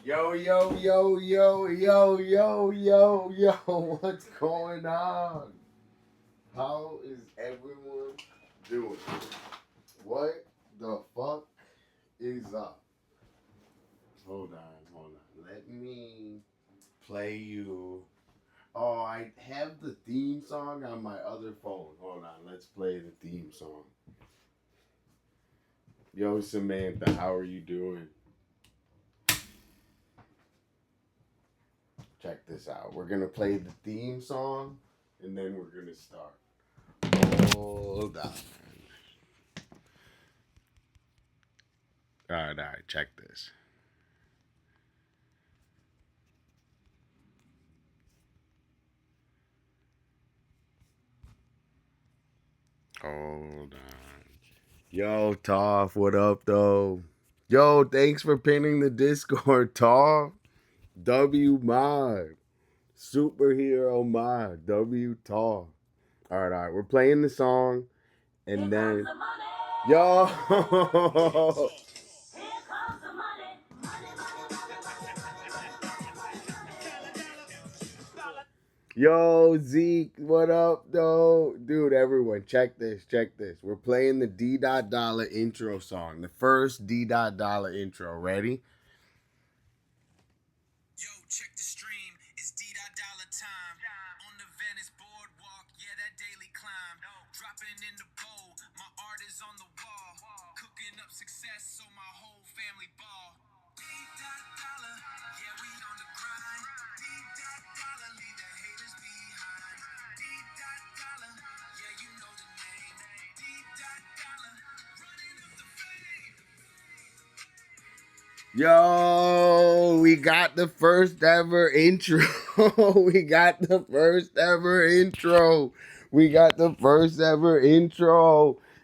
Yo, yo, yo, yo, yo, yo, yo, yo, what's going on? How is everyone doing? What the fuck is up? Hold on. Let me play you. Oh, I have the theme song on my other phone. Hold on, let's play the theme song. Yo, Samantha, how are you doing? Check this out. We're gonna play the theme song and then we're gonna start. Hold on. All right, check this. Hold on. Yo, Toph, what up, though? Yo, thanks for pinning the Discord, Toph. W Mod. Superhero Mod. W Toph. All right. We're playing the song and then. Yo! Yo, Zeke, what up, though? Dude, everyone, check this. We're playing the Dolla intro song. The first Dolla intro. Ready? Yo, check the stream. It's Dolla time. On the Venice boardwalk, yeah, that daily climb. Dropping in the bowl, my art is on the wall. Cooking up success so my whole family ball. Dolla, yeah, we on the grind. Dolla, leave the haters behind. Dolla, yeah, you know the name. Dolla, running up the fame. Yo, we got the first ever intro. We got the first ever intro.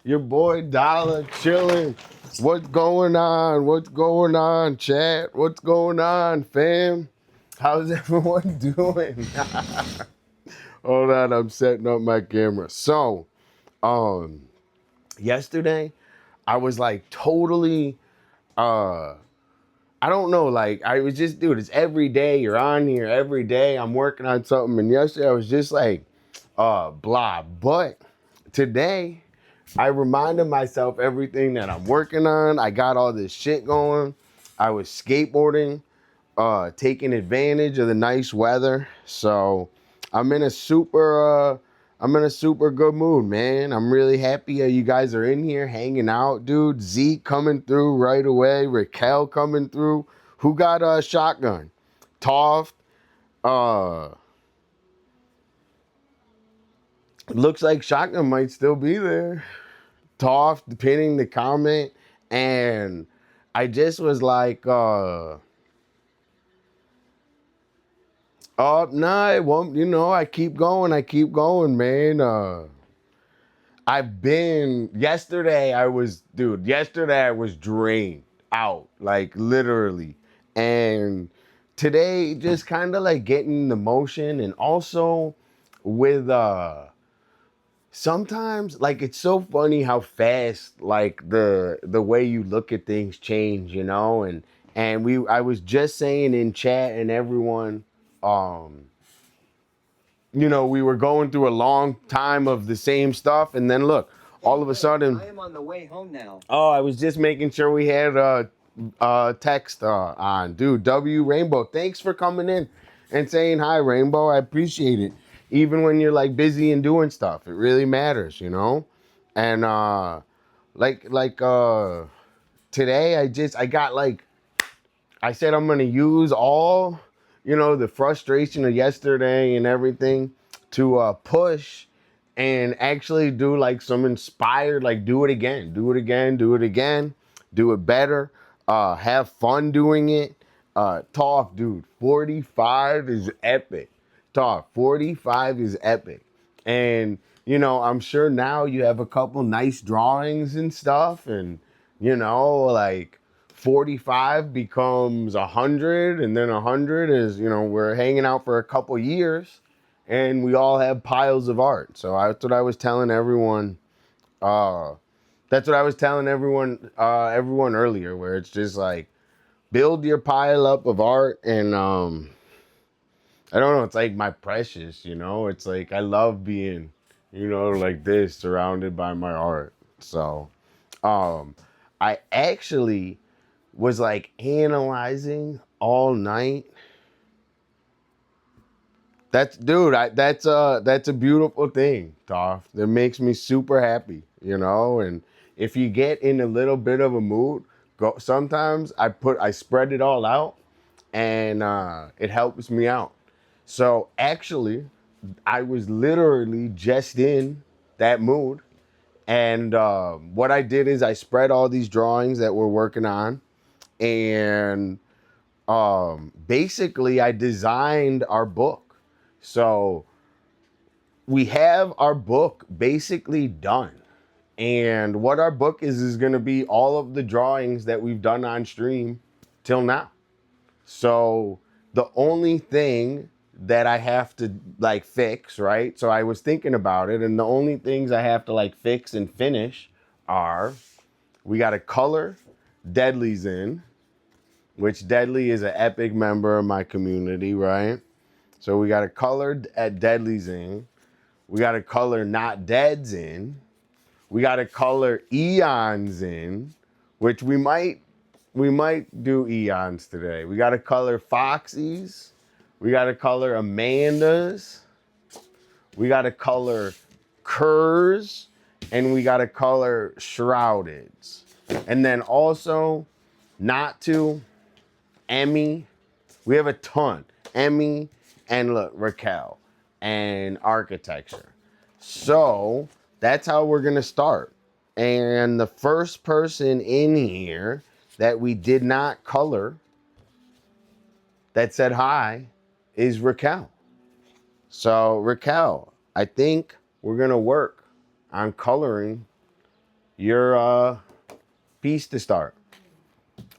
Your boy Dolla chilling. What's going on, chat? What's going on, fam? How's everyone doing? Hold on, I'm setting up my camera. So, yesterday I was like totally I don't know, like I was just, dude, it's every day you're on here, every day I'm working on something, and yesterday I was just like blah. But today I reminded myself everything that I'm working on. I got all this shit going. I was skateboarding, taking advantage of the nice weather. So I'm in a super good mood, man. I'm really happy you guys are in here hanging out, dude. Zeke coming through right away. Raquel coming through. Who got a shotgun? Toft. Looks like shotgun might still be there. Toft pinning the comment, and I just was like, oh, no, it won't. I keep going, man. Yesterday I was drained out, like literally. And today just kind of like getting the motion, and also with, sometimes like it's so funny how fast like the way you look at things change, and I was just saying in chat and everyone, um, we were going through a long time of the same stuff, and then look, all of a sudden, I am on the way home now. oh, I was just making sure we had text on, dude. W Rainbow, thanks for coming in and saying hi, Rainbow. I appreciate it. Even when you're like busy and doing stuff, it really matters. And today, I got like, I said I'm gonna use all, the frustration of yesterday and everything to push and actually do like some inspired, like do it again, do it better, have fun doing it. Talk, dude, 45 is epic. Talk, 45 is epic. And, I'm sure now you have a couple nice drawings and stuff, and, like 45 becomes 100, and then 100 is, we're hanging out for a couple years, and we all have piles of art. So that's what I was telling everyone. That's what I was telling everyone earlier, where it's just like, build your pile up of art, and I don't know, it's like my precious, you know? It's like I love being, you know, like this, surrounded by my art. So, I actually was like analyzing all night. That's dude, that's a beautiful thing, Toph. That makes me super happy, you know? And if you get in a little bit of a mood, go sometimes I spread it all out, and it helps me out. So actually, I was literally just in that mood. And what I did is I spread all these drawings that we're working on. And basically, I designed our book. So we have our book basically done. And what our book is going to be all of the drawings that we've done on stream till now. So the only thing that I have to like fix, right? So I was thinking about it, and the only things I have to like fix and finish are we got to color Deadly's in, which Deadly is an epic member of my community, right? So we got to color at Deadly's in. We got to color Not Dead's in. We got to color Eon's in, which we might do Eons today. We got to color Foxy's. We got to color Amanda's. We got to color Kerr's. And we got to color Shrouded's. And then also, not to, Emmy. We have a ton. Emmy and look, Raquel and architecture. So that's how we're going to start. And the first person in here that we did not color that said hi is Raquel. So Raquel, I think we're going to work on coloring your piece to start.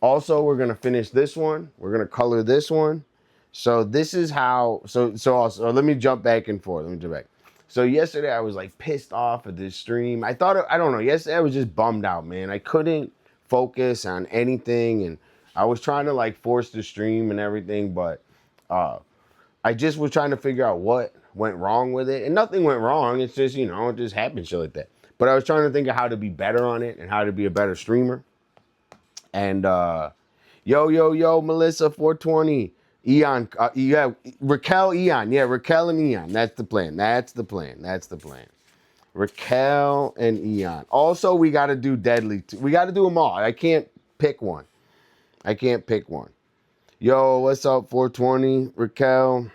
Also, we're going to finish this one. We're going to color this one. So this is how, so also, let me jump back and forth. Let me jump back. So yesterday I was like pissed off at this stream. I thought, I don't know, yesterday I was just bummed out, man. I couldn't focus on anything, and I was trying to like force the stream and everything, but I just was trying to figure out what went wrong with it. And nothing went wrong. It's just, you know, it just happened, shit like that. But I was trying to think of how to be better on it and how to be a better streamer. And yo, Melissa 420. Eon, yeah, Raquel, Eon. Yeah, Raquel and Eon. That's the plan. That's the plan. That's the plan. Raquel and Eon. Also, we got to do Deadly. We got to do them all. I can't pick one. I can't pick one. Yo, what's up, 420? Raquel.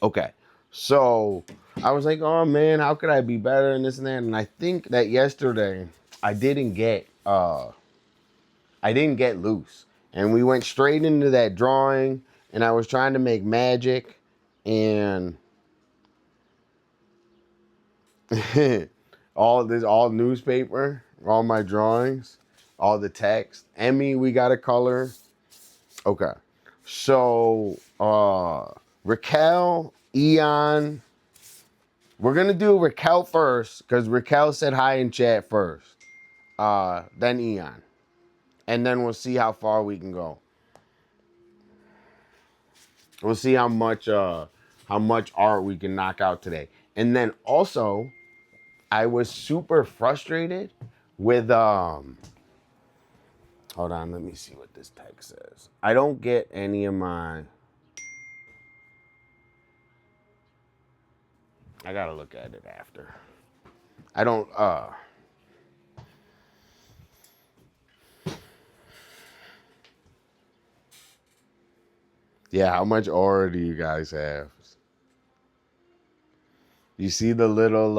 Okay. So, I was like, oh, man, how could I be better and this and that? And I think that yesterday, I didn't get loose. And we went straight into that drawing, and I was trying to make magic, and all newspaper, all my drawings, all the text. Emmy, we got a color. Okay. So Raquel, Eon. We're gonna do Raquel first, because Raquel said hi in chat first. Then Eon. And then we'll see how far we can go. We'll see how much art we can knock out today. And then also, I was super frustrated with hold on, let me see what this text says. I don't get any of my, I gotta look at it after. I don't yeah, how much aura do you guys have? You see the little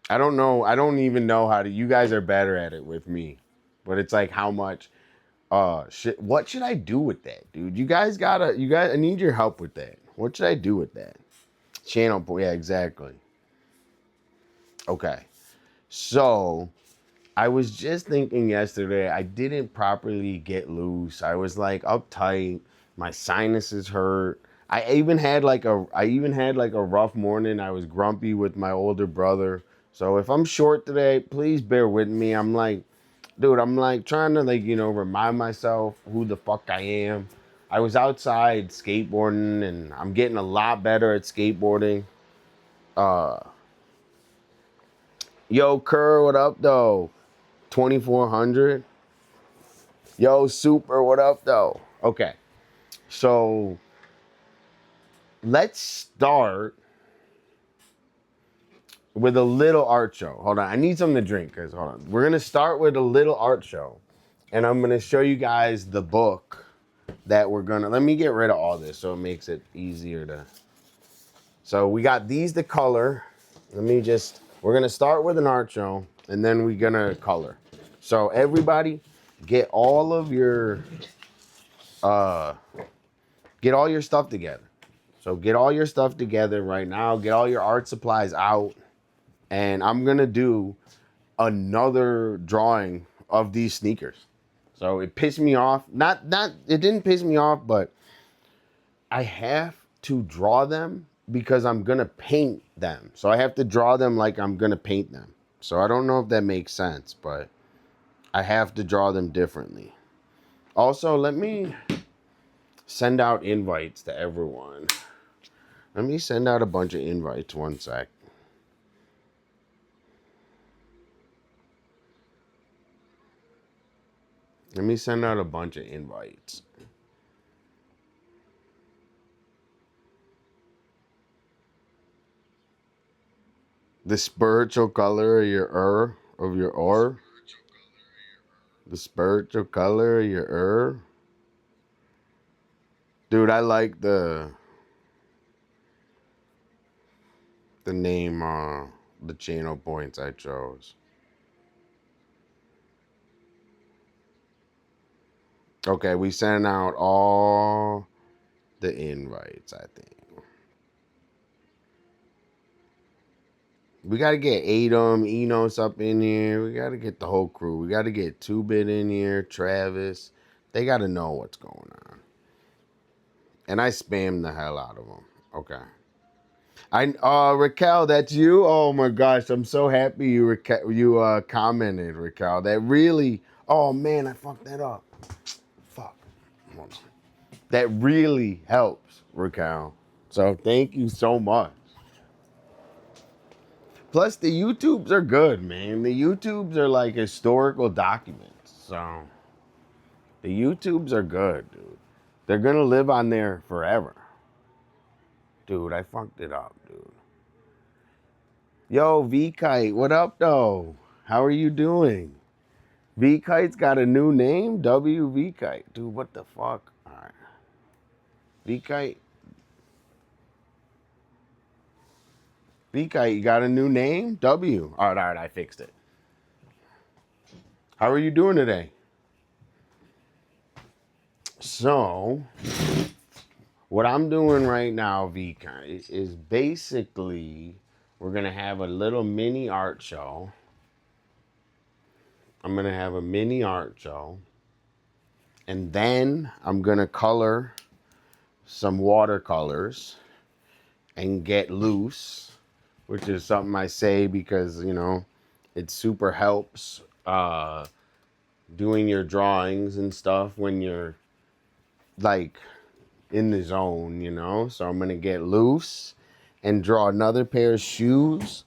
I don't know. I don't even know how to. You guys are better at it with me, but it's like how much. Shit. What should I do with that, dude? You guys. I need your help with that. What should I do with that? Channel. Yeah, exactly. Okay. So, I was just thinking yesterday. I didn't properly get loose. I was like uptight. My sinuses hurt. I even had like a rough morning. I was grumpy with my older brother. So if I'm short today, please bear with me. I'm like, dude, I'm like trying to like, remind myself who the fuck I am. I was outside skateboarding and I'm getting a lot better at skateboarding. Uh, Yo, Kerr, what up though? 2400. Yo, Super, what up though? Okay, so let's start with a little art show. Hold on, I need something to drink, cause hold on. We're gonna start with a little art show, and I'm gonna show you guys the book that we're gonna. Let me get rid of all this so it makes it easier to. So we got these to color. We're gonna start with an art show, and then we're gonna color. So everybody, get all of your, uh, get all your stuff together. So get all your stuff together right now. Get all your art supplies out, and I'm gonna do another drawing of these sneakers. So it pissed me off. It didn't piss me off, but I have to draw them because I'm gonna paint them. So I have to draw them like I'm gonna paint them. So I don't know if that makes sense, but I have to draw them differently. Also, let me send out invites to everyone. Let me send out a bunch of invites. One sec. Let me send out a bunch of invites. The spiritual color of your or. The spiritual color of your Dude, I like the name, the channel points I chose. Okay, we sent out all the invites, I think. We got to get Adam, Enos up in here. We got to get the whole crew. We got to get 2-Bit in here, Travis. They got to know what's going on. And I spammed the hell out of them. Okay. Raquel, that's you? Oh my gosh, I'm so happy you commented, Raquel. That really, oh man, I fucked that up. Fuck. Hold on. That really helps, Raquel. So thank you so much. Plus, the YouTubes are good, man. The YouTubes are like historical documents. So, the YouTubes are good, dude. They're going to live on there forever. Dude, I fucked it up, dude. Yo, V-Kite, what up, though? How are you doing? V-Kite's got a new name? W-V-Kite. Dude, what the fuck? All right. V-Kite. V-Kite, you got a new name? W. All right, I fixed it. How are you doing today? So, what I'm doing right now, V-Kite, is basically we're going to have a little mini art show. I'm going to have a mini art show. And then I'm going to color some watercolors and get loose, which is something I say because, it super helps doing your drawings and stuff when you're like in the zone, So I'm going to get loose and draw another pair of shoes.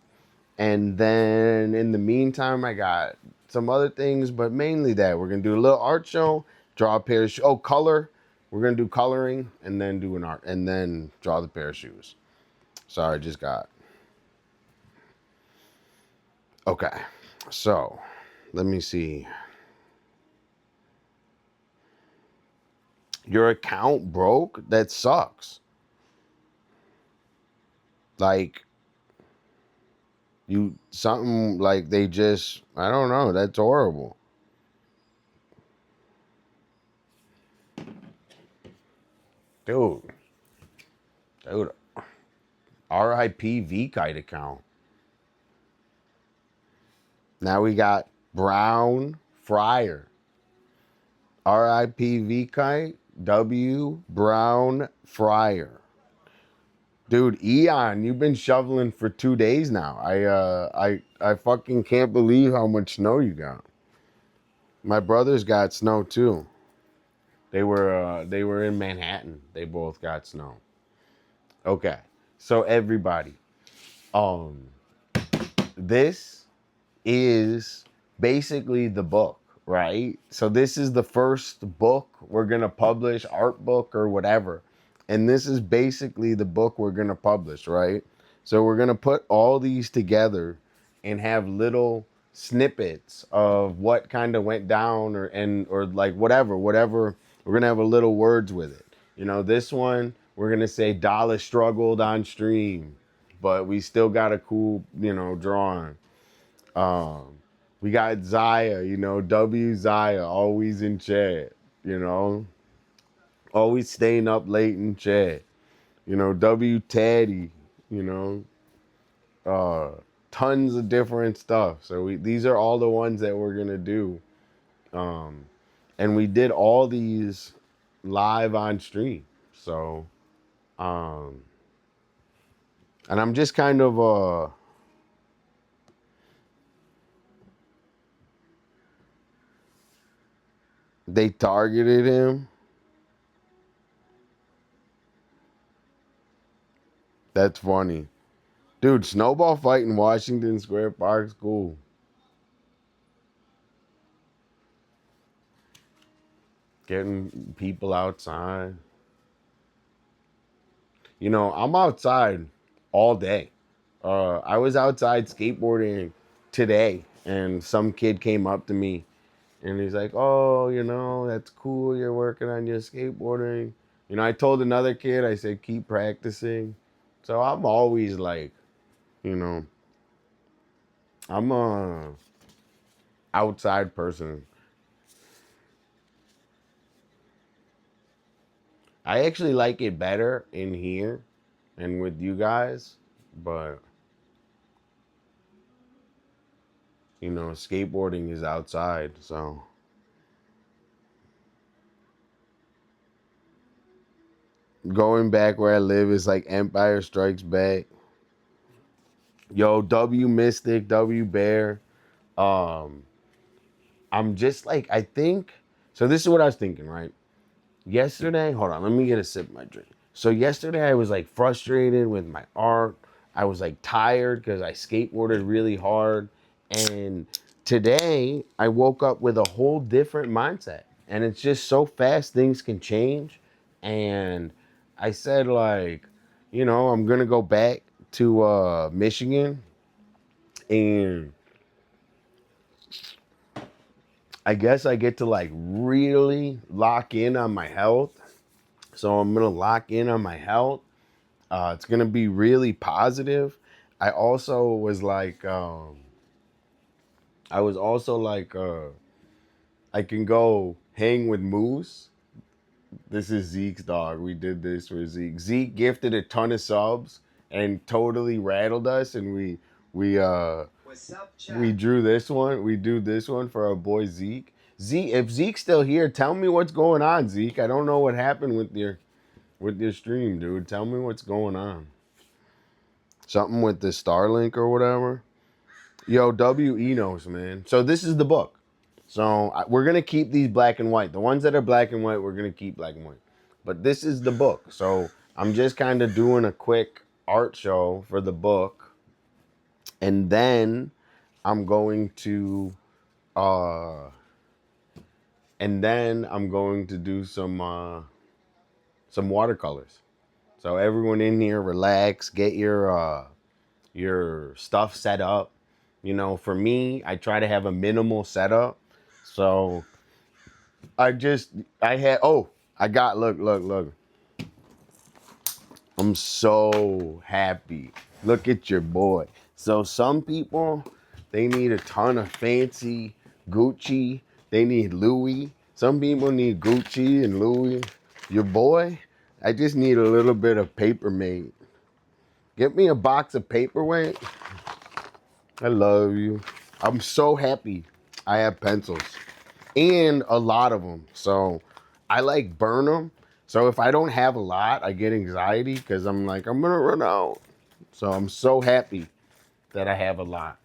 And then in the meantime, I got some other things, but mainly that. We're going to do a little art show, draw a pair of shoes. Oh, color. We're going to do coloring and then do an art and then draw the pair of shoes. Sorry, just got. Okay. So let me see. Your account broke? That sucks. Like, something like they just, I don't know. That's horrible. Dude. RIP V-Kite account. Now we got Brown Fryer. RIP V-Kite. W Brown Fryer. Dude, Eon, you've been shoveling for 2 days now. I fucking can't believe how much snow you got. My brothers got snow too. They were in Manhattan. They both got snow. Okay. So everybody, um this is basically the book, right? So this is the first book we're going to publish, art book or whatever. And this is basically the book we're going to publish, right? So we're going to put all these together and have little snippets of what kind of went down or like whatever we're going to have a little words with it. You know, this one we're going to say Dolla struggled on stream, but we still got a cool, you know, drawing. We got Zaya, you know, W Zaya, always in chat, you know, always staying up late in chat, you know, W Teddy, you know, tons of different stuff. So these are all the ones that we're gonna do, um, and we did all these live on stream. So, um, and I'm just kind of they targeted him. That's funny. Dude, snowball fight in Washington Square Park's cool. Getting people outside. You know, I'm outside all day. I was outside skateboarding today, and some kid came up to me, and he's like, "Oh, you know, that's cool. You're working on your skateboarding." You know, I told another kid, I said, "Keep practicing." So I'm always like, you know, I'm a outside person. I actually like it better in here and with you guys, but you know, skateboarding is outside, so going back where I live is like Empire Strikes Back. Yo, W Mystic, W Bear. Um, I'm just like, I think so. This is what I was thinking, right? Yesterday, hold on, let me get a sip of my drink. So yesterday I was like frustrated with my art. I was like tired because I skateboarded really hard. And today I woke up with a whole different mindset. And it's just so fast, things can change. And I said, like, you know, I'm gonna go back to Michigan, and I guess I get to like really lock in on my health. So I'm gonna lock in on my health. It's gonna be really positive. I also was like, I was also like, I can go hang with Moose. This is Zeke's dog. We did this for Zeke. Zeke gifted a ton of subs and totally rattled us, and we What's up, we drew this one. We do this one for our boy Zeke. Zeke, if Zeke's still here, tell me what's going on, Zeke. I don't know what happened with your stream, dude. Tell me what's going on. Something with the Starlink or whatever. Yo, W Enos, man. So this is the book. So we're gonna keep these black and white. The ones that are black and white, we're gonna keep black and white. But this is the book. So I'm just kind of doing a quick art show for the book, and then I'm going to, uh, do some watercolors. So everyone in here, relax, get your stuff set up. You know, for me, I try to have a minimal setup. So I had, oh, I got, look. I'm so happy. Look at your boy. So some people, they need a ton of fancy Gucci. They need Louis. Some people need Gucci and Louis. Your boy, I just need a little bit of paper made. Get me a box of paperweight. I love you. I'm so happy I have pencils and a lot of them. So I like burn them. So if I don't have a lot, I get anxiety because I'm like, I'm going to run out. So I'm so happy that I have a lot.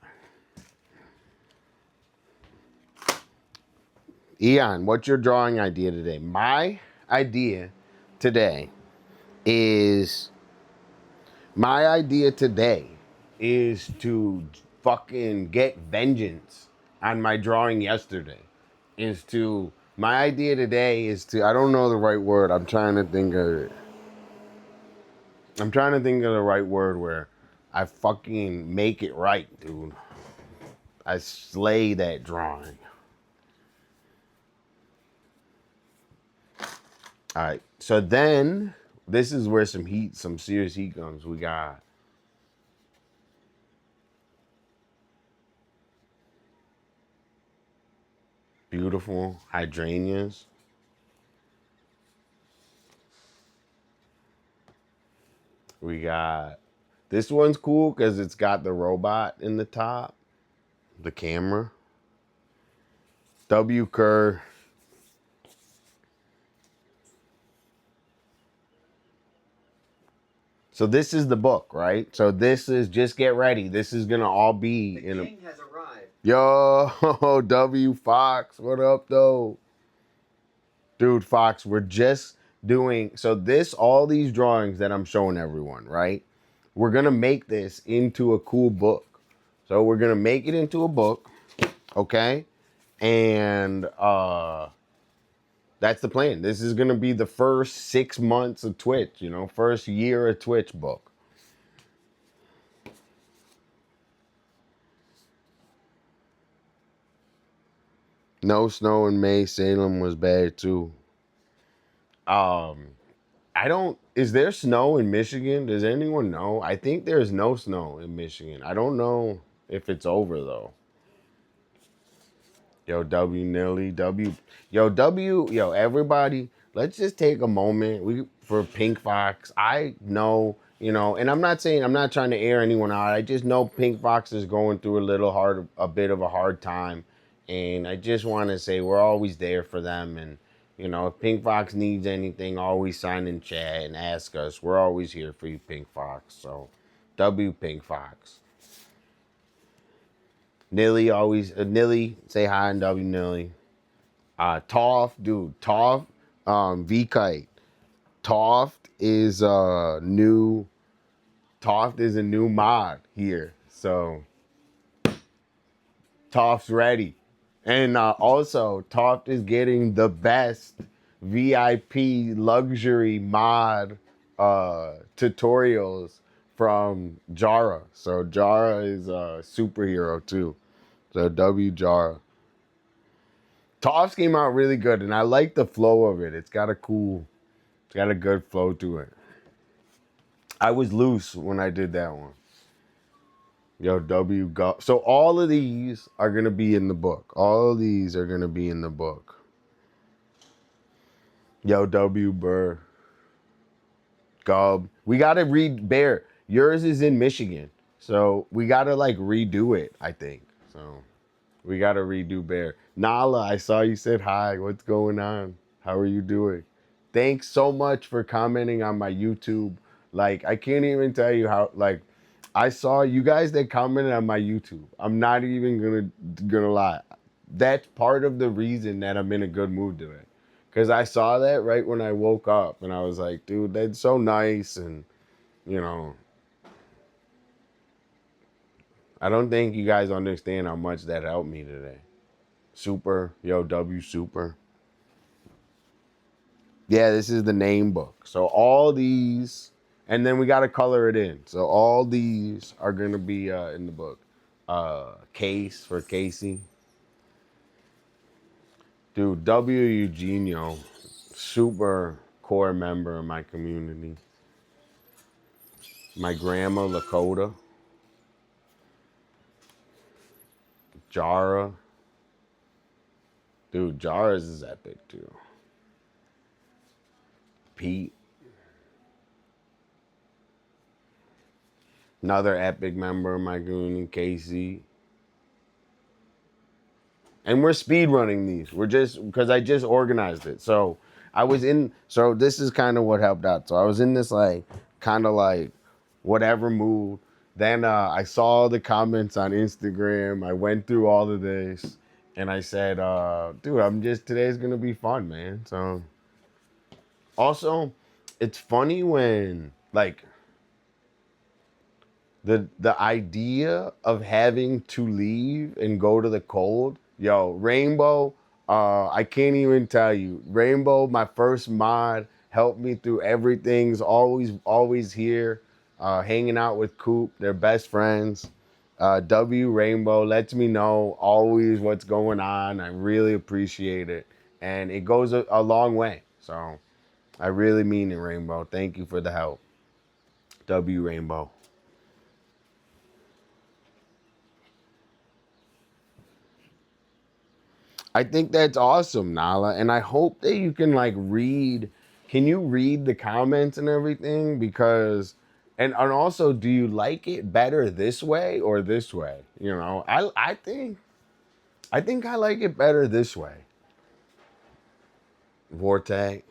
Eon, what's your drawing idea today? My idea today is to fucking get vengeance on my drawing yesterday. My idea today is to, I don't know the right word. I'm trying to think of it. I'm trying to think of the right word where I fucking make it right, dude. I slay that drawing. All right. So then this is where some serious heat comes. We got beautiful hydrangeas. We got, this one's cool because it's got the robot in the top, the camera. W. Kerr. So this is the book, right? So this is, just get ready. This is gonna all be the in king has arrived. Yo, W. Fox, what up, though? Dude, Fox, we're just doing, so this, all these drawings that I'm showing everyone, right? We're gonna make this into a cool book. So we're gonna make it into a book, okay? And that's the plan. This is gonna be the first 6 months of Twitch, you know, first year of Twitch book. No snow in May. Salem was bad too. I don't, is there snow in Michigan? Does anyone know? I think there's no snow in Michigan. I don't know if it's over though. Yo, W Nilly, yo, everybody, let's just take a moment for Pink Fox. I know, you know, and I'm not saying, I'm not trying to air anyone out. I just know Pink Fox is going through a bit of a hard time. And I just want to say we're always there for them. And, you know, if Pink Fox needs anything, always sign in chat and ask us. We're always here for you, Pink Fox. So, W Pink Fox. Nilly always, Nilly, say hi and W Nilly. Toft, dude, Toft, V-Kite. Toft is a new mod here. So, Toft's ready. And also, Toft is getting the best VIP luxury mod tutorials from Jara. So Jara is a superhero too. So W Jara. Toffs came out really good, and I like the flow of it. It's got a good flow to it. I was loose when I did that one. Yo, W go. So all of these are gonna be in the book. All of these are gonna be in the book. Yo, W Burr. Gub. We gotta read Bear. Yours is in Michigan. So we gotta like redo it, I think. So we gotta redo Bear. Nala, I saw you said hi. What's going on? How are you doing? Thanks so much for commenting on my YouTube. Like, I can't even tell you how, like, I saw you guys that commented on my YouTube. I'm not even gonna lie. That's part of the reason that I'm in a good mood today. Because I saw that right when I woke up, and I was like, dude, that's so nice. And, you know, I don't think you guys understand how much that helped me today. Super, yo, W Super. Yeah, this is the name book. So all these, and then we got to color it in. So all these are going to be in the book. Case for Casey. Dude, W Eugenio, super core member of my community. My grandma, Lakota. Jara. Dude, Jara's is epic too. Pete. Another epic member of my community, Casey. And we're speed running these. We're just, because I just organized it. So so this is kind of what helped out. So I was in this like, kind of like whatever mood. Then I saw the comments on Instagram. I went through all of this. And I said, dude, today's gonna be fun, man. So also, it's funny when like the idea of having to leave and go to the cold, yo, Rainbow, I can't even tell you. Rainbow, my first mod, helped me through everything's always here, hanging out with Coop. They're best friends. W Rainbow lets me know always what's going on. I really appreciate it. And it goes a long way. So I really mean it, Rainbow. Thank you for the help. W Rainbow. I think that's awesome, Nala. And I hope that you can like read. Can you read the comments and everything? Because and also, do you like it better this way or this way? You know, I think I like it better this way. Vortex.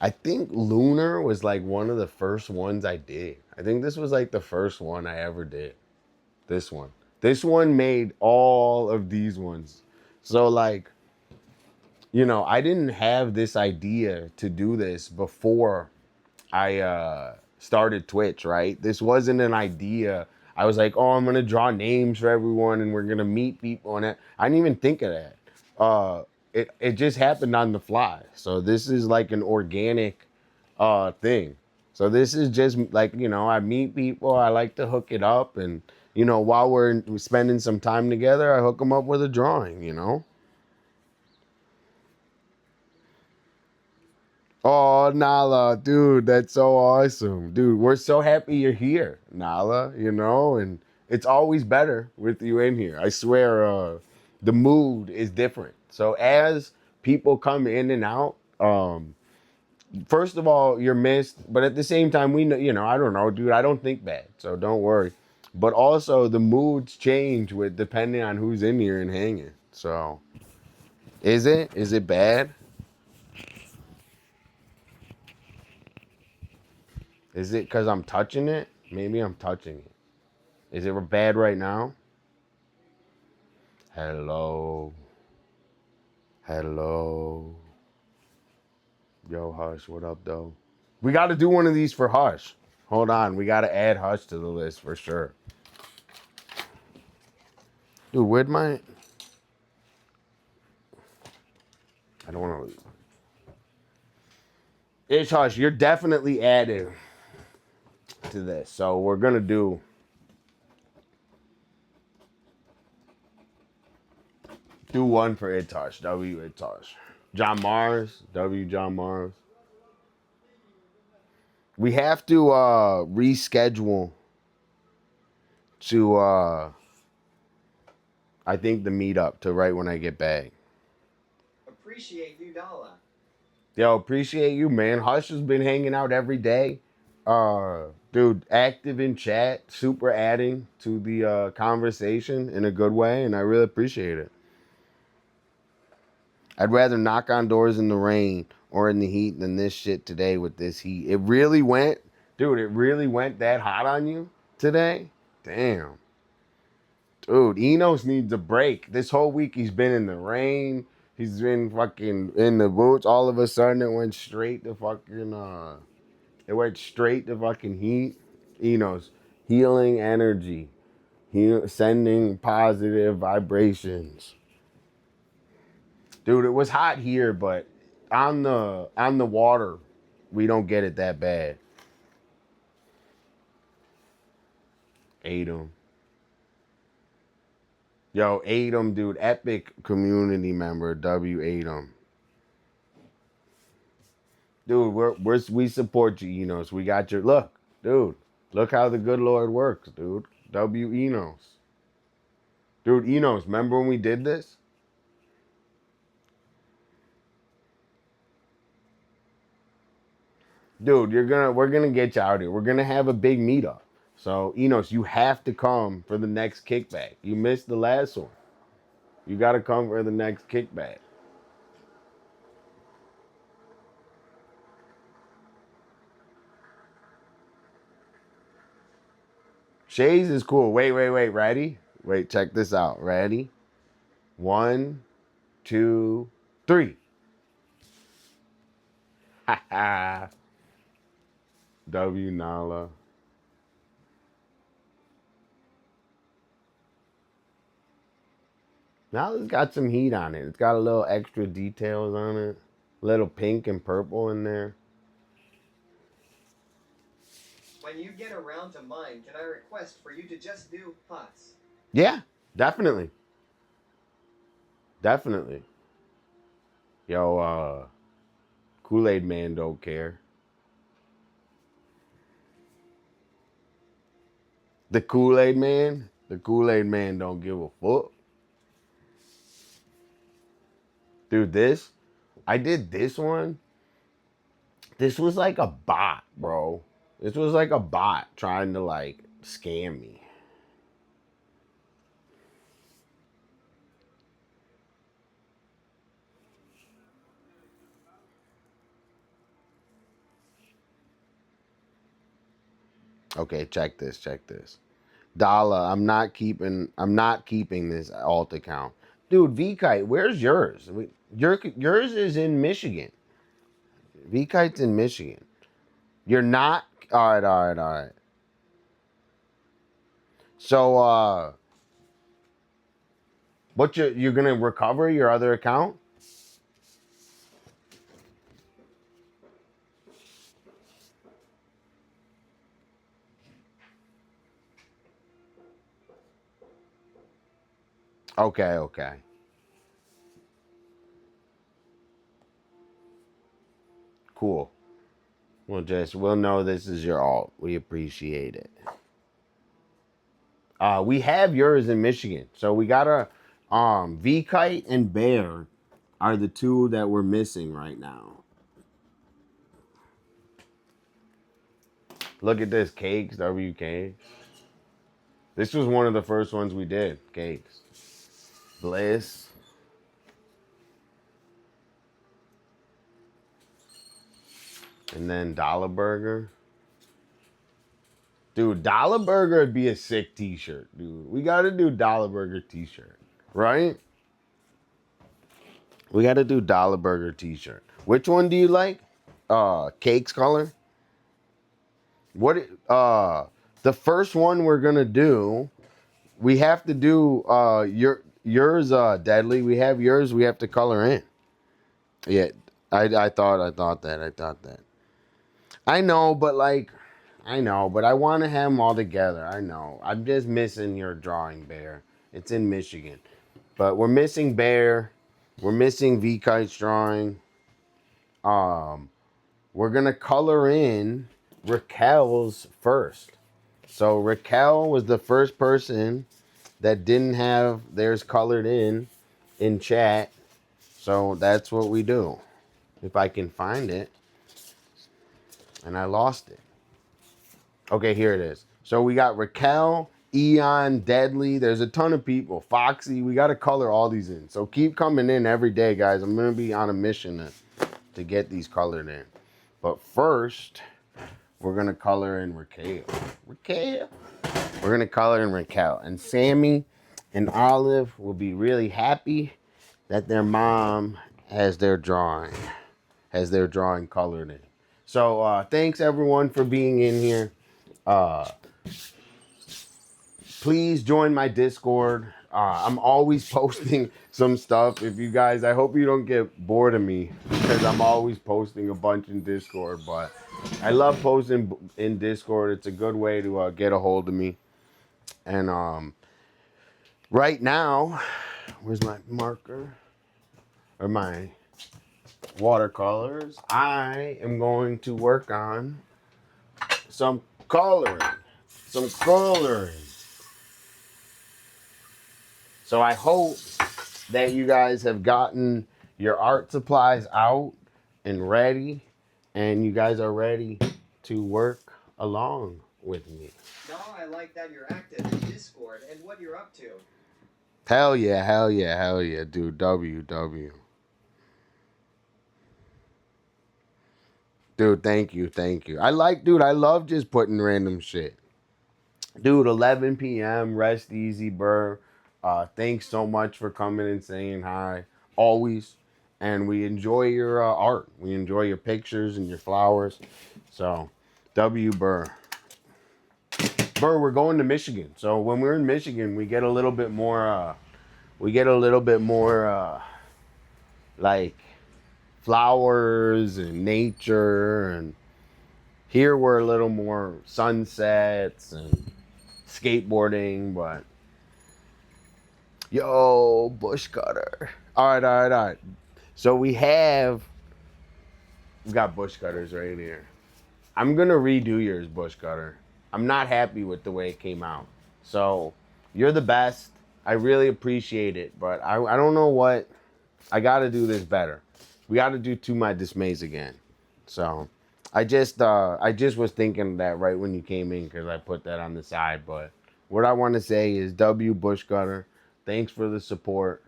I think Lunar was like one of the first ones I did. I think this was like the first one I ever did. This one. This one made all of these ones. So like, I didn't have this idea to do this before I started Twitch, right? This wasn't an idea. I was like, oh, I'm gonna draw names for everyone and we're gonna meet people and that. I didn't even think of that. It just happened on the fly. So this is like an organic thing. So this is just like, I meet people, I like to hook it up, and while we're spending some time together, I hook them up with a drawing. Oh, Nala, dude, that's so awesome. Dude, we're so happy you're here, Nala, and it's always better with you in here. I swear, the mood is different. So as people come in and out, first of all, you're missed, but at the same time, we know, I don't know, dude, I don't think bad, so don't worry. But also, the moods change with depending on who's in here and hanging. So, is it? Is it bad? Is it because I'm touching it? Maybe I'm touching it. Is it bad right now? Hello. Hello. Yo, Hush, what up, though? We got to do one of these for Hush. Hold on. We got to add Hush to the list for sure. Dude, where'd my... I don't want to... Ish Hush, you're definitely added to this. So we're going to do one for Itosh. W Itosh. John Mars. W John Mars. We have to reschedule to I think the meetup to right when I get back. Appreciate you, Dolla. Yo, appreciate you, man. Hush has been hanging out every day. Dude, active in chat, super adding to the conversation in a good way, and I really appreciate it. I'd rather knock on doors in the rain or in the heat than this shit today with this heat. It really went, dude, it really went that hot on you today? Damn. Dude, Enos needs a break. This whole week he's been in the rain. He's been fucking in the boots. All of a sudden it went straight to fucking heat. Enos, healing energy. Sending positive vibrations. Dude, it was hot here, but on the water, we don't get it that bad. Ate him. Yo, ate him, dude. Epic community member, W ate him. Dude, we support you, Enos. We got your look, dude. Look how the good Lord works, dude. W Enos. Dude, Enos, remember when we did this? Dude, we're gonna get you out here. We're gonna have a big meetup. So, Enos, you have to come for the next kickback. You missed the last one. You gotta come for the next kickback. Shays is cool. Wait. Ready? Wait, check this out. Ready? 1, 2, 3. Ha ha. W Nala. Now it's got some heat on it. It's got a little extra details on it. Little pink and purple in there. When you get around to mine, can I request for you to just do pots? Yeah, definitely. Definitely. Yo, Kool-Aid Man don't care. The Kool-Aid Man? The Kool-Aid Man don't give a fuck. Dude, I did this one. This was like a bot, bro. This was like a bot trying to like scam me. Okay, check this. Dolla, I'm not keeping this alt account. Dude, V-Kite, where's yours? Yours is in Michigan. V-Kite's in Michigan. You're not? All right. So, what you're gonna recover your other account? Okay. Cool. We'll know this is your alt. We appreciate it. We have yours in Michigan. So we got V-Kite and Bear are the two that we're missing right now. Look at this, Cakes, WK. This was one of the first ones we did, Cakes. Bliss. And then Dollar Burger. Dude, Dollar Burger would be a sick t-shirt, dude. We gotta do Dollar Burger t-shirt, right? We gotta do Dollar Burger t-shirt. Which one do you like? Cakes color? The first one we're gonna do, we have to do yours Deadly. We have yours, we have to color in. Yeah, I thought that. I know, but I want to have them all together. I know. I'm just missing your drawing, Bear. It's in Michigan. But we're missing Bear. We're missing V-Kite's drawing. We're going to color in Raquel's first. So Raquel was the first person that didn't have theirs colored in chat. So that's what we do. If I can find it. And I lost it. Okay, here it is. So we got Raquel, Eon, Deadly. There's a ton of people. Foxy. We got to color all these in. So keep coming in every day, guys. I'm going to be on a mission to get these colored in. But first, we're going to color in Raquel. We're going to color in Raquel. And Sammy and Olive will be really happy that their mom has their drawing colored in. So thanks, everyone, for being in here. Please join my Discord. I'm always posting some stuff. If you guys, I hope you don't get bored of me because I'm always posting a bunch in Discord. But I love posting in Discord. It's a good way to get a hold of me. And right now, where's my marker or my watercolors? I am going to work on some coloring. So I hope that you guys have gotten your art supplies out and ready, and you guys are ready to work along with me. No, I like that you're active in Discord and what you're up to. Hell yeah, dude. WW. Dude, thank you. I love just putting random shit. Dude, 11 p.m., rest easy, bro. Thanks so much for coming and saying hi, always. And we enjoy your art. We enjoy your pictures and your flowers. So, W. Burr. Burr, we're going to Michigan. So when we're in Michigan, we get a little bit more. We get a little bit more like flowers and nature, and here we're a little more sunsets and skateboarding. But yo, bush cutter. All right. So we got bush cutters right here. I'm gonna redo yours, bush cutter. I'm not happy with the way it came out. So you're the best. I really appreciate it, but I don't know what. I got to do this better. We got to do To My Dismays again. So I just was thinking that right when you came in, because I put that on the side. But what I want to say is W. Bush Cutter, thanks for the support.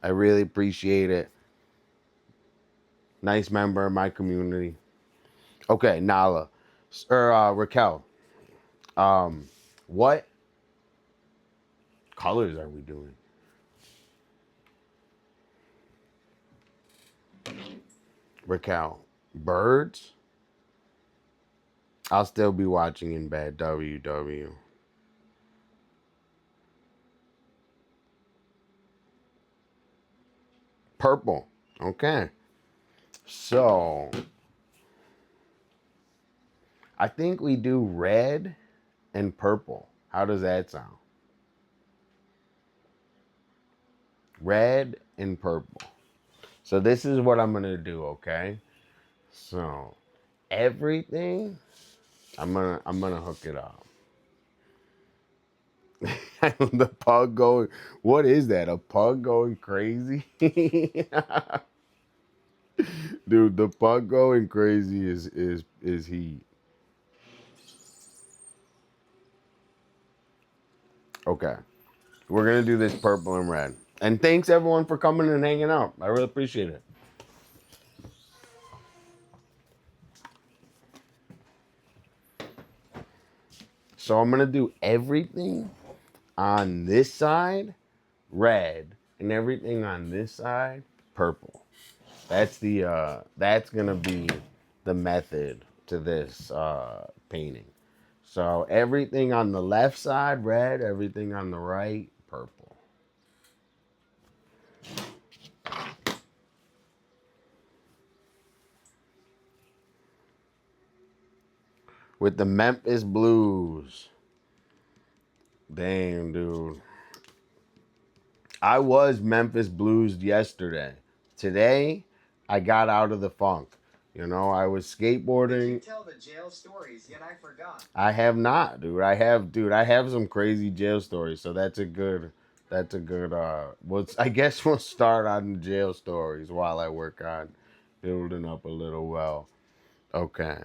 I really appreciate it. Nice member of my community. Okay, Nala or Raquel. What colors are we doing? Raquel, birds. I'll still be watching in bed. WW. Purple. Okay. So I think we do red and purple. How does that sound? Red and purple. So this is what I'm gonna do, okay? So everything, I'm gonna hook it up. The pug going. What is that? A pug going crazy? Dude, the pug going crazy is heat. Okay. We're gonna do this purple and red. And thanks everyone for coming and hanging out. I really appreciate it. So I'm gonna do everything on this side red and everything on this side purple. That's gonna be the method to this painting. So everything on the left side red, everything on the right purple. With the Memphis Blues. Damn, dude. I was Memphis Blues yesterday. Today, I got out of the funk. You know, I was skateboarding. Did you tell the jail stories? Yet I forgot. I have not, dude. I have some crazy jail stories. So that's a good. I guess we'll start on the jail stories while I work on building up a little well. Okay.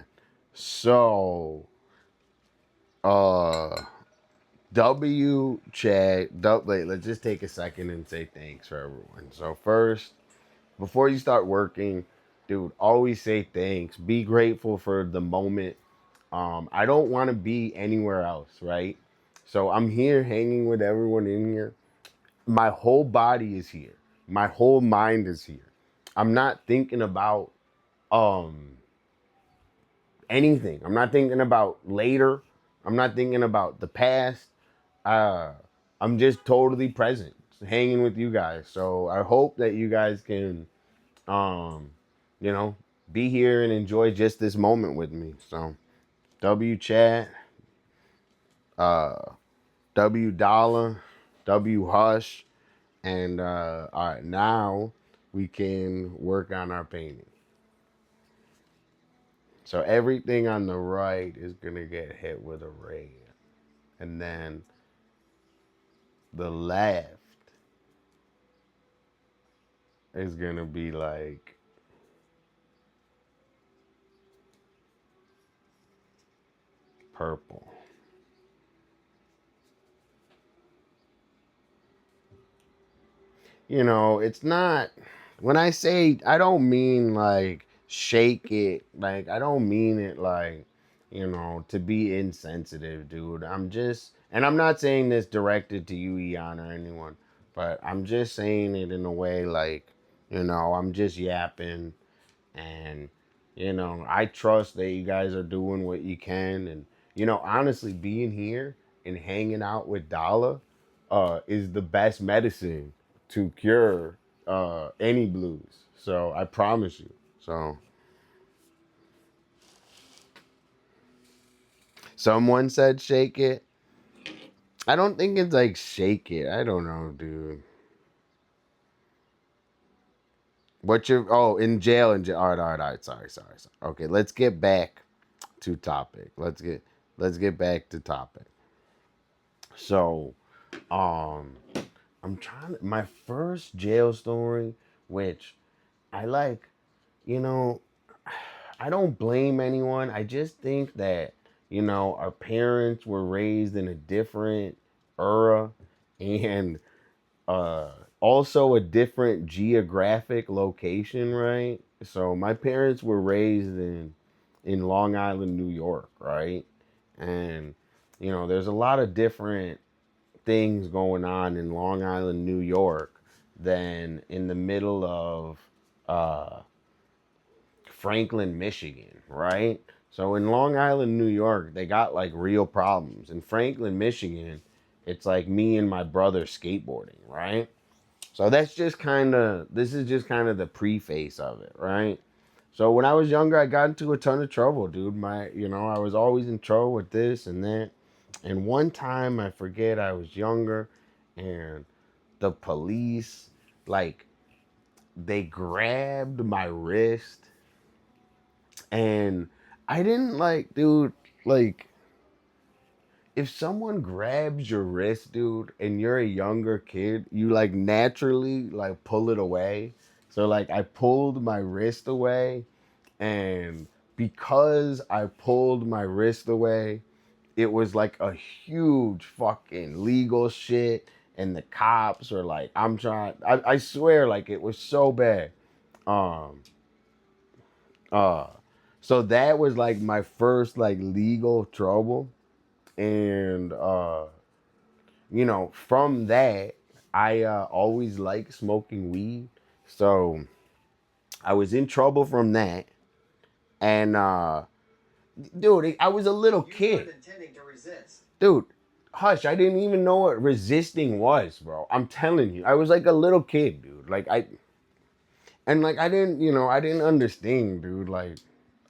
So, uh, wait, let's just take a second and say thanks for everyone. So first, before you start working, dude, always say thanks. Be grateful for the moment. I don't want to be anywhere else, right? So I'm here hanging with everyone in here. My whole body is here. My whole mind is here. I'm not thinking about um anything. I'm not thinking about later. I'm not thinking about the past. uh, I'm just totally present, hanging with you guys. So I hope that you guys can, um, you know, be here and enjoy just this moment with me. So W chat, uh, W Dolla, W Hush, and all right, now we can work on our painting. So everything on the right is gonna get hit with a red, and then the left is gonna be like purple. You know, it's not, when I say, I don't mean like shake it. Like, I don't mean it like you know, to be insensitive, dude. And I'm not saying this directed to you, Eon, or anyone, but I'm just saying it in a way like, you know, I'm just yapping, and, you know, I trust that you guys are doing what you can. And, you know, honestly, being here and hanging out with Dolla is the best medicine to cure any blues. So I promise you. So someone said shake it. I don't think it's like shake it. I don't know, dude. What you're in jail, in jail. All right. Sorry. Okay, let's get back to topic. Let's get back to topic. So, um, I'm trying my first jail story, which I like, you know, I don't blame anyone. I just think that, you know, our parents were raised in a different era, and also a different geographic location, right? So my parents were raised in Long Island, New York, right? And you know, there's a lot of different things going on in Long Island, New York than in the middle of uh, Franklin, Michigan, right? So in Long Island, New York, they got like real problems. In Franklin, Michigan, it's like me and my brother skateboarding, right? So this is just kind of the preface of it, right? So when I was younger, I got into a ton of trouble, dude. I was always in trouble with this and that. And one time, I forget, I was younger, and the police, like, they grabbed my wrist, and I didn't like, dude, like, if someone grabs your wrist, dude, and you're a younger kid, you like naturally like pull it away. So like I pulled my wrist away, and because I pulled my wrist away, it was like a huge fucking legal shit, and the cops were like, I swear, like it was so bad. Um uh so that was like my first like legal trouble. And you know, from that, I always liked smoking weed. So I was in trouble from that. And, dude, I was a little You weren't kid. intending to resist. Dude, hush, I didn't even know what resisting was, bro. I'm telling you. I was like a little kid, dude. I didn't understand, dude. Like,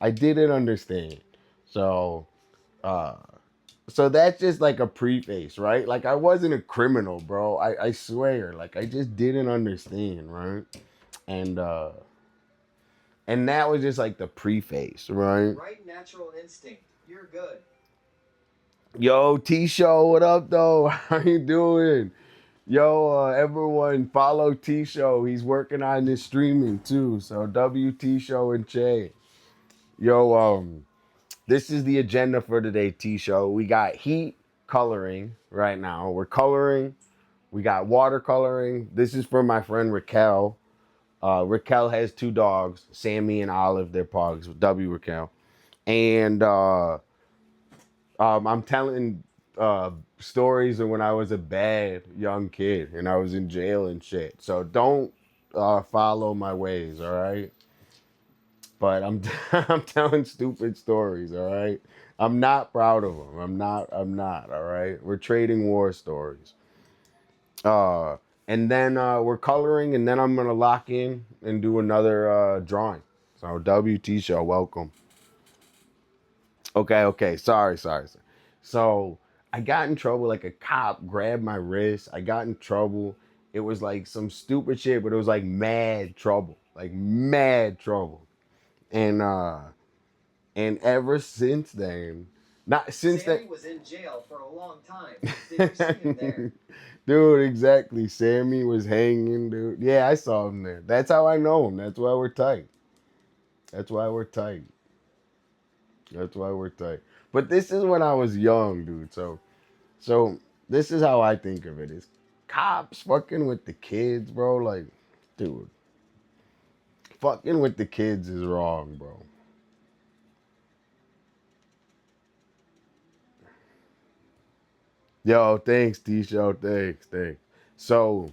I didn't understand. So, uh, so that's just like a preface, right? Like I wasn't a criminal, bro. I swear. Like I just didn't understand, right? And and that was just like the preface, right? Right natural instinct. You're good. Yo, T Show, what up though? How you doing? Yo, everyone follow T Show. He's working on this streaming too. So WT Show and Che. Yo, this is the agenda for today, T Show. We got heat coloring right now. We're coloring. We got watercoloring. This is for my friend Raquel. Raquel has two dogs, Sammy and Olive. They're pugs. W Raquel. And I'm telling stories of when I was a bad young kid and I was in jail and shit. So don't follow my ways, all right? But I'm I'm telling stupid stories, all right? I'm not proud of them. I'm not, all right? We're trading war stories. Uh, and then we're coloring, and then I'm gonna lock in and do another drawing. So WT Show, welcome. Okay. Sorry. So I got in trouble. Like a cop grabbed my wrist. I got in trouble. It was like some stupid shit, but it was like mad trouble, like mad trouble. And and ever since then, not since that. Sammy was in jail for a long time. Did you see him there? Dude, exactly. Sammy was hanging, dude. Yeah, I saw him there. That's how I know him. That's why we're tight. That's why we're tight. That's why we're tight. But this is when I was young, dude. So this is how I think of it: is cops fucking with the kids, bro. Like, dude, fucking with the kids is wrong, bro. Yo, thanks, T-Show. Thanks. So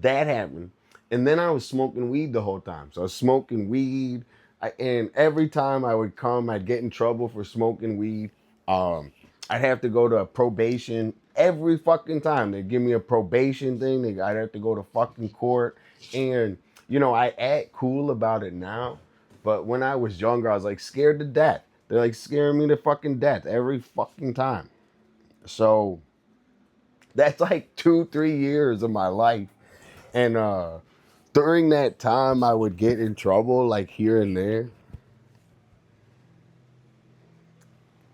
that happened. And then I was smoking weed the whole time. So I was smoking weed. And every time I would come, I'd get in trouble for smoking weed. Um, I'd have to go to a probation every fucking time. They'd give me a probation thing. I'd have to go to fucking court. And, I act cool about it now. But when I was younger, I was like scared to death. They're like scaring me to fucking death every fucking time. So that's like 2, 3 years of my life. And during that time, I would get in trouble like here and there.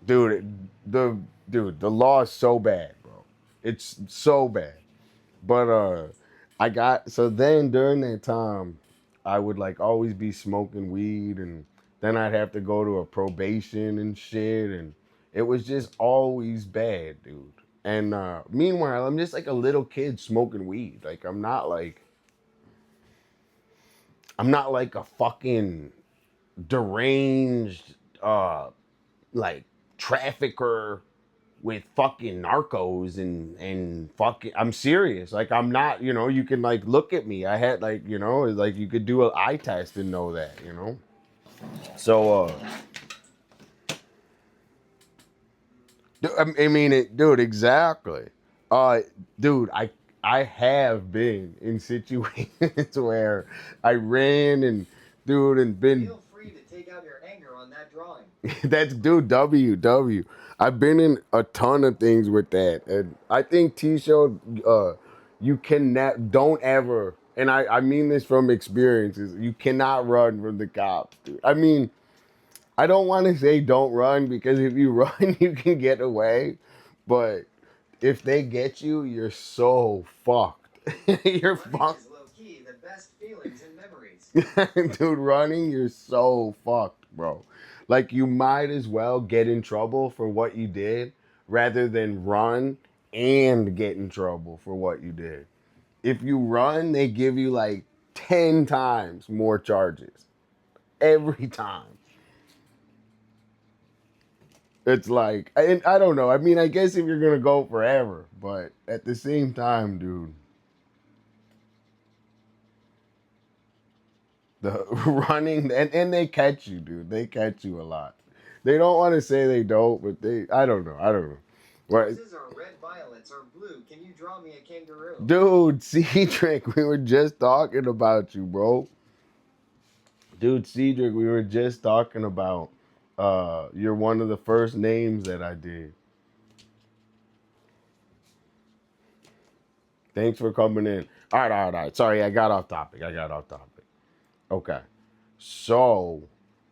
Dude, the law is so bad, bro. It's so bad. But so then during that time, I would like always be smoking weed, and then I'd have to go to a probation and shit, and it was just always bad, dude. And meanwhile, I'm just like a little kid smoking weed. Like I'm not like a fucking deranged like trafficker with fucking narcos and fucking I'm serious. Like I'm not, you can like look at me. I had like, like you could do an eye test and know that. So I mean it, dude, exactly. Uh dude, I have been in situations where I ran and dude and been Feel free to take out your anger on that drawing. That's dude WW. I've been in a ton of things with that, and I think T-Show, you don't ever, and I mean this from experiences. You cannot run from the cops, dude. I mean, I don't want to say don't run because if you run, you can get away, but if they get you, you're so fucked. You're Running fucked. is low-key the best feelings and memories. Dude, running, you're so fucked, bro. Like, you might as well get in trouble for what you did rather than run and get in trouble for what you did. If you run, they give you like 10 times more charges every time. It's like, and I don't know. I mean, I guess if you're going to go forever, but at the same time, dude, the running and they catch you, dude. They catch you a lot. They don't want to say they don't, but I don't know. I don't know. Right. Roses are red, violets are blue. Can you draw me a kangaroo? Dude, Cedric, we were just talking about you, bro. Dude, Cedric, we were just talking about you're one of the first names that I did. Thanks for coming in. All right. Sorry, I got off topic. Okay. So,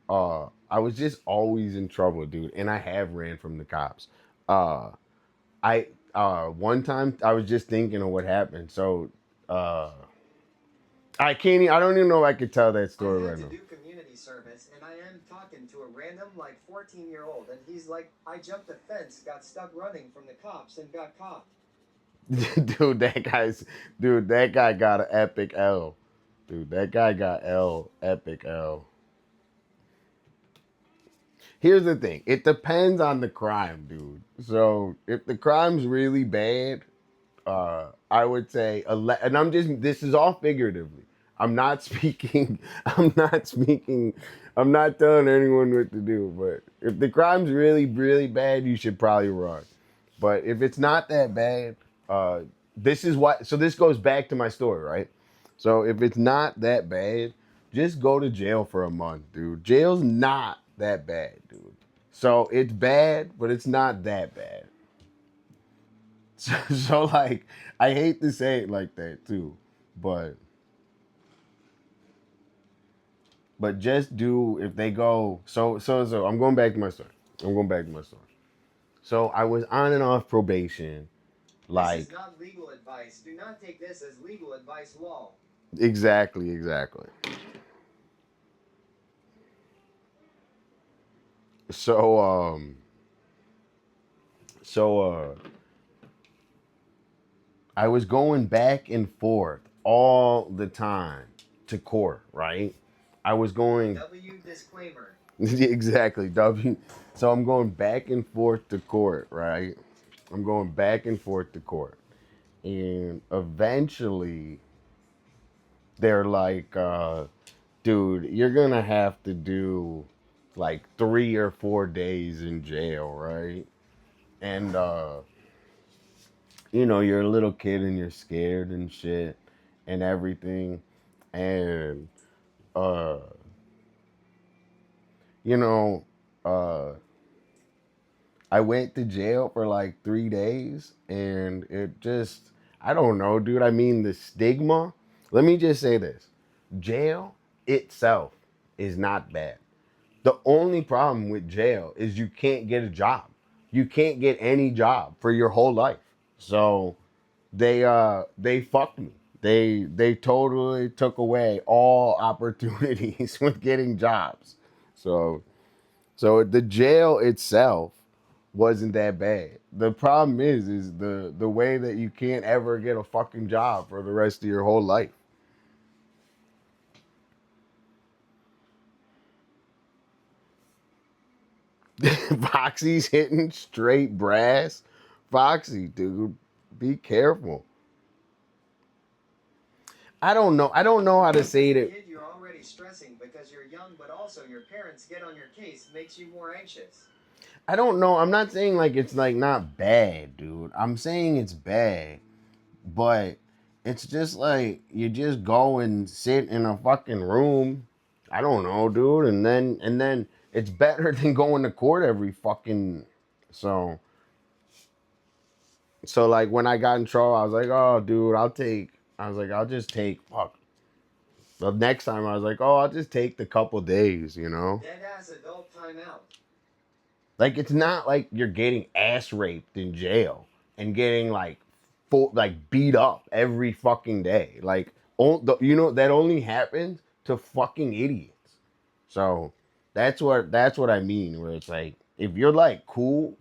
I was just always in trouble, dude, and I have ran from the cops. Uh, I one time I was just thinking of what happened. So, uh, I don't even know if I could tell that I story had right to now. do community service, and I am talking to a random, like, 14-year-old, and he's like, I jumped the fence, got stuck running from the cops, and got caught. dude, that guy got an epic L. Dude, that guy got epic L. Here's the thing. It depends on the crime, dude. So if the crime's really bad, I would say, and this is all figuratively. I'm not speaking, I'm not speaking, I'm not telling anyone what to do. But if the crime's really, really bad, you should probably run. But if it's not that bad, uh, so this goes back to my story, right? So if it's not that bad, just go to jail for a month, dude. Jail's not that bad, dude. So it's bad, but it's not that bad. So like, I hate to say it like that too, but just do if they go. So I'm going back to my story. So I was on and off probation, This is like not legal advice. Do not take this as legal advice, lol. exactly. So so I was going back and forth all the time to court, right? I was going W disclaimer. exactly. So I'm going back and forth to court, right? I'm going back and forth to court. And eventually they're like, dude, you're gonna have to do like 3 or 4 days in jail, right? And you're a little kid and you're scared and shit and everything. And uh, you know, uh I went to jail for like 3 days and it just, I don't know, dude. I mean, the stigma. Let me just say this: jail itself is not bad. The only problem with jail is you can't get a job. You can't get any job for your whole life. So they fucked me. They totally took away all opportunities with getting jobs. So so the jail itself wasn't that bad. The problem is the way that you can't ever get a fucking job for the rest of your whole life. Foxy's hitting straight brass. Foxy, dude, be careful. I don't know. I don't know how to say it. Kid, you're already stressing because you're young, but also your parents get on your case, makes you more anxious. I don't know. I'm not saying like it's like not bad, dude. I'm saying it's bad, but it's just like you just go and sit in a fucking room. I don't know, dude, and then it's better than going to court every fucking so so like when I got in trouble, I was like, oh, dude, I was like, I'll just take fuck. The next time I was like, oh, I'll just take the couple days, you know? Dead ass adult timeout. Like it's not like you're getting ass raped in jail and getting like full like beat up every fucking day. Like that only happens to fucking idiots. So that's what I mean. Where it's like if you're like cool,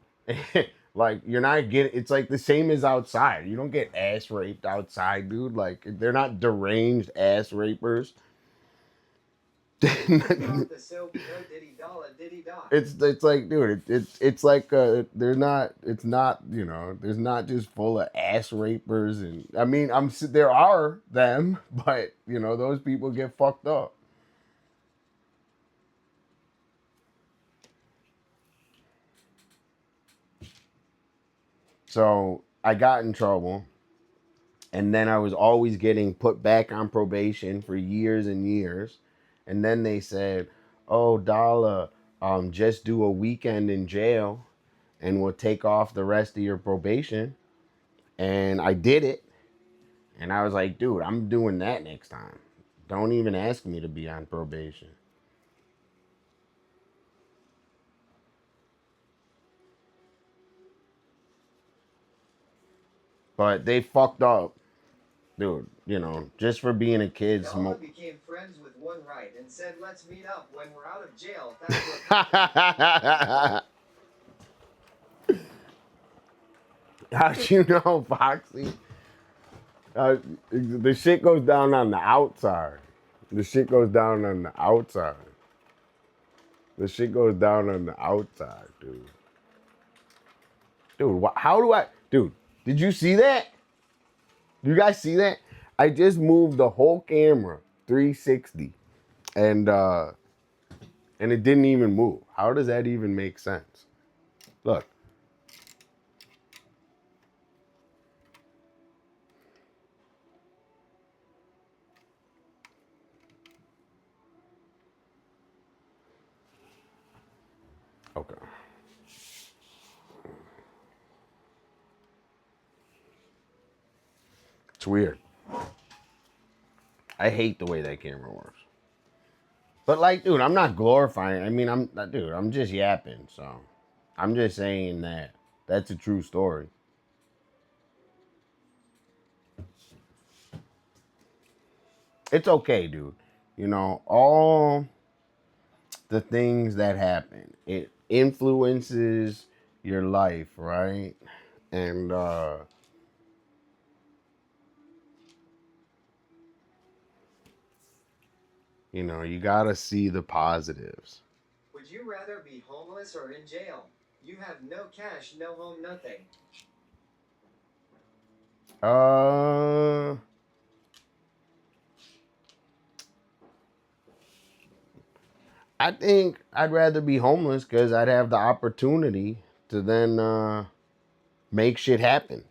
like you're not getting. It's like the same as outside. You don't get ass raped outside, dude. Like they're not deranged ass rapers. Drop the soap, no diddy Dolla diddy dot. It's like, dude, it's like they're not. It's not, there's not just full of ass rapers. And I mean, there are them, but those people get fucked up. So I got in trouble, and then I was always getting put back on probation for years and years, and then they said, "Oh, Dolla, just do a weekend in jail, and we'll take off the rest of your probation." And I did it, and I was like, "Dude, I'm doing that next time. Don't even ask me to be on probation." But they fucked up, dude. Just for being a kid, Dolla smoke. became friends with one right and said, let's meet up when we're out of jail. That's what. How'd you know, Foxy? The shit goes down on the outside. The shit goes down on the outside. The shit goes down on the outside, dude. Dude, how do I? Dude, did you see that? You guys see that? I just moved the whole camera 360, and it didn't even move. How does that even make sense? Look. Okay. It's weird. I hate the way that camera works. But like, dude, I'm not glorifying. I mean, I'm just yapping. So, I'm just saying that that's a true story. It's okay, dude. All the things that happen, it influences your life, right? And you gotta see the positives. Would you rather be homeless or in jail? You have no cash, no home, nothing. Uh, I think I'd rather be homeless because I'd have the opportunity to then make shit happen.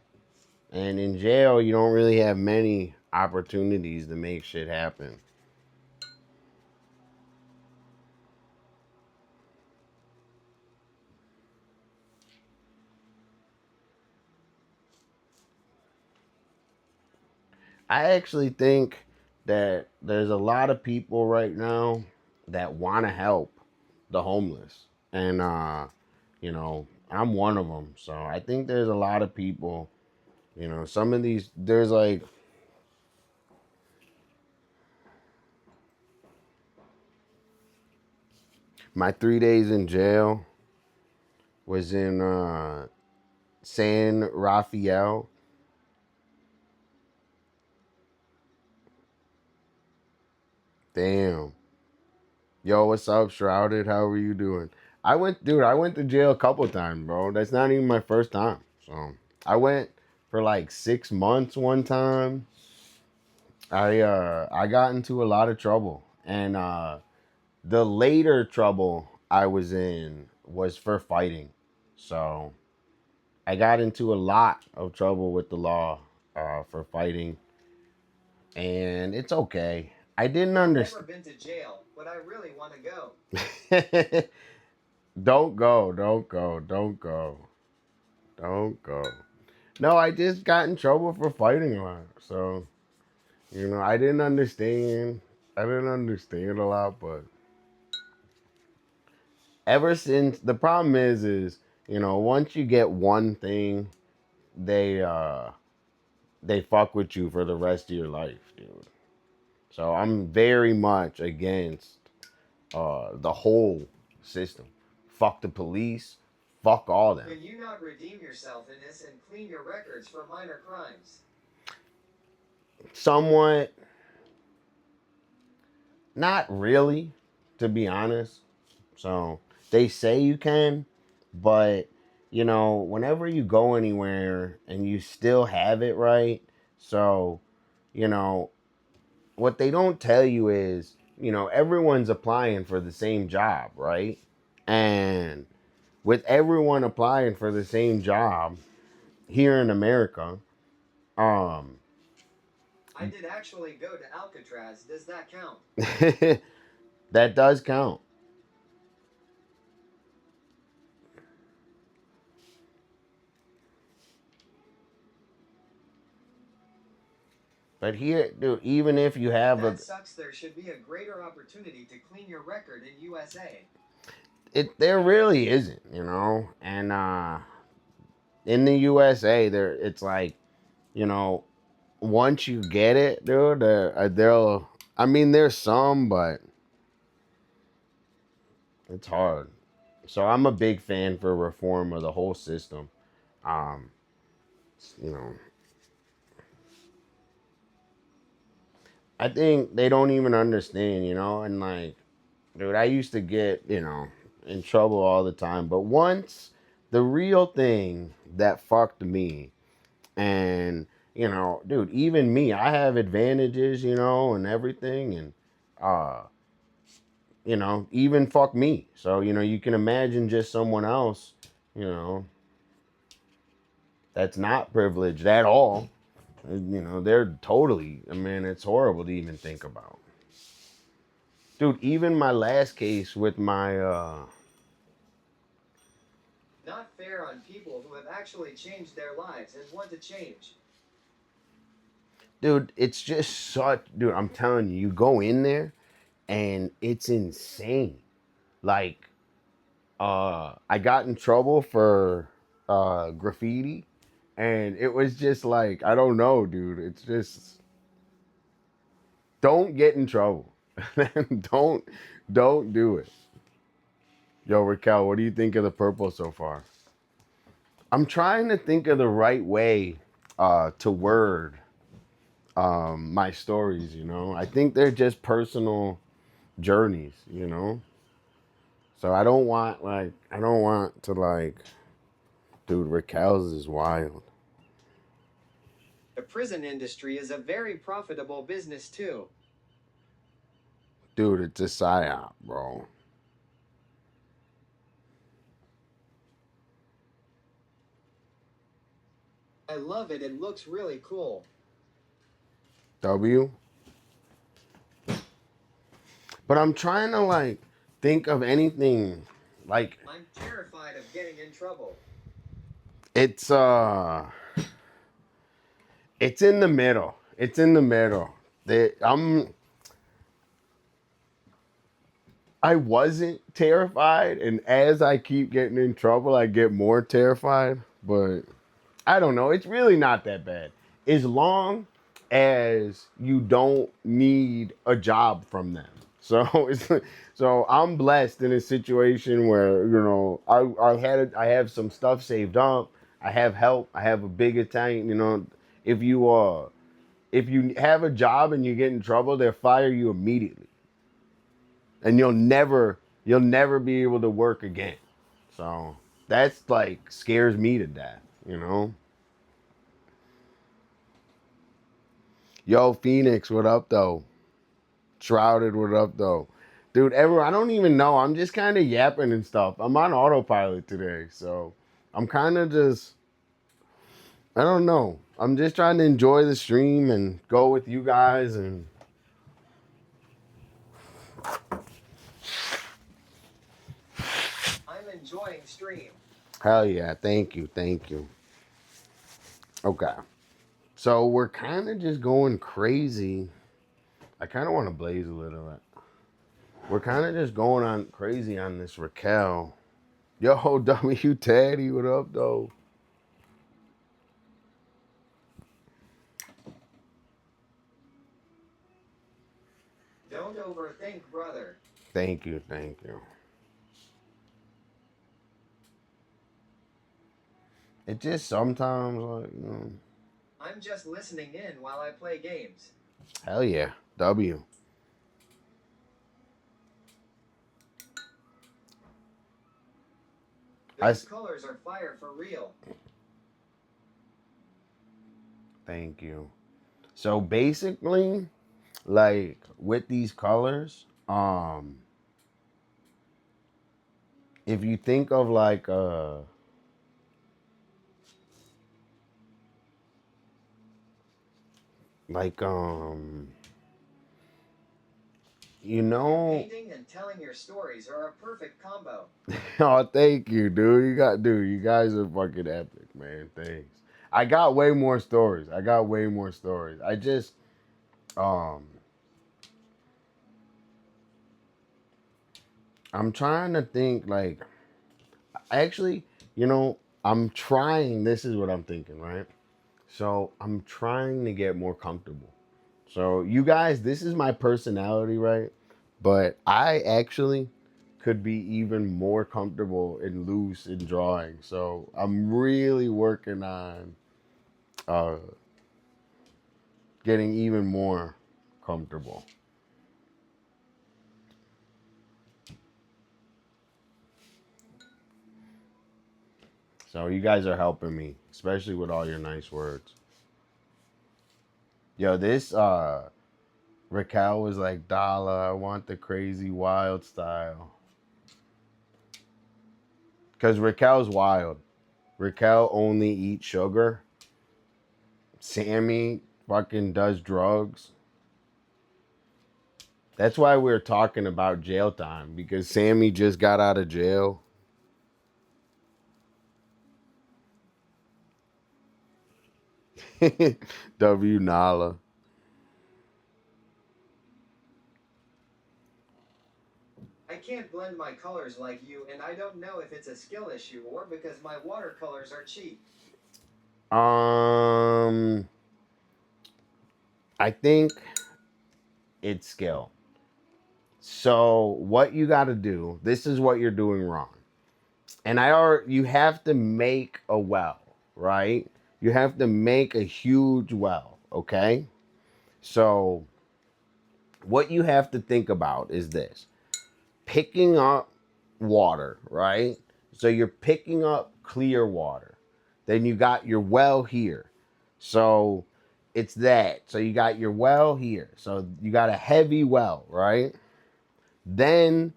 And in jail, you don't really have many opportunities to make shit happen. I actually think that there's a lot of people right now that want to help the homeless. And, I'm one of them. So I think there's a lot of people, some of these, there's like, my 3 days in jail was in San Rafael. Damn. Yo, what's up, Shrouded? How are you doing? I went to jail a couple times, bro. That's not even my first time. So I went for like 6 months one time. I got into a lot of trouble. And the later trouble I was in was for fighting. So I got into a lot of trouble with the law for fighting. And it's okay. I didn't I've never understand. been to jail, but I really want to go. Don't go, don't go, don't go, don't go. No, I just got in trouble for fighting a lot. So, I didn't understand. I didn't understand a lot, but ever since the problem is, once you get one thing, they they fuck with you for the rest of your life, dude. So I'm very much against the whole system. Fuck the police. Fuck all them. Can you not redeem yourself in this and clean your records for minor crimes? Somewhat, not really, to be honest. So they say you can, but whenever you go anywhere and you still have it right, so you know, what they don't tell you is, everyone's applying for the same job, right? And with everyone applying for the same job here in America, um, I did actually go to Alcatraz. Does that count? that does count. But here, dude, even if you have That sucks. There should be a greater opportunity to clean your record in USA. there really isn't, and in the USA, it's like, you know, once you get it, dude, they'll. I mean, there's some, but it's hard. So I'm a big fan for reform of the whole system. Um, you know, I think they don't even understand, and like, dude, I used to get, in trouble all the time. But once the real thing that fucked me, and, dude, even me, I have advantages, and everything. And, uh, even fuck me. So, you can imagine just someone else, you know, that's not privileged at all. They're totally, I mean, it's horrible to even think about. Dude, even my last case with my Not fair on people who have actually changed their lives and want to change. dude, it's just such, dude, I'm telling you, you go in there and it's insane. Like, I got in trouble for graffiti, and it was just like, I don't know, dude. It's just, don't get in trouble. don't don't do it. Yo, Raquel, what do you think of the purple so far? I'm trying to think of the right way to word my stories, I think they're just personal journeys, So I don't want to like, dude, Raquel's is wild. The prison industry is a very profitable business too. Dude, it's a psyop, bro. I love it. It looks really cool. W. But I'm trying to like think of anything like I'm terrified of getting in trouble. it's it's in the middle. It's in the middle. I wasn't terrified, and as I keep getting in trouble, I get more terrified. But I don't know. It's really not that bad. As long as you don't need a job from them. So it's so I'm blessed in a situation where, you know, I have some stuff saved up. I have help. I have a big Italian, you know, if you have a job and you get in trouble, they'll fire you immediately. And you'll never be able to work again. So that's like scares me to death, you know? Yo, Phoenix, what up though? Shrouded, what up though? Dude, everyone, I don't even know. I'm just kind of yapping and stuff. I'm on autopilot today, so I'm kind of just, I don't know. I'm just trying to enjoy the stream and go with you guys and I'm enjoying stream. hell yeah, thank you, thank you. Okay. So we're kind of just going crazy. I kind of want to blaze a little bit. We're kind of just going on crazy on this Raquel. Yo, W Teddy, what up, though? Don't overthink, brother. Thank you, thank you. It just sometimes, like, you know, I'm just listening in while I play games. hell yeah, W. Those colors are fire for real. Thank you. So basically, like with these colors, if you think of like you know, Painting and telling your stories are a perfect combo. oh, thank you, dude. You guys are fucking epic, man. Thanks. I got way more stories. I just, um, I'm trying to think, like, actually, you know, I'm trying, this is what I'm thinking, right? So I'm trying to get more comfortable. So you guys, this is my personality, right? But I actually could be even more comfortable and loose in drawing. So I'm really working on uh, getting even more comfortable. So you guys are helping me, especially with all your nice words. Yo, this Raquel was like, Dolla, I want the crazy wild style. Because Raquel's wild. Raquel only eats sugar. Sammy fucking does drugs. That's why we're talking about jail time, because Sammy just got out of jail. W Nala. I can't blend my colors like you, and I don't know if it's a skill issue or because my watercolors are cheap. I think it's skill. So what you got to do, this is what you're doing wrong. And you have to make a well, right? You have to make a huge well, okay? So what you have to think about is this. Picking up water, right? So you're picking up clear water. Then you got your well here. So it's that. So you got your well here. So you got a heavy well, right? Then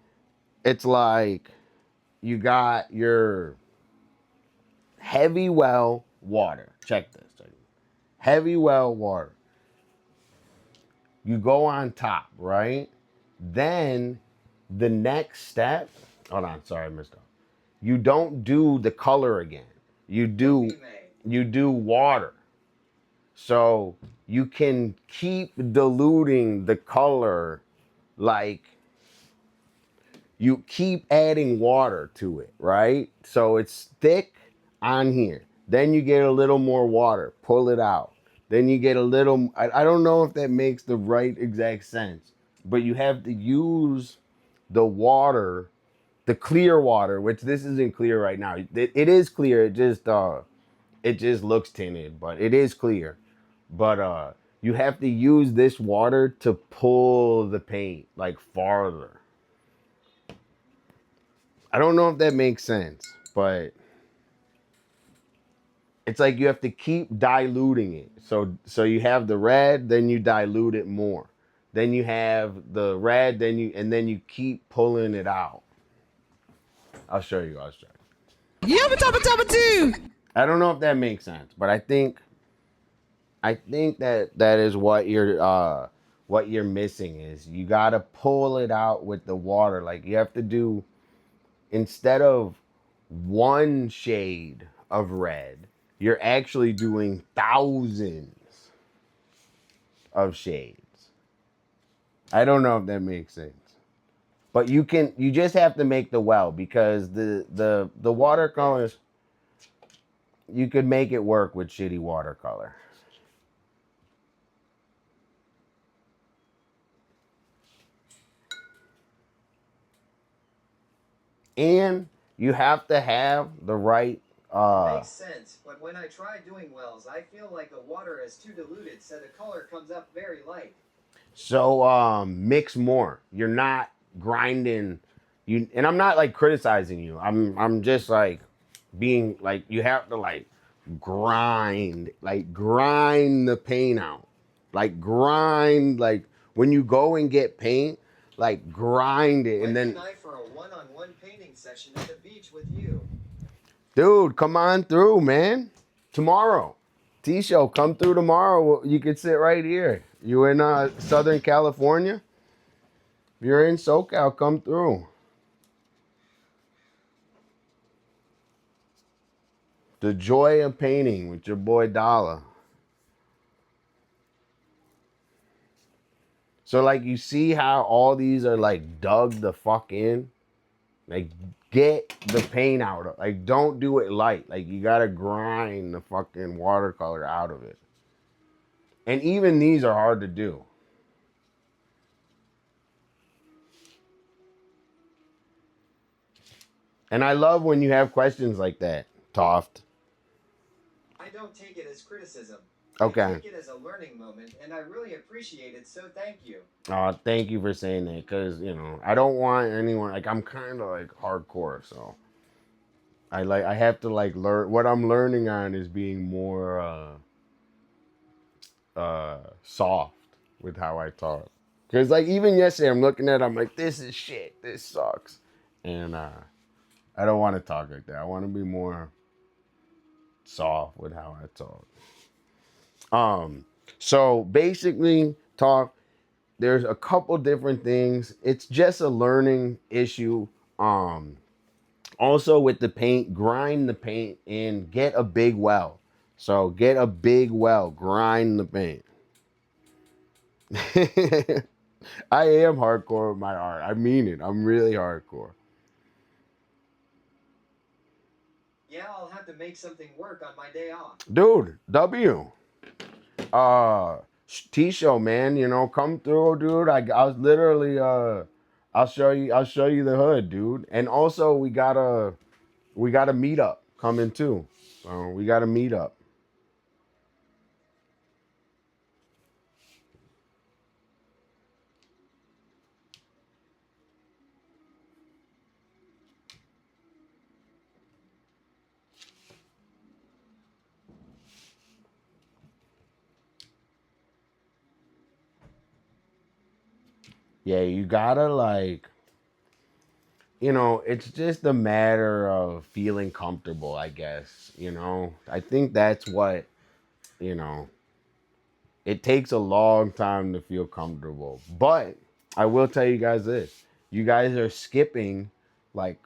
it's like you got your heavy well water. Check this. Heavy well water. You go on top, right? Then the next step, hold on, sorry, I missed out. You don't do the color again. You do water. So you can keep diluting the color, like you keep adding water to it, right? So it's thick on here. Then you get a little more water, pull it out. Then you get a little, I don't know if that makes the right exact sense, but you have to use the water, the clear water, which this isn't clear right now. It is clear. It just looks tinted, but it is clear. But you have to use this water to pull the paint like farther. I don't know if that makes sense, but it's like you have to keep diluting it. So you have the red, then you dilute it more. Then you have the red, then you keep pulling it out. I'll show you. I don't know if that makes sense, but I think that is what you're missing is you gotta pull it out with the water. Like you have to do, instead of one shade of red, you're actually doing thousands of shades. I don't know if that makes sense. But you just have to make the well, because the watercolors, you could make it work with shitty watercolor. And you have to have the right Makes sense, but when I try doing wells, I feel like the water is too diluted, so the color comes up very light. so mix more. You're not grinding you, and I'm not like criticizing you. I'm just like being like, you have to like grind the paint out. Like grind, like when you go and get paint, like grind it. And When then, can I for a one-on-one painting session at the beach with you? dude, come on through, man. Tomorrow. T-Show, come through tomorrow. You can sit right here. You in Southern California? If you're in SoCal, come through. The joy of painting with your boy Dolla. So like, you see how all these are like dug the fuck in? Like, get the paint out of, like, don't do it light. Like, you gotta grind the fucking watercolor out of it. And even these are hard to do. And I love when you have questions like that, Toft. I don't take it as criticism. Okay. I take it as a learning moment, and I really appreciate it, so thank you. Thank you for saying that, because, I don't want anyone, like, I'm kind of like hardcore, so I have to like learn. What I'm learning on is being more soft with how I talk. Because like, even yesterday, I'm looking at it, I'm like, this is shit, this sucks. And I don't want to talk like that. I want to be more soft with how I talk. So basically, talk, there's a couple different things. It's just a learning issue. Also with the paint, grind the paint and get a big well. So get a big well, grind the paint. I am hardcore with my art. I mean it. I'm really hardcore. Yeah, I'll have to make something work on my day off. Dude, W. Uh T-Show, man, come through, dude. I was literally I'll show you the hood, dude. And also we got a meetup coming too. So we got a meetup. yeah, you gotta like, you know, it's just a matter of feeling comfortable, I guess. You know, I think that's what, you know, it takes a long time to feel comfortable. But I will tell you guys this: you guys are skipping like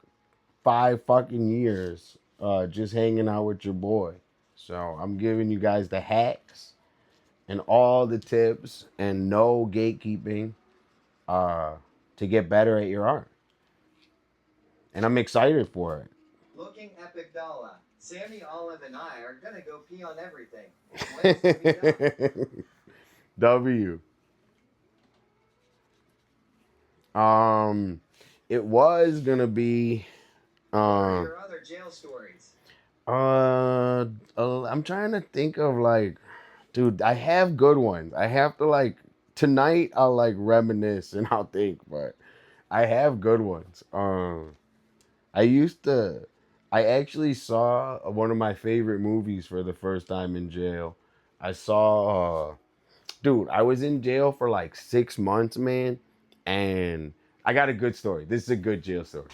5 fucking years just hanging out with your boy. So I'm giving you guys the hacks and all the tips and no gatekeeping uh, to get better at your art. And I'm excited for it. Looking epic Dolla. Sammy, Olive, and I are gonna go pee on everything. When's the meetup? W. It was gonna be. What are Um, your other jail stories? I'm trying to think of like, dude, I have good ones. I have to like tonight. I'll like reminisce and I'll think, but I have good ones. I used to. I actually saw one of my favorite movies for the first time in jail. I saw dude, I was in jail for like 6 months, man. And I got a good story. This is a good jail story.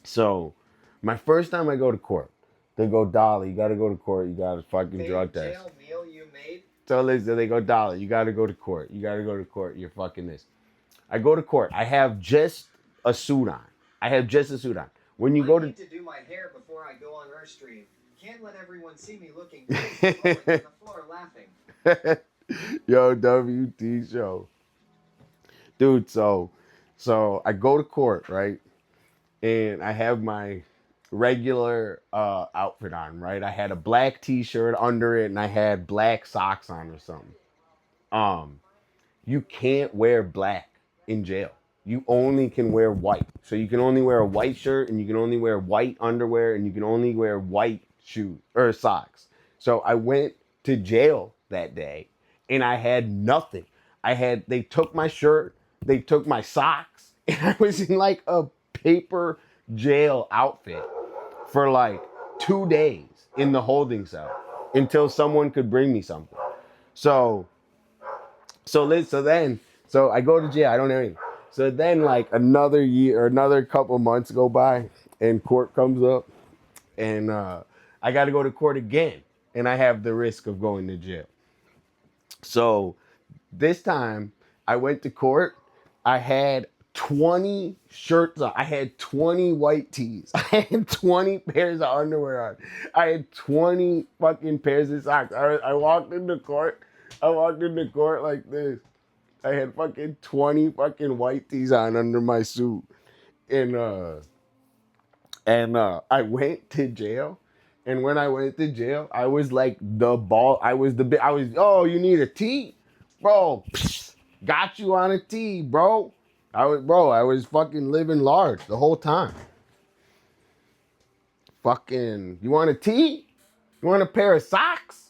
So, my first time I go to court, they go, Dolla, you got to go to court. You got to fucking drug Favorite test. jail meal you made? So, listen, they go, Dolla, you got to go to court. You got to go to court. You're fucking this. I go to court. I have just a suit on. I have just a suit on. When you I go need to. to do my hair before I go on Earthstream. Can't let everyone see me looking crazy rolling on the floor laughing. Yo, WT show. Dude, so I go to court, right? And I have my regular outfit on, right? I had a black t-shirt under it and I had black socks on or something. Um, you can't wear black in jail. You only can wear white. So you can only wear a white shirt and you can only wear white underwear and you can only wear white shoes or socks. So I went to jail that day and I had nothing. They took my shirt, they took my socks, and I was in like a paper jail outfit for like 2 days in the holding cell until someone could bring me something. So so I go to jail. I don't know anything. So then like another year or another couple months go by and court comes up and I got to go to court again and I have the risk of going to jail. So this time I went to court. I had 20 shirts on. I had 20 white tees. I had 20 pairs of underwear on. I had 20 fucking pairs of socks. I walked into court. I walked into court like this. I had fucking 20 fucking white tees on under my suit. And I went to jail. And when I went to jail, I was like the ball. Oh, you need a tee? Bro, psh, got you on a tee, bro. I was fucking living large the whole time. Fucking, you want a tee? You want a pair of socks?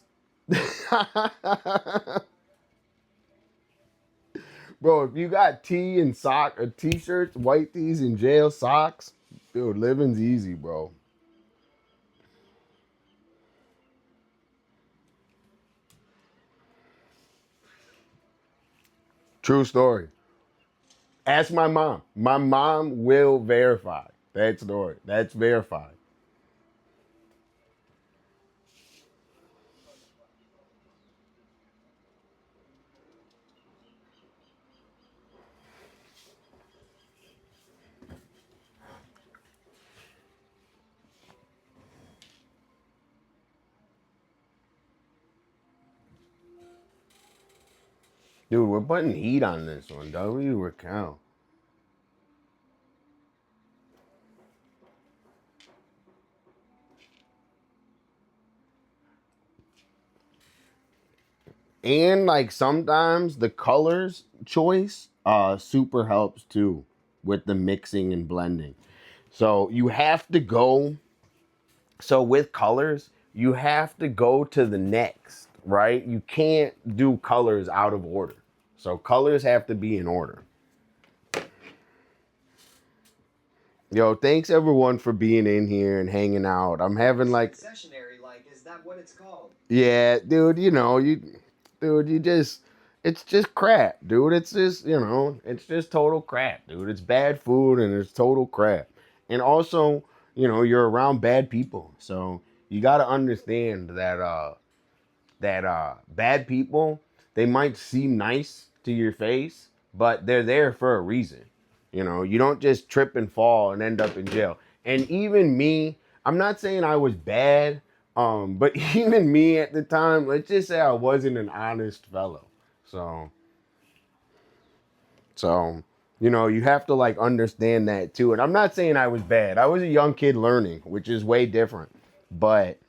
Bro, if you got tee and sock or t-shirts, white tees in jail, socks, dude, living's easy, bro. True story. Ask my mom. My mom will verify that story. That's verified. Dude, we're putting heat on this one. W recount. And like sometimes the colors choice super helps too with the mixing and blending. So you have to go so with colors, you have to go to the next, right? You can't do colors out of order. So colors have to be in order. Yo, thanks everyone for being in here and hanging out. I'm having like Concessionary, like, is that what it's called? yeah, dude, you know, you just it's just crap, dude. It's just, it's just total crap, dude. It's bad food and it's total crap. And also, you're around bad people. So you got to understand that bad people, they might seem nice to your face, but they're there for a reason. You don't just trip and fall and end up in jail. And even me, I'm not saying I was bad, but even me at the time, let's just say I wasn't an honest fellow. So, so, you have to like understand that too. And I'm not saying I was bad. I was a young kid learning, which is way different. But,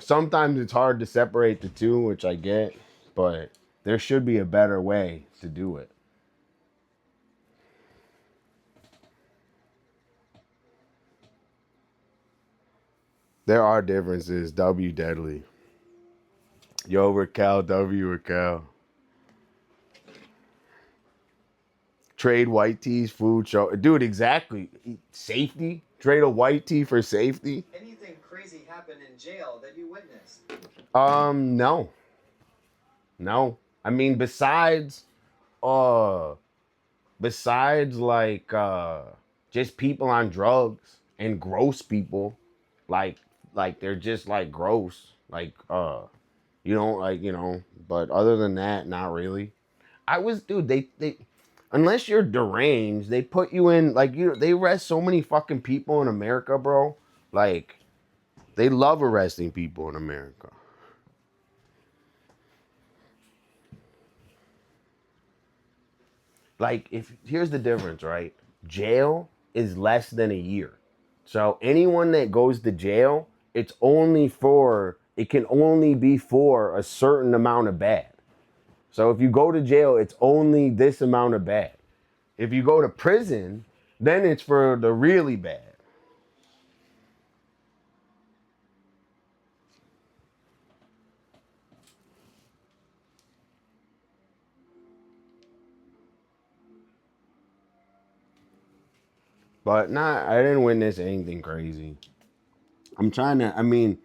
sometimes it's hard to separate the two, which I get, but there should be a better way to do it. There are differences. W deadly. Yo, Raquel, W Raquel. Trade white tees, food show. Dude, exactly. Safety. Trade a white tee for safety. Anything crazy happen in jail that you witnessed? No. No. I mean, uh, besides like just people on drugs and gross people, like they're just like gross. Like you don't like, but other than that, not really. I was, dude, they unless you're deranged, they put you in like they arrest so many fucking people in America, bro. Like they love arresting people in America. Like if here's the difference, right? Jail is less than a year. So anyone that goes to jail, it can only be for a certain amount of bad. So if you go to jail, it's only this amount of bad. If you go to prison, then it's for the really bad. But I didn't witness anything crazy. I mean,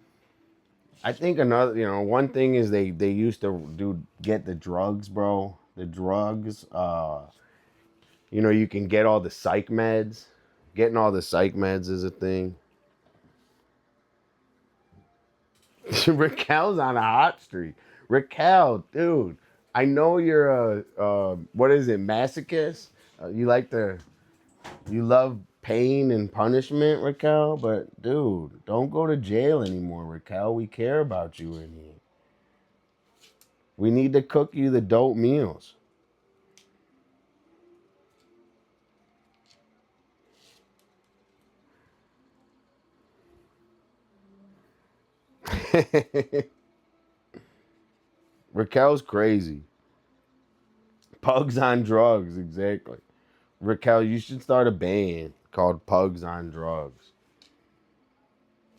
I think another, one thing is they used to get the drugs, bro. The drugs, you can get all the psych meds. Getting all the psych meds is a thing. Raquel's on a hot streak. Raquel, dude, I know you're what is it, masochist? You love pain and punishment, Raquel, but dude, don't go to jail anymore, Raquel. We care about you in here. We need to cook you the dope meals. Raquel's crazy. Pugs on drugs, exactly. Raquel, you should start a band called Pugs on Drugs.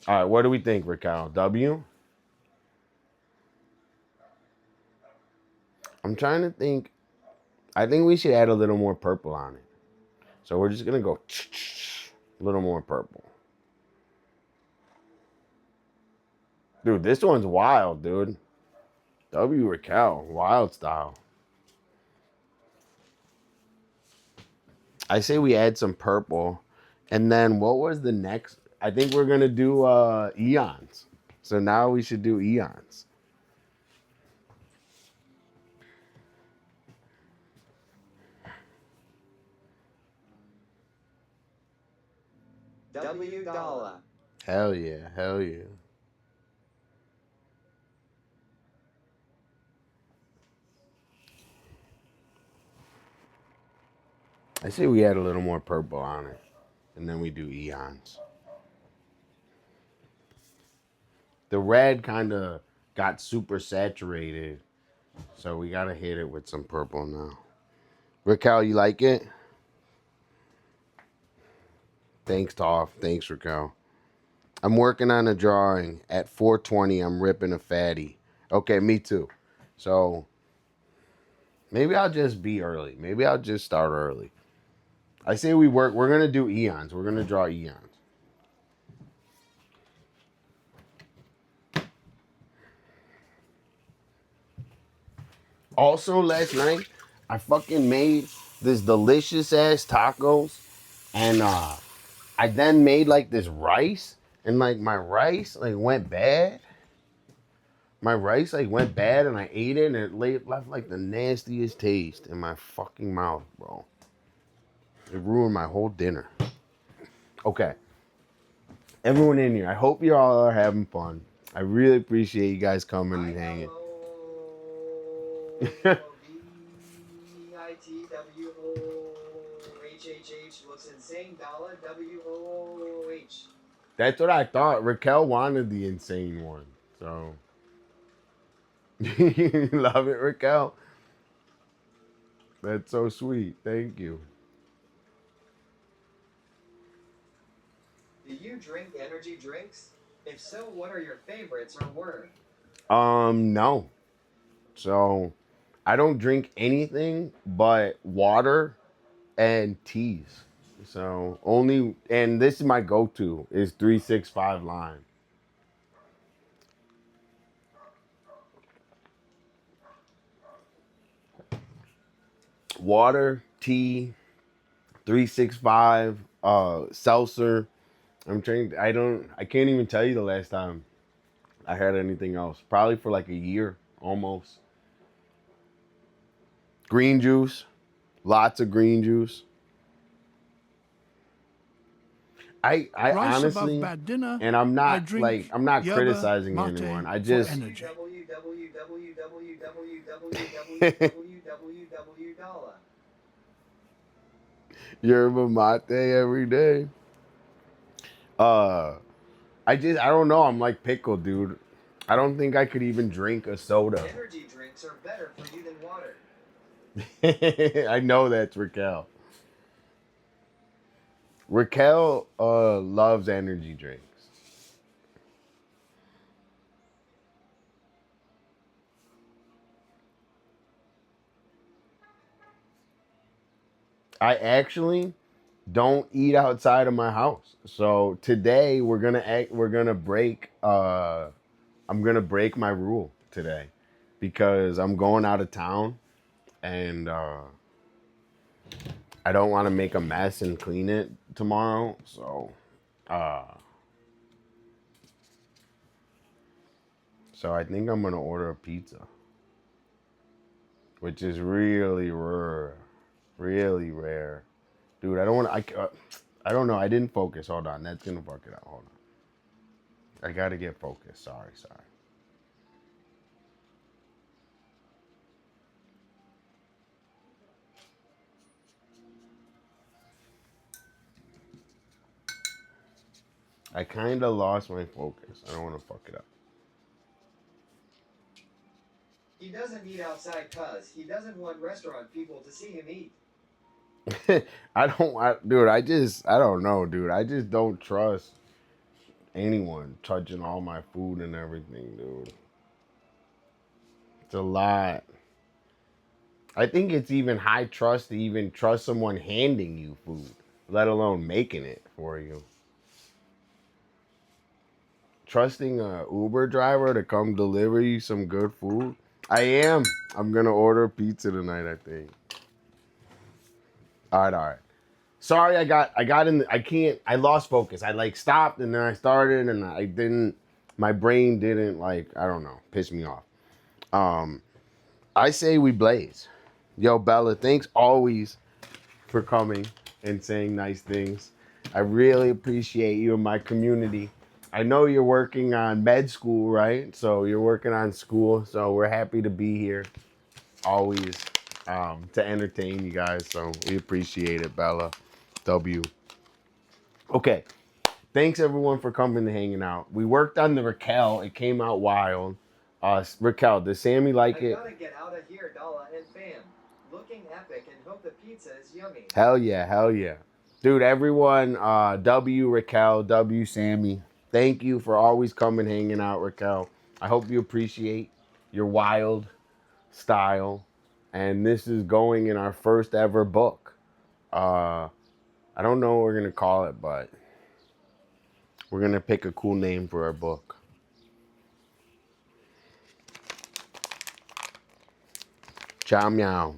All right, what do we think, Raquel? W? I'm trying to think. I think we should add a little more purple on it. So we're just going to go a little more purple. Dude, this one's wild, dude. W Raquel, wild style. I say we add some purple. And then what was the next? I think we're going to do eons. So now we should do eons. W Dolla. Hell yeah, hell yeah. I say we add a little more purple on it. And then we do eons. The red kind of got super saturated. So we got to hit it with some purple now. Raquel, you like it? Thanks, Toph. Thanks, Raquel. I'm working on a drawing. At 4:20, I'm ripping a fatty. Okay, me too. So maybe I'll just be early. Maybe I'll just start early. I say we're going to do eons. We're going to draw eons. Also, last night, I fucking made this delicious ass tacos, and I then made like this rice, and like my rice like went bad. My rice like went bad, and I ate it, and it left like the nastiest taste in my fucking mouth, bro. It ruined my whole dinner. Okay, everyone in here, I hope you all are having fun. I really appreciate you guys coming and hanging. VITWOHHH looks insane. Dolla WOOH. That's what I thought. Raquel wanted the insane one, so you love it, Raquel. That's so sweet. Thank you. Do you drink energy drinks? If so, what are your favorites or were? No. So I don't drink anything but water and teas. So only, and this is my go-to is 365 Lime. Water, tea, 365, seltzer. I can't even tell you the last time I had anything else. Probably for like a year almost. Green juice, lots of green juice. I Rice honestly, above bad dinner. and I'm I not drink like I'm not yerba criticizing mate anyone. I for just energy. Dolla. yerba mate every day. Uh, I don't know. I'm like pickle, dude. I don't think I could even drink a soda. Energy drinks are better for you than water. I know that's Raquel. Raquel loves energy drinks. I actually don't eat outside of my house. So today we're gonna break I'm gonna break my rule today because I'm going out of town and I don't want to make a mess and clean it tomorrow. Uh so I think I'm gonna order a pizza, which is really rare, really rare, dude. I don't want I don't know. I didn't focus. Hold on, that's gonna fuck it up. Hold on. I gotta get focused. Sorry. I kind of lost my focus. I don't want to fuck it up. He doesn't eat outside cuz he doesn't want restaurant people to see him eat. Dude, I don't know, dude. I just don't trust anyone touching all my food and everything, dude. It's a lot. I think it's even high trust to even trust someone handing you food, let alone making it for you. Trusting a Uber driver to come deliver you some good food. I am. I'm gonna order pizza tonight, I think. All right. Sorry, I got in. I can't. I lost focus. I like stopped and then I started and I didn't. My brain didn't like. I don't know. Piss me off. Um, I say we blaze. Yo, Bella, thanks always for coming and saying nice things. I really appreciate you and my community. I know you're working on med school, right? So you're working on school. So we're happy to be here always to entertain you guys. So we appreciate it, Bella. W. Okay. Thanks everyone for coming and hanging out. We worked on the Raquel. It came out wild. Raquel, does Sammy like I it? gotta get out of here, Dolla and fam. Looking epic and hope the pizza is yummy. Hell yeah, hell yeah. Dude, everyone, W Raquel, W Sammy. Thank you for always coming hanging out, Raquel. I hope you appreciate your wild style. And this is going in our first ever book. I don't know what we're gonna call it, but we're gonna pick a cool name for our book. Chow meow.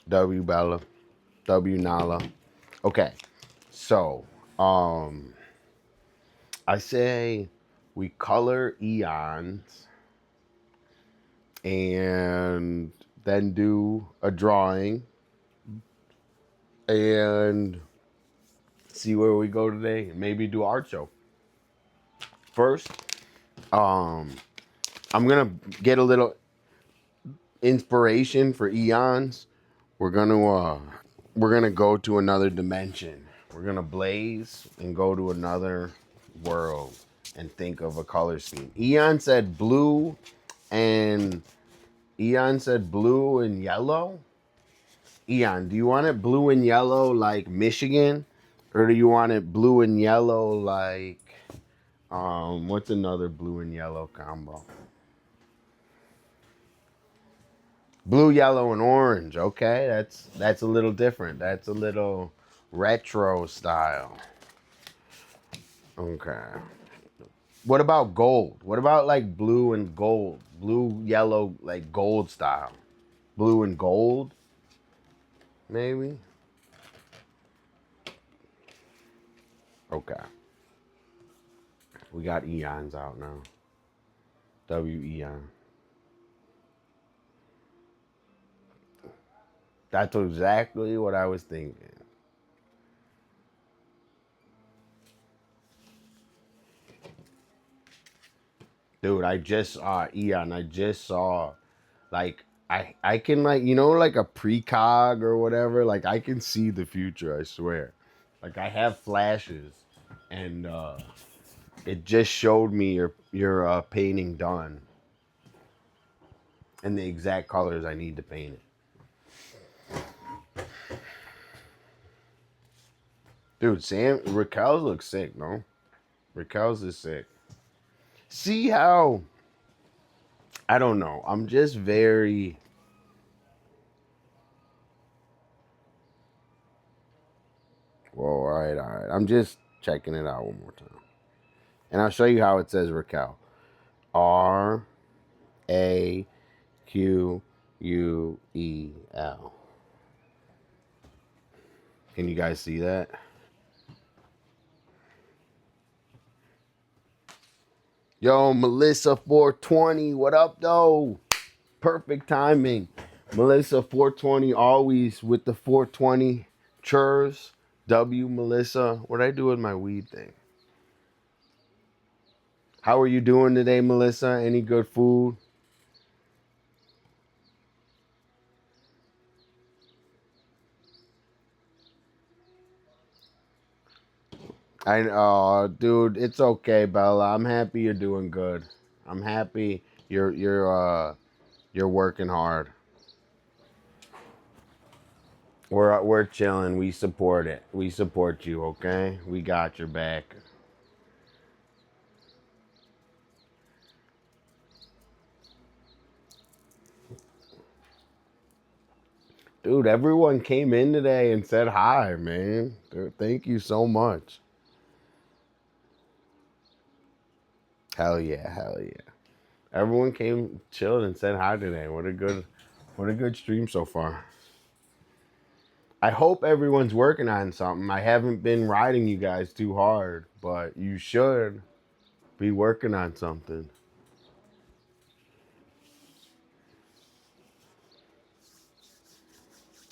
W Bella. W Nala. Okay. So, I say we color eons and then do a drawing and see where we go today and maybe do art show. First, I'm gonna get a little inspiration for eons. We're gonna go to another dimension. We're gonna blaze and go to another world and think of a color scheme. And Eon said blue and yellow. Eon, do you want it blue and yellow like Michigan? Or do you want it blue and yellow like what's another blue and yellow combo? Blue, yellow, and orange. Okay, that's a little different. That's a little retro style. Okay. What about gold? What about like blue and gold? Blue, yellow, like gold style. Blue and gold, maybe? Okay. We got eons out now. W eon. That's exactly what I was thinking. Dude, I just saw Eon. I just saw like I can like like a precog or whatever, like I can see the future, I swear. Like I have flashes and it just showed me your painting done and the exact colors I need to paint it. Dude, Raquel's looks sick, no? Raquel's is sick. See how I don't know. I'm just very well, all right, all right. I'm just checking it out one more time. And I'll show you how it says Raquel. Raquel. Can you guys see that? Yo, Melissa 420, what up though? Perfect timing. Melissa 420 always with the 420 churs. W Melissa. What'd I do with my weed thing? How are you doing today, Melissa? Any good food? Dude, it's okay, Bella. I'm happy you're doing good. I'm happy you're working hard. We're chilling. We support it. We support you, okay? We got your back. Dude, everyone came in today and said hi, man. Dude, thank you so much. Hell yeah, hell yeah. Everyone came, chilled, and said hi today. What a good stream so far. I hope everyone's working on something. I haven't been riding you guys too hard, but you should be working on something.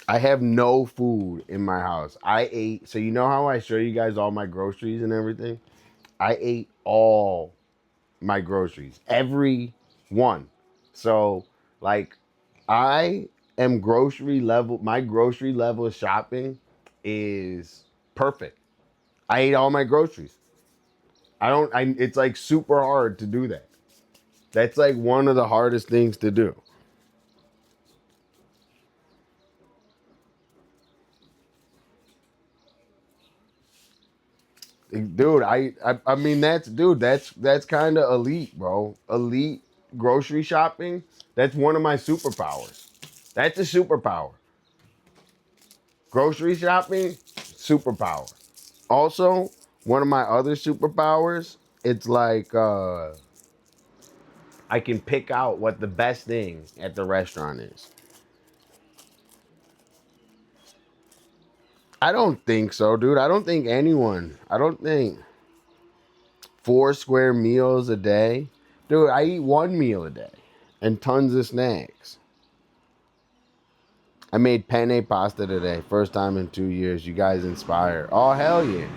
I have no food in my house. I ate, so you know how I show you guys all my groceries and everything? I ate all my groceries, every one. So, like, I am grocery level, my grocery level shopping is perfect. I ate all my groceries. It's like super hard to do that. That's like one of the hardest things to do. Dude, I mean that's kind of elite, bro. Elite grocery shopping. That's one of my superpowers. That's a superpower. Grocery shopping, superpower. Also, one of my other superpowers, it's like I can pick out what the best thing at the restaurant is. I don't think so, dude. I don't think anyone. I don't think 4 square meals a day. Dude, I eat 1 meal a day and tons of snacks. I made penne pasta today. First time in 2 years. You guys inspire. Oh, hell yeah.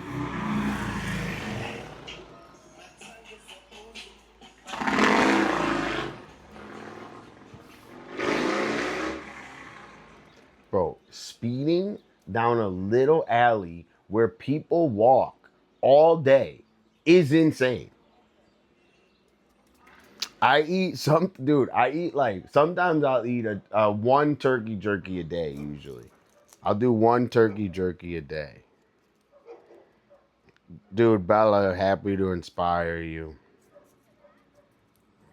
Bro, speeding down a little alley where people walk all day is insane. I eat like, sometimes I'll eat a one turkey jerky a day usually. I'll do one turkey jerky a day. Dude, Bella, happy to inspire you.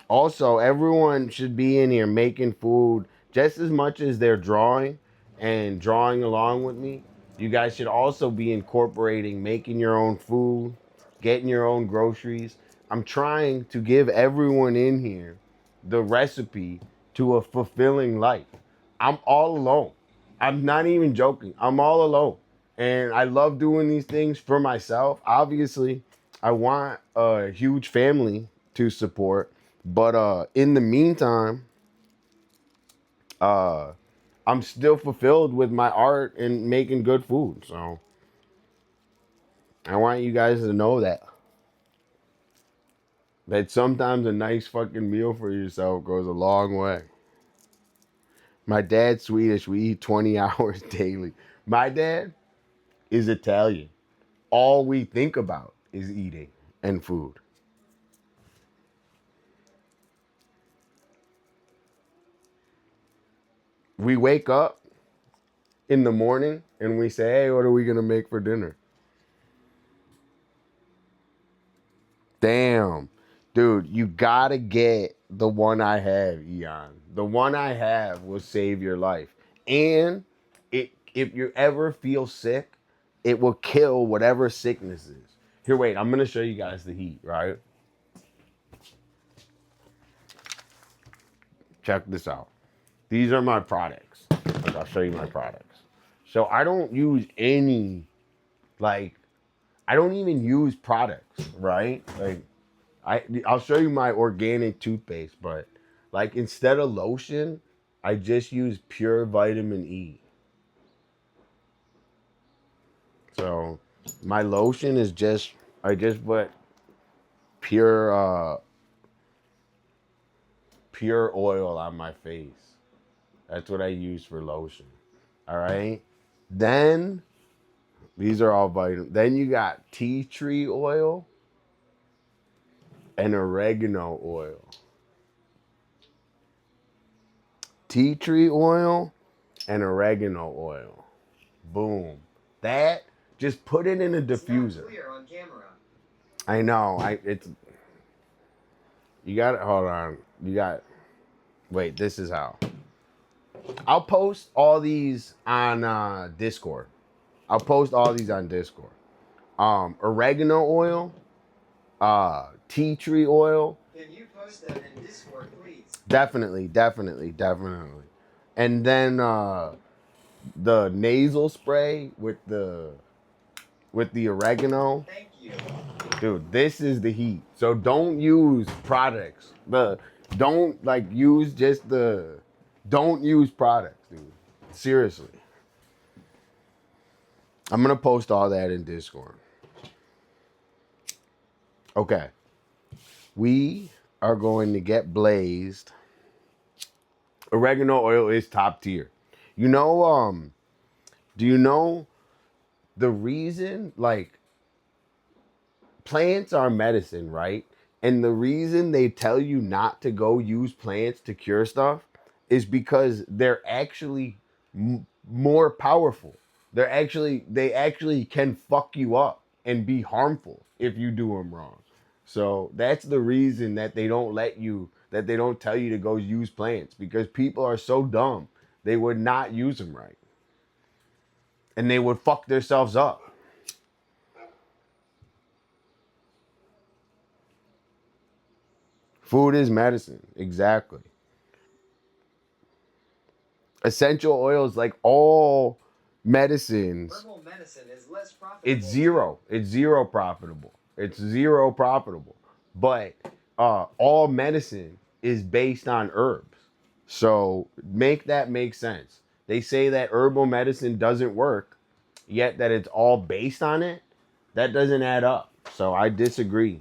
Also, everyone should be in here making food just as much as they're drawing and drawing along with me. You guys should also be incorporating making your own food, getting your own groceries. I'm trying to give everyone in here the recipe to a fulfilling life. I'm all alone. I'm not even joking. I'm all alone. And I love doing these things for myself. Obviously, I want a huge family to support, but in the meantime, uh I'm still fulfilled with my art and making good food. So I want you guys to know that sometimes a nice fucking meal for yourself goes a long way. My dad's Swedish. We eat 20 hours daily. My dad is Italian. All we think about is eating and food. We wake up in the morning and we say, hey, what are we going to make for dinner? Damn. Dude, you got to get the one I have, Eon. The one I have will save your life. And if you ever feel sick, it will kill whatever sickness is. Here, wait, I'm going to show you guys the heat, right? Check this out. These are my products. I'll show you my products. So I don't use any, like, I don't even use products, right? Like, I'll show you my organic toothpaste, but like instead of lotion, I just use pure vitamin E. So my lotion is just, I just put pure pure oil on my face. That's what I use for lotion. All right. Then these are all vitamins. Then you got tea tree oil and oregano oil. Tea tree oil and oregano oil. Boom. That, just put it in a It's not diffuser. clear on camera. I know. You got it. Hold on. Wait, this is how. I'll post all these on Discord. I'll post all these on Discord. Oregano oil, tea tree oil. Can you post that in Discord, please? Definitely. And then the nasal spray with the oregano. Thank you. Dude, this is the heat. So don't use products. Don't like use just the don't use products, dude. Seriously. I'm gonna post all that in Discord. Okay. We are going to get blazed. Oregano oil is top tier. You know, do you know the reason, like, plants are medicine, right? And the reason they tell you not to go use plants to cure stuff is because they're actually more powerful. They actually can fuck you up and be harmful if you do them wrong. So that's the reason that they don't tell you to go use plants, because people are so dumb they would not use them right. And they would fuck themselves up. Food is medicine. Exactly. Essential oils, like all medicines, Herbal medicine is less it's profitable too. zero. It's zero profitable. It's zero profitable. But all medicine is based on herbs. So make that make sense. They say that herbal medicine doesn't work, yet that it's all based on it. That doesn't add up. So I disagree.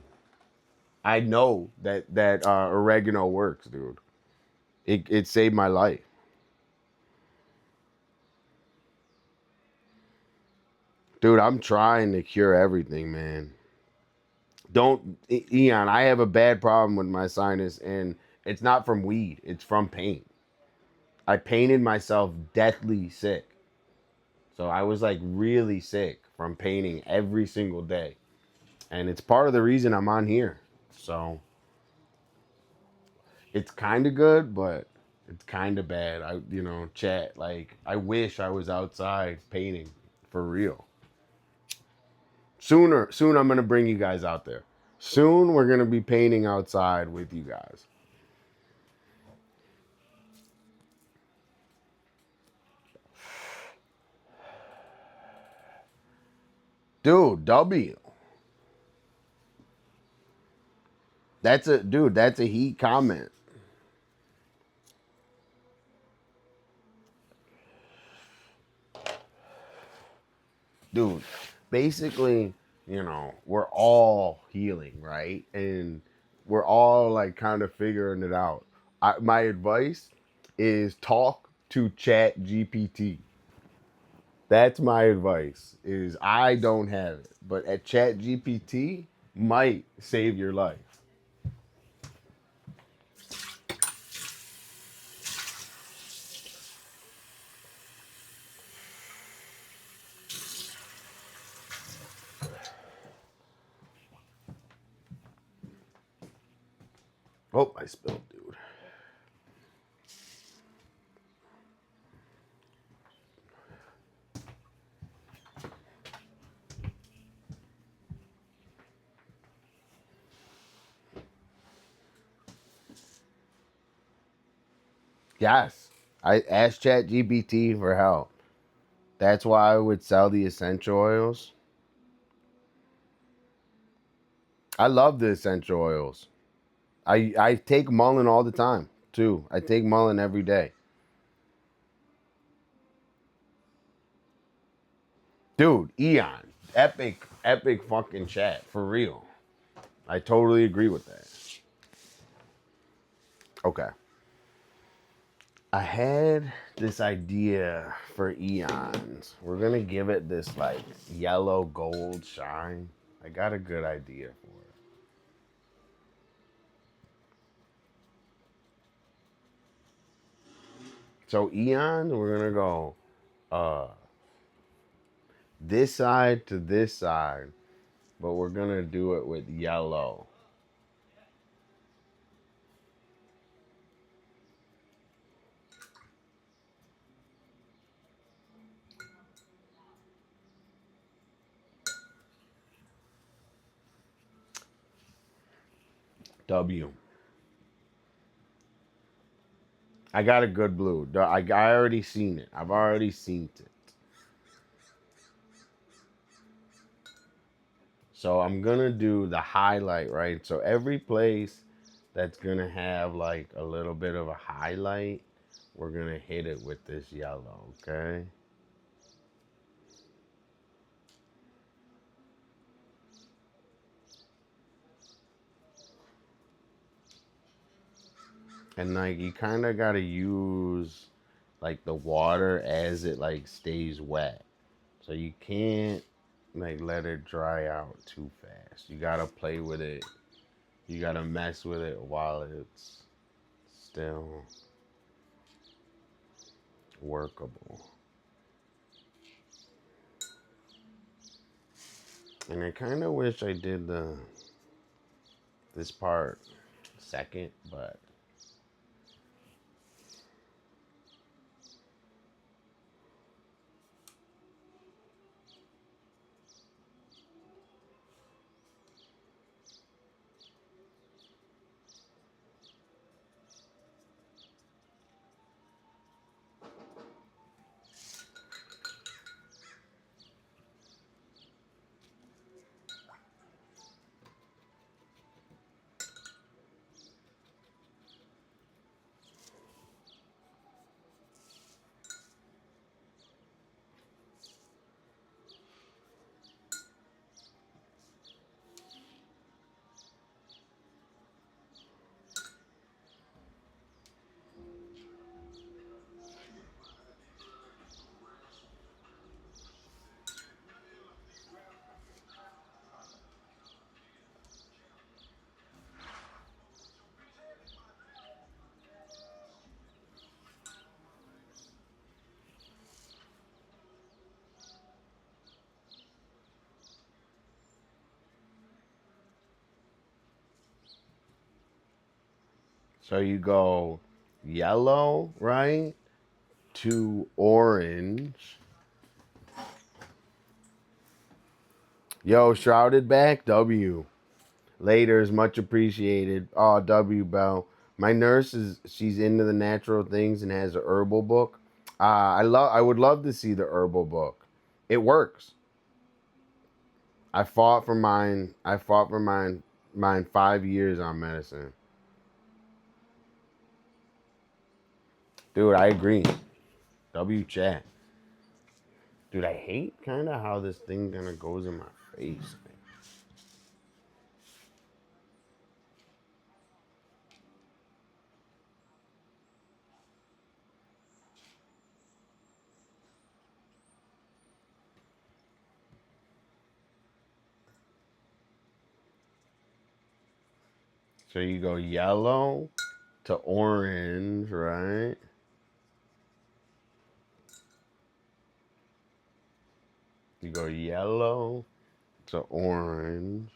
I know that oregano works, dude. It saved my life. Dude, I'm trying to cure everything, man. Don't, Eon, I have a bad problem with my sinus, and it's not from weed, it's from paint. I painted myself deathly sick. So I was like really sick from painting every single day. And it's part of the reason I'm on here. So it's kind of good, but it's kind of bad. Chat, like, I wish I was outside painting for real. Soon I'm going to bring you guys out there. Soon we're going to be painting outside with you guys. Dude, W. That's a heat comment. Dude, basically, we're all healing, right? And we're all like kind of figuring it out. My advice is talk to Chat GPT. That's my advice. Is I don't have it, but at Chat GPT might save your life. Oh, I spilled, dude. Yes, I asked Chat GPT for help. That's why I would sell the essential oils. I love the essential oils. I take mullein all the time too. I take mullein every day. Dude, Eon, epic fucking chat for real. I totally agree with that. Okay. I had this idea for Eons. We're gonna give it this like yellow gold shine. I got a good idea for it. So Eons, we're gonna go uh this side to this side, but we're gonna do it with yellow. W. I got a good blue. I already seen it. I've already seen it. So I'm gonna do the highlight, right? So every place that's gonna have like a little bit of a highlight, we're gonna hit it with this yellow, okay? And like you kind of gotta use like the water as it like stays wet. So you can't like let it dry out too fast. You gotta play with it. You gotta mess with it while it's still workable. And I kind of wish I did this part second, but So you go yellow, right, to orange. Yo, shrouded back, W. Later is much appreciated. Oh, W Bell. My nurse she's into the natural things and has a herbal book. I would love to see the herbal book. It works. I fought for mine 5 years on medicine. Dude, I agree. W chat. Dude, I hate kind of how this thing kind of goes in my face. So you go yellow to orange, right? You go yellow to orange.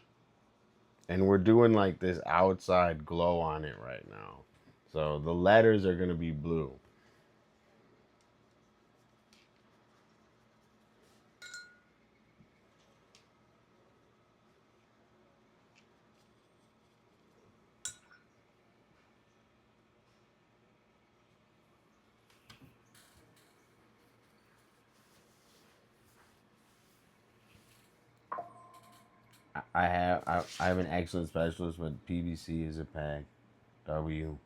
And we're doing like this outside glow on it right now. So the letters are going to be blue. I have an excellent specialist, but PVC is a pack. W.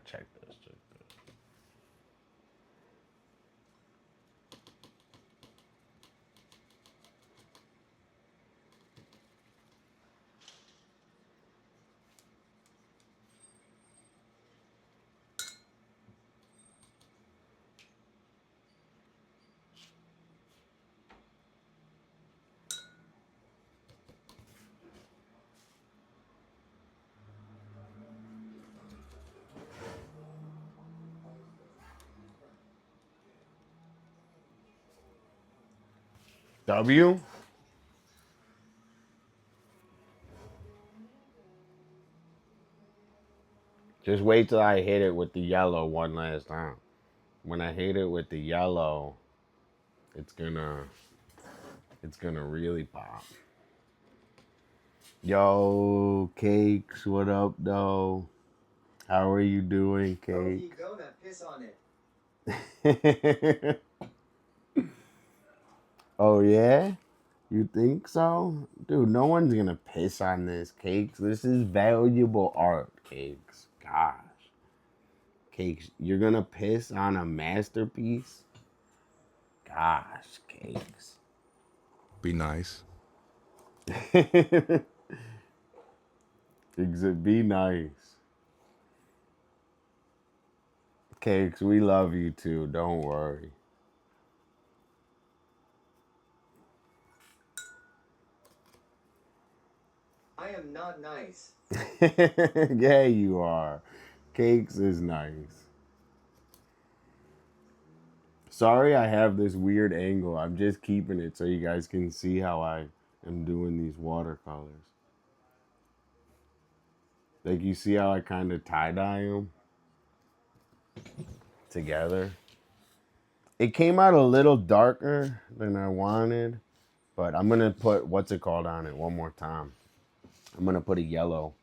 Check this. Check this. W. Just wait till I hit it with the yellow one last time. When I hit it with the yellow, it's gonna really pop. Yo, Cakes, what up, though? How are you doing, Cakes? Go gonna piss on it. Oh yeah? You think so? Dude, no one's gonna piss on this, Cakes. This is valuable art, Cakes. Gosh. Cakes, you're gonna piss on a masterpiece? Gosh, Cakes. Be nice. Be nice. Cakes, we love you too. Don't worry. I am not nice. Yeah, you are. Cakes is nice. Sorry, I have this weird angle. I'm just keeping it so you guys can see how I am doing these watercolors. Like, you see how I kind of tie-dye them together? It came out a little darker than I wanted, but I'm going to put, what's it called on it one more time. I'm going to put a yellow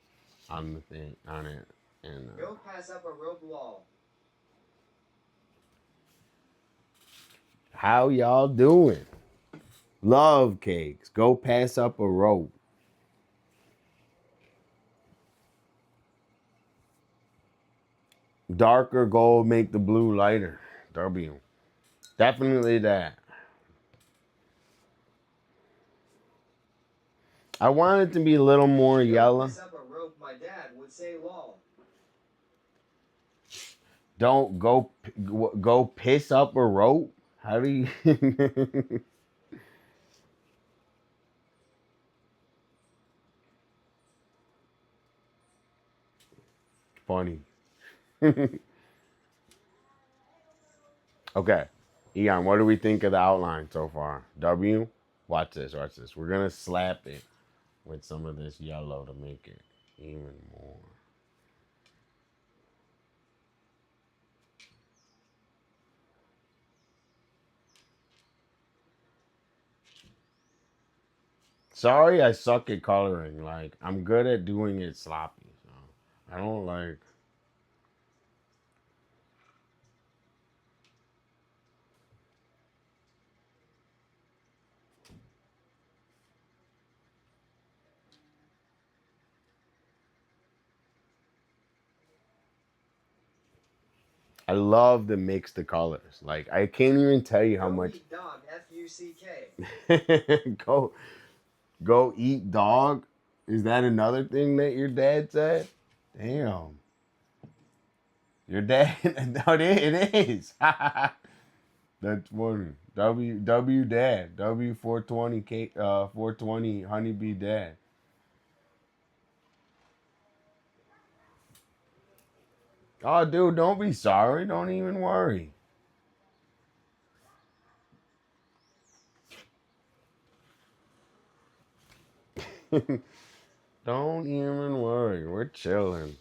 on the thing, on it. And Go pass up a rope wall. how y'all doing? Love Cakes. Go pass up a rope. Darker gold make the blue lighter. W. Definitely that. I want it to be a little more Go yellow. pass up a rope, my dad would say lol. Don't go piss up a rope. How do you? Funny. Okay, Eon, what do we think of the outline so far? W. Watch this. Watch this. We're gonna slap it with some of this yellow to make it even more. Sorry, I suck at coloring. Like, I'm good at doing it sloppy. So I don't like. I love to mix the colors. Like, I can't even tell you how Go much. eat dog, F-U-C-K. go go eat dog. Is that another thing that your dad said? Damn, your dad. No, it is. That's funny. W dad. W 420 K 420 honeybee dad. Oh, dude, don't be sorry. Don't even worry. Don't even worry. We're chilling.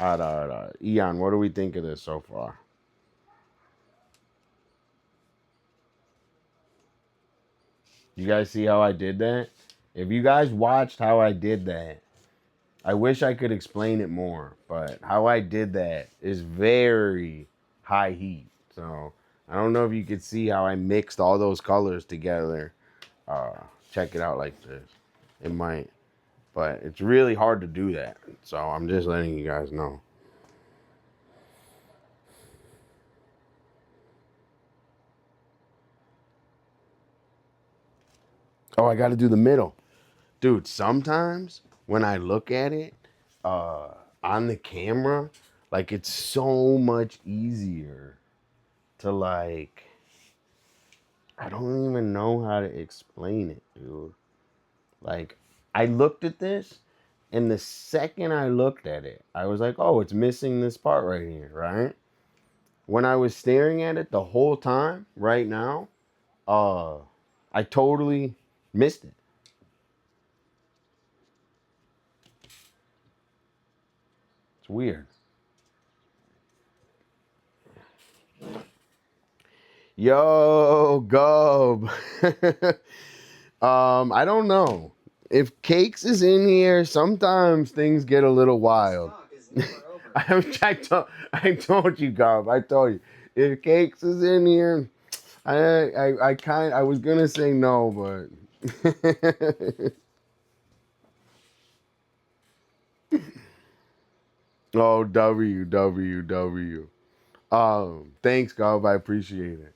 All right, all right, all right. Eon, what do we think of this so far? You guys see how I did that? If you guys watched how I did that, I wish I could explain it more, but how I did that is very high heat. So I don't know if you could see how I mixed all those colors together. Uh, Check it out like this. It might, but it's really hard to do that. So I'm just letting you guys know. Oh, I got to do the middle. Dude, sometimes when I look at it uh, on the camera, like it's so much easier to like, I don't even know how to explain it, dude. Like, I looked at this, and the second I looked at it, I was like, oh, it's missing this part right here, right? When I was staring at it the whole time, right now, uh, I totally missed it. It's weird. Yo, Gub. I don't know. If Cakes is in here, sometimes things get a little This wild. talk is never over. I told you, Gub. I told you. If Cakes is in here, I was gonna say no, but oh, W. Thanks, Gub. I appreciate it.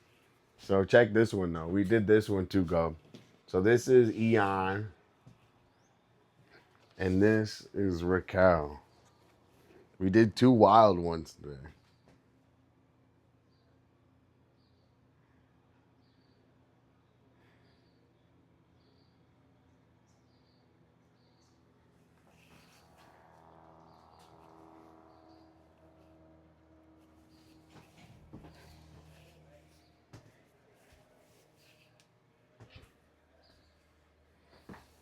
So check this one though. We did this one too, Gub. So this is Eon, and this is Raquel. We did two wild ones today.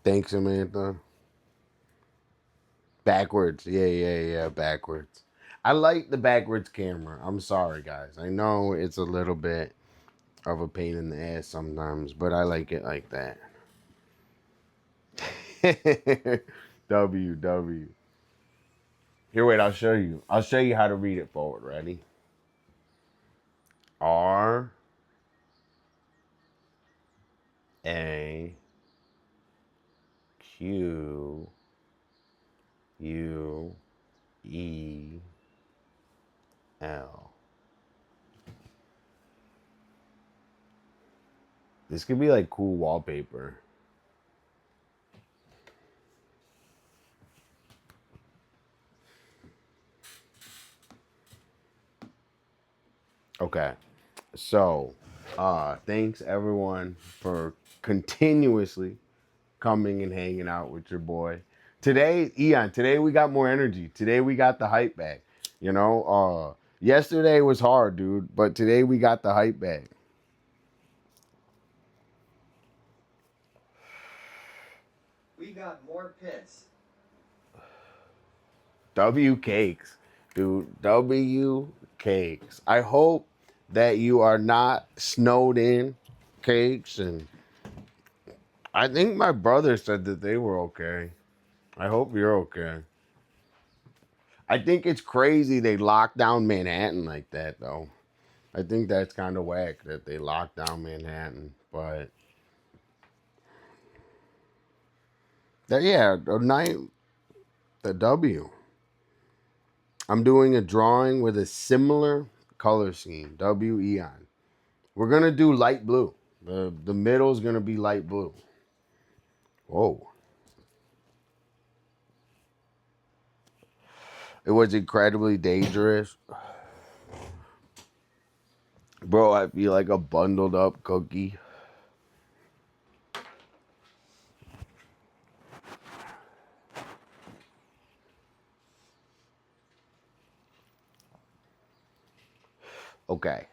Thanks, Samantha. Backwards. Yeah, backwards. I like the backwards camera. I'm sorry, guys. I know it's a little bit of a pain in the ass sometimes, but I like it like that. W. Here, wait, I'll show you. I'll show you how to read it forward. Ready? R A Q U E L. This could be like cool wallpaper. Okay. So, thanks everyone for continuously coming and hanging out with your boy. Today, Eon, today we got more energy. Today we got the hype back. You know, yesterday was hard, dude, but today we got the hype back. We got more piss. W cakes, dude. W cakes. I hope that you are not snowed in cakes, and I think my brother said that they were okay. I hope you're okay. I think it's crazy they locked down Manhattan like that, though. I think that's kind of whack that they locked down Manhattan. But yeah, the W. I'm doing a drawing with a similar color scheme. W Eon. We're gonna do light blue. The middle is gonna be light blue. Whoa. It was incredibly dangerous. Bro, I feel like a bundled up cookie. Okay.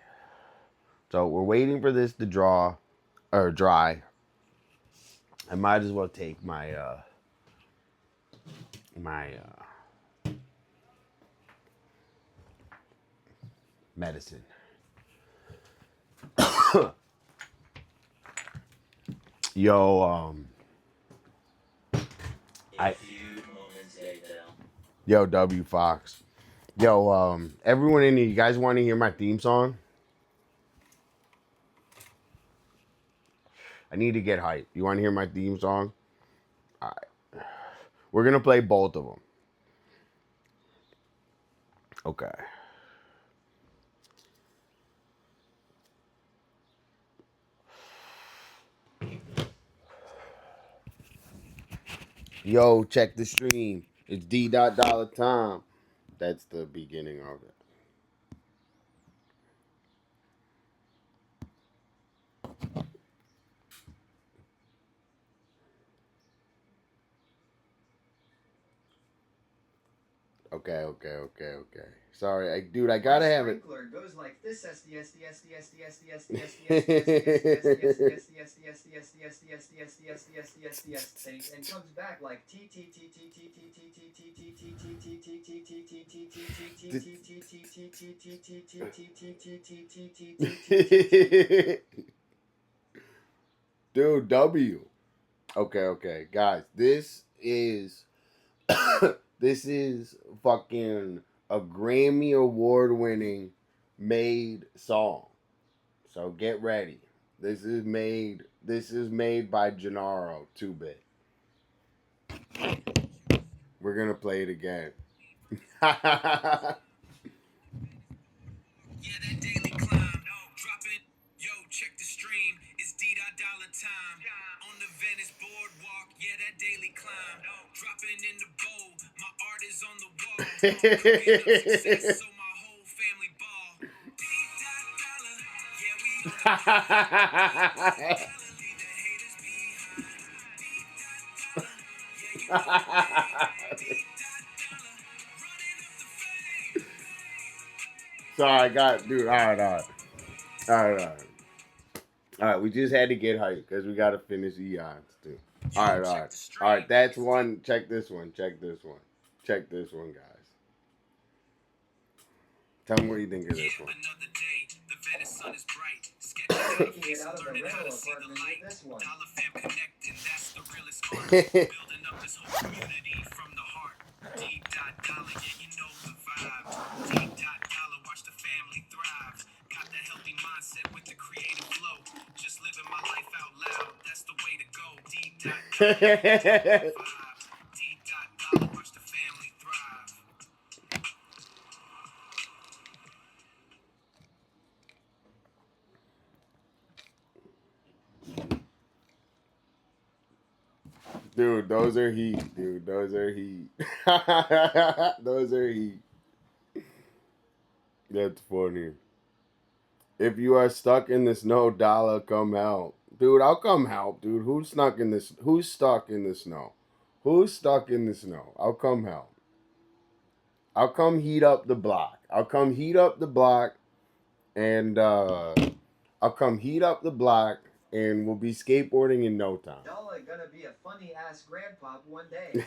So we're waiting for this to draw or dry. I might as well take my medicine. Yo, A few moments later. yo, W Fox. Yo, everyone in here, you guys want to hear my theme song? I need to get hype. You want to hear my theme song? All right. We're gonna play both of them. Okay. Yo, check the stream. It's D.Dollar time. That's the beginning of it. Okay. Sorry, dude, I gotta have it. Sprinkler goes like this: SD and comes back like T T T T T T T T T T T T T T Dude, W. Okay, guys. This is this is fucking a Grammy award winning made song. So get ready. This is made by Gennaro 2-bit. We're gonna play it again. Yeah, that daily climb. Drop it. Yo, check the stream. It's D.Dollar time. On the Venice boardwalk. Yeah, that daily climb. Dropping in the bowl. My art is on the wall. Success, so my whole family ball. D.Dollar. Yeah, we on the leave the haters behind. D.Dollar. Yeah, you know D.Dollar. Running up the fame. Sorry, I got, dude. All right. We just had to get hype because we got to finish Eons too. All right. That's one. Check this one, guys. Tell me what you think of this one. Another day, the Venice sun is bright. taking it out of the rental apartment with this one. Dollar fam connecting, that's the realest art. Building up this whole community from the heart. D.Dollar, yeah, you know the vibe. D.Dollar, watch the family thrive. Got the healthy mindset with the creative flow. Just living my life out loud, that's the way to go. D.Dollar, D.Dollar, watch the family thrive. Dude, those are heat. Those are heat. Those are heat. That's funny. If you are stuck in the snow, Dolla, come help. Dude, I'll come help, dude. Who's stuck in this? Who's stuck in the snow? Who's stuck in the snow? I'll come help. I'll come heat up the block. I'll come heat up the block, and I'll come heat up the block, and we'll be skateboarding in no time. Dolla gonna be a funny ass grandpa one day.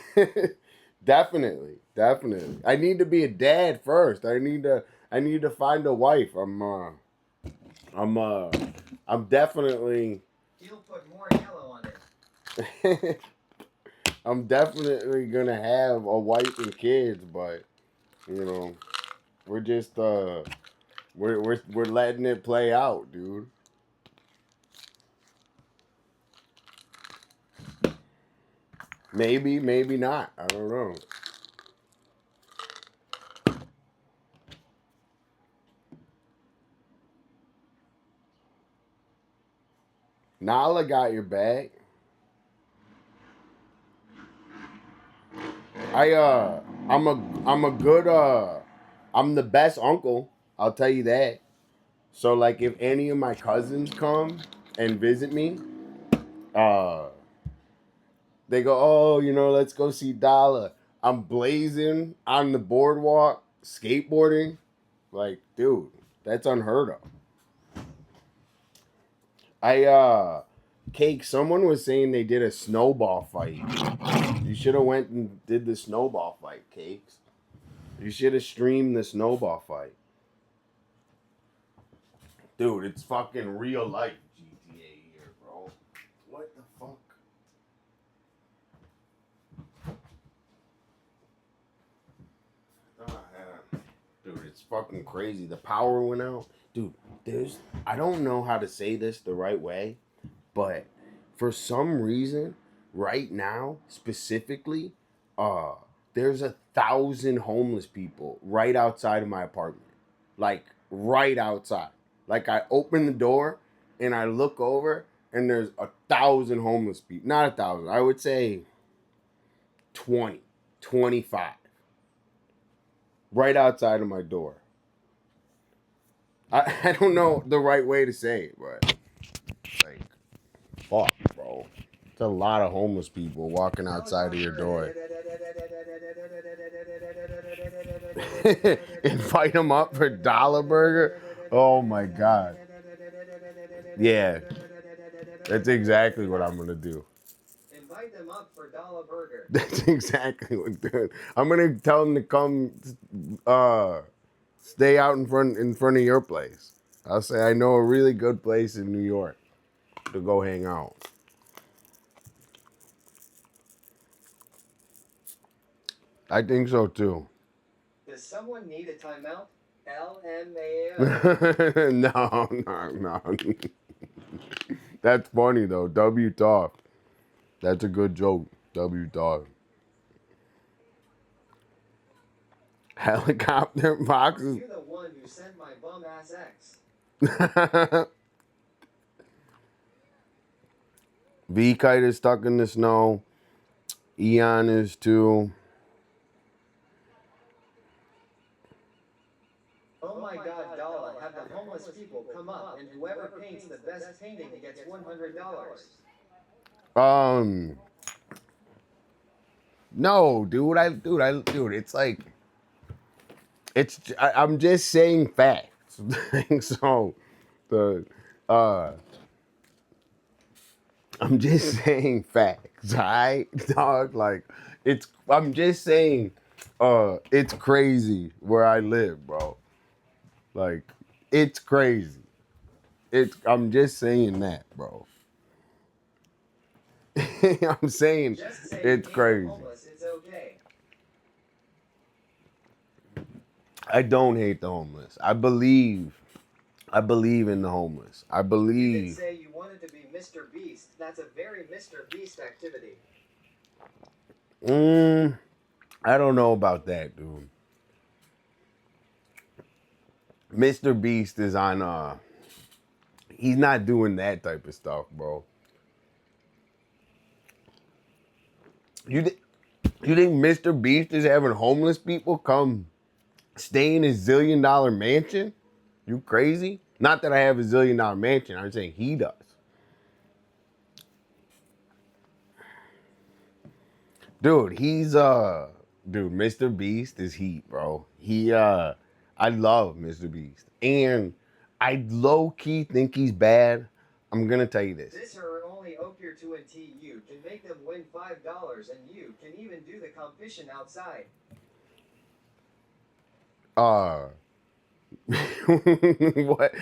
Definitely, definitely. I need to be a dad first. I need to find a wife. I'm definitely. He'll put more yellow on it. I'm definitely gonna have a wife and kids, but you know, we're just we're letting it play out, dude. Maybe, maybe not. I don't know. Nala got your back. I'm the best uncle, I'll tell you that. So like if any of my cousins come and visit me, they go, oh, let's go see Dolla. I'm blazing on the boardwalk, skateboarding. Like, dude, that's unheard of. Cake, someone was saying they did a snowball fight. You should have went and did the snowball fight, Cakes. You should have streamed the snowball fight. Dude, it's fucking real life GTA here, bro. What the fuck? Dude, it's fucking crazy. The power went out. Dude, I don't know how to say this the right way, but for some reason, right now, specifically, there's 1,000 homeless people right outside of my apartment. Like, right outside. Like, I open the door and I look over and there's 1,000 homeless people. Not 1,000. I would say 20, 25. Right outside of my door. I don't know the right way to say it, but like, fuck, bro. It's a lot of homeless people walking outside of your door. Invite them up for Dolla Burger? Oh my god. Yeah. That's exactly what I'm gonna do. Invite them up for Dolla Burger. That's exactly what I'm doing. I'm gonna tell them to come stay out in front of your place. I'll say I know a really good place in New York to go hang out. I think so too. Does someone need a timeout? LMAO. No. That's funny though. W talk. That's a good joke. W talk. Helicopter boxes. You're the one who sent my bum ass ex. V-Kite is stuck in the snow. Eon is too. Oh my god, Dolla, have the homeless people come up and whoever paints the best painting gets $100. No, dude, it's like, I'm just saying facts. So, I'm just saying facts, alright, dog. Like, I'm just saying, it's crazy where I live, bro. Like, it's crazy. I'm just saying that, bro. I'm saying it's crazy. It's okay. I don't hate the homeless. I believe in the homeless. I You did believe. say you wanted to be Mr. Beast. That's a very Mr. Beast activity. I don't know about that, dude. Mr. Beast is on he's not doing that type of stuff, bro. You think Mr. Beast is having homeless people come stay in his $1 zillion mansion? You crazy? Not that I have a $1 zillion mansion. I'm saying he does. Dude, dude, Mr. Beast is heat, bro. I love Mr. Beast. And I low key think he's bad. I'm gonna tell you this. This are only Opier 2 and TU can make them win $5 and you can even do the competition outside. What?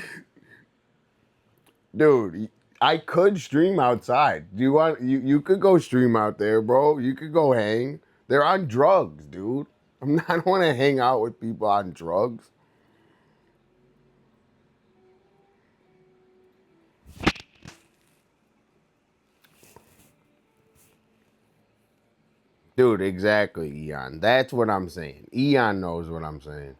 Dude, I could stream outside. Do you want you could go stream out there, bro. You could go hang. They're on drugs, dude. I don't want to hang out with people on drugs. Dude, exactly, Eon. That's what I'm saying. Eon knows what I'm saying.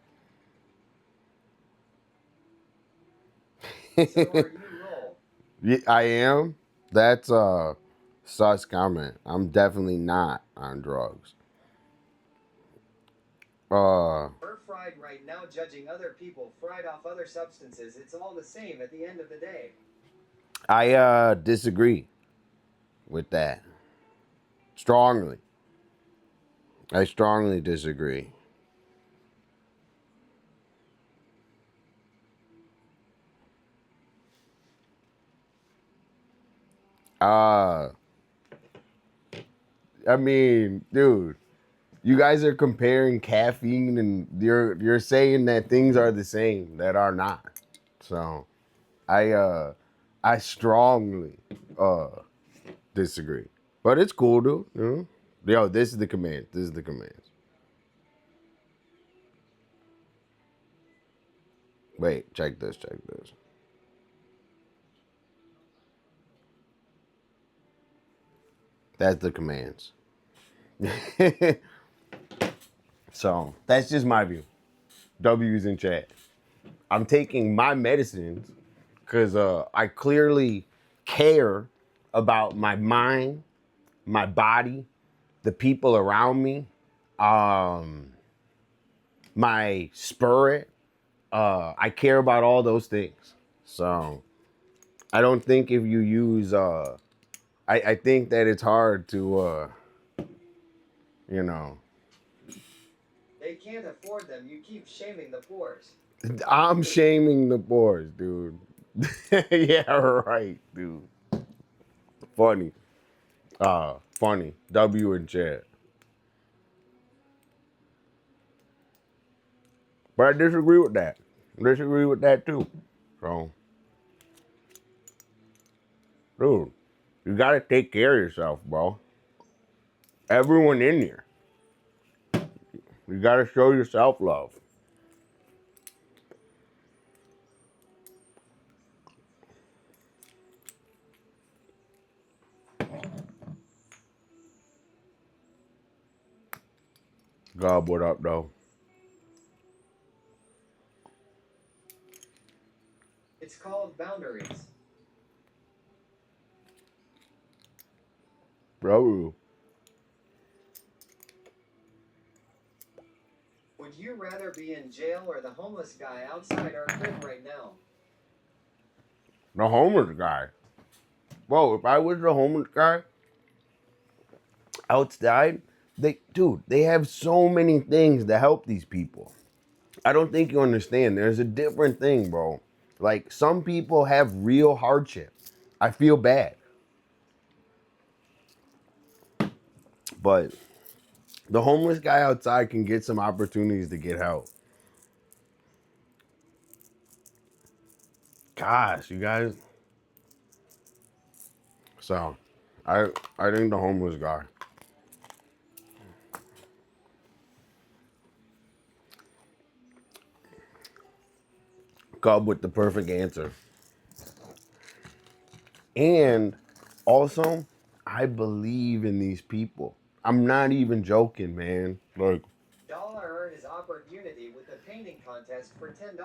So are you roll? Yeah, I am. That's a sus comment. I'm definitely not on drugs. We're fried right now judging other people fried off other substances. It's all the same at the end of the day. I disagree with that. Strongly. I strongly disagree. I mean, dude, you guys are comparing caffeine and you're saying that things are the same that are not. So, I strongly disagree. But it's cool, dude. You know? Yo, this is the command. This is the commands. Wait, check this, check this. That's the commands. So that's just my view. W's in chat. I'm taking my medicines because I clearly care about my mind, my body, the people around me, my spirit. I care about all those things. So I don't think if you use, I think that it's hard to, you know. They can't afford them. You keep shaming the poors. I'm shaming the boys, dude. Yeah, right, dude. Funny. Funny. W in chat. But I disagree with that. I disagree with that too. So, dude, you gotta take care of yourself, bro. Everyone in here. You gotta show yourself love. God, what up, though? It's called boundaries. Bro. Would you rather be in jail or the homeless guy outside our crib right now? The homeless guy. Bro, if I was the homeless guy outside, they have so many things to help these people. I don't think you understand. There's a different thing, bro. Like, some people have real hardship. I feel bad. But the homeless guy outside can get some opportunities to get help. Gosh, you guys. So, I think the homeless guy. Come with the perfect answer. And also, I believe in these people. I'm not even joking, man. Like, Dolla earned his opportunity with the painting contest for $10.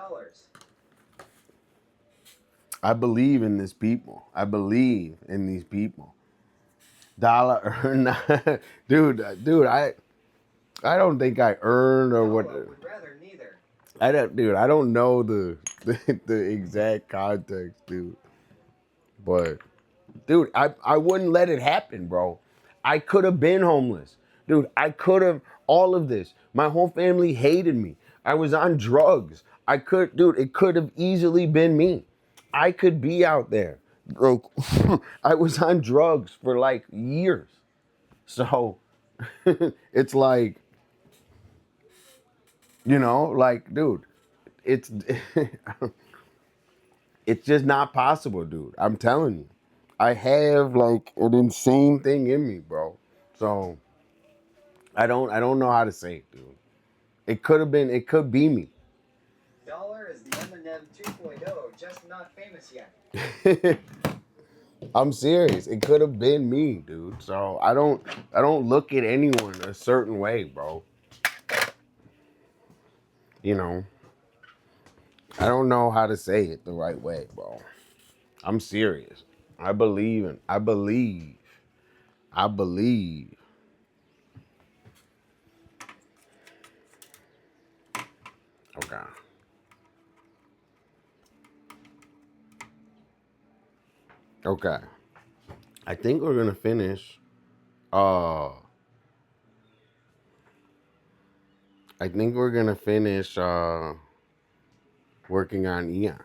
I believe in these people. I believe in these people. Dollar earn, dude. I don't think I earned or Dolla what. would rather neither. I don't, dude. I don't know the exact context, dude. But, dude, I wouldn't let it happen, bro. I could have been homeless, dude. I could have all of this. My whole family hated me. I was on drugs. I could, dude. It could have easily been me. I could be out there, bro. I was on drugs for like years, so it's like, like, dude, it's it's just not possible, dude. I'm telling you. I have like an insane thing in me, bro. So I don't know how to say it, dude. It could be me. Dollar is the Eminem 2.0, just not famous yet. I'm serious. It could have been me, dude. So I don't look at anyone a certain way, bro. You know. I don't know how to say it the right way, bro. I'm serious. I believe. I believe. Okay. Okay. I think we're gonna finish. Uh I think we're gonna finish working on Eon.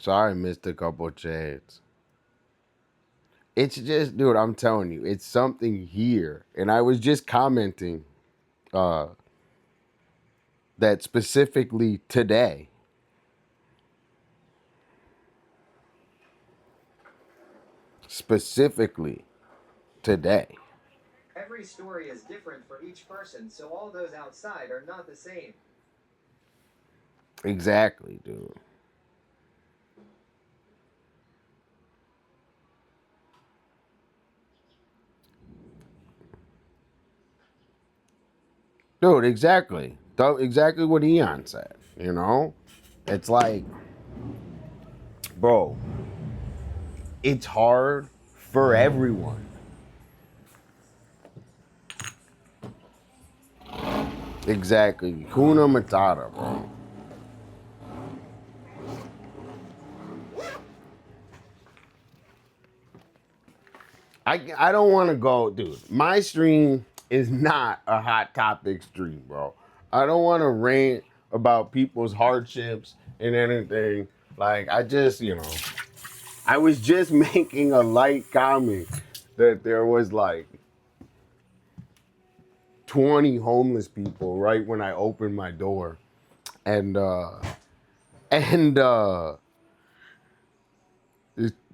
Sorry, I missed a couple chats. It's just, dude, I'm telling you, it's something here. And I was just commenting uh that specifically today. Specifically today. Every story is different for each person, so all those outside are not the same. Exactly, dude. Dude, exactly. Exactly what Eon said, you know? It's like, bro, it's hard for everyone. Exactly. Kuna Matata, bro. I don't want to go, dude. My stream is not a hot topic stream, bro. I don't want to rant about people's hardships and anything. Like, I was just making a light comment that there was like 20 homeless people right when I opened my door. And and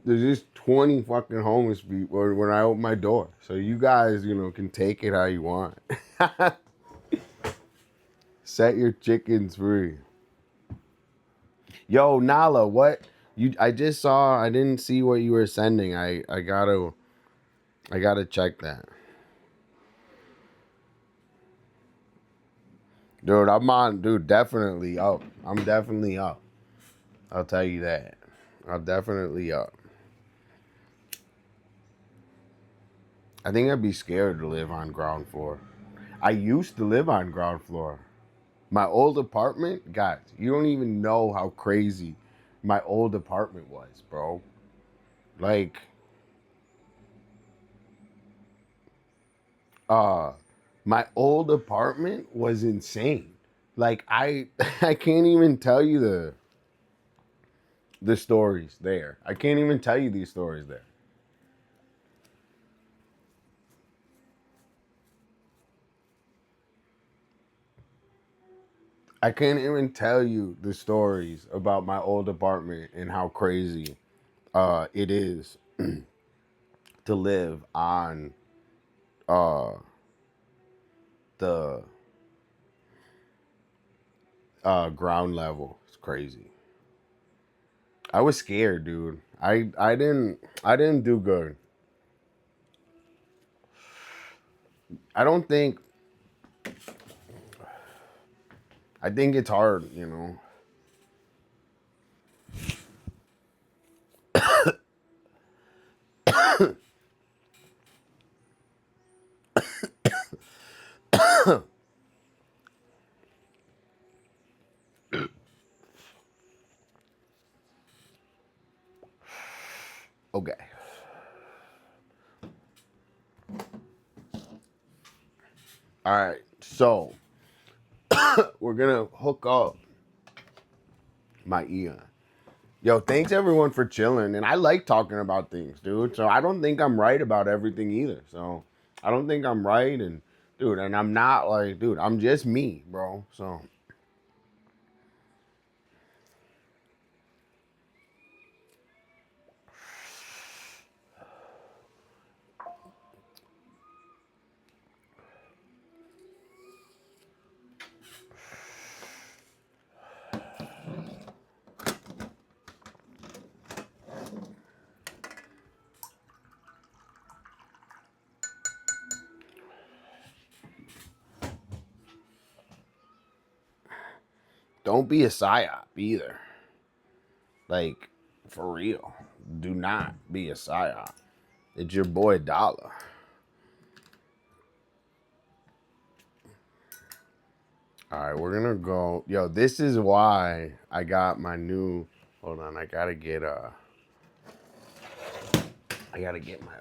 there's just 20 fucking homeless people when I open my door. So you guys, can take it how you want. Set your chickens free. Yo, Nala, what I just saw, I didn't see what you were sending. I gotta check that. Dude, definitely up. I'm definitely up. I'll tell you that. I'm definitely up. I think I'd be scared to live on ground floor. I used to live on ground floor. My old apartment, guys, you don't even know how crazy my old apartment was, bro. Like, uh, my old apartment was insane. Like, I I can't even tell you the stories there. I can't even tell you these stories there. I can't even tell you the stories about my old apartment and how crazy it is to live on uh the ground level. It's crazy. I was scared, dude. I didn't do good. I don't think I think it's hard. Okay. All right. So we're gonna hook up my Eon. Yo, thanks everyone for chilling. And I like talking about things, dude. So I don't think I'm right about everything either. So I don't think I'm right. And dude, and I'm not like, dude, I'm just me, bro. So don't be a psyop either. Like, for real. Do not be a psyop. It's your boy Dolla. All right, we're gonna go. Yo, this is why I got my new. Hold on, I gotta get my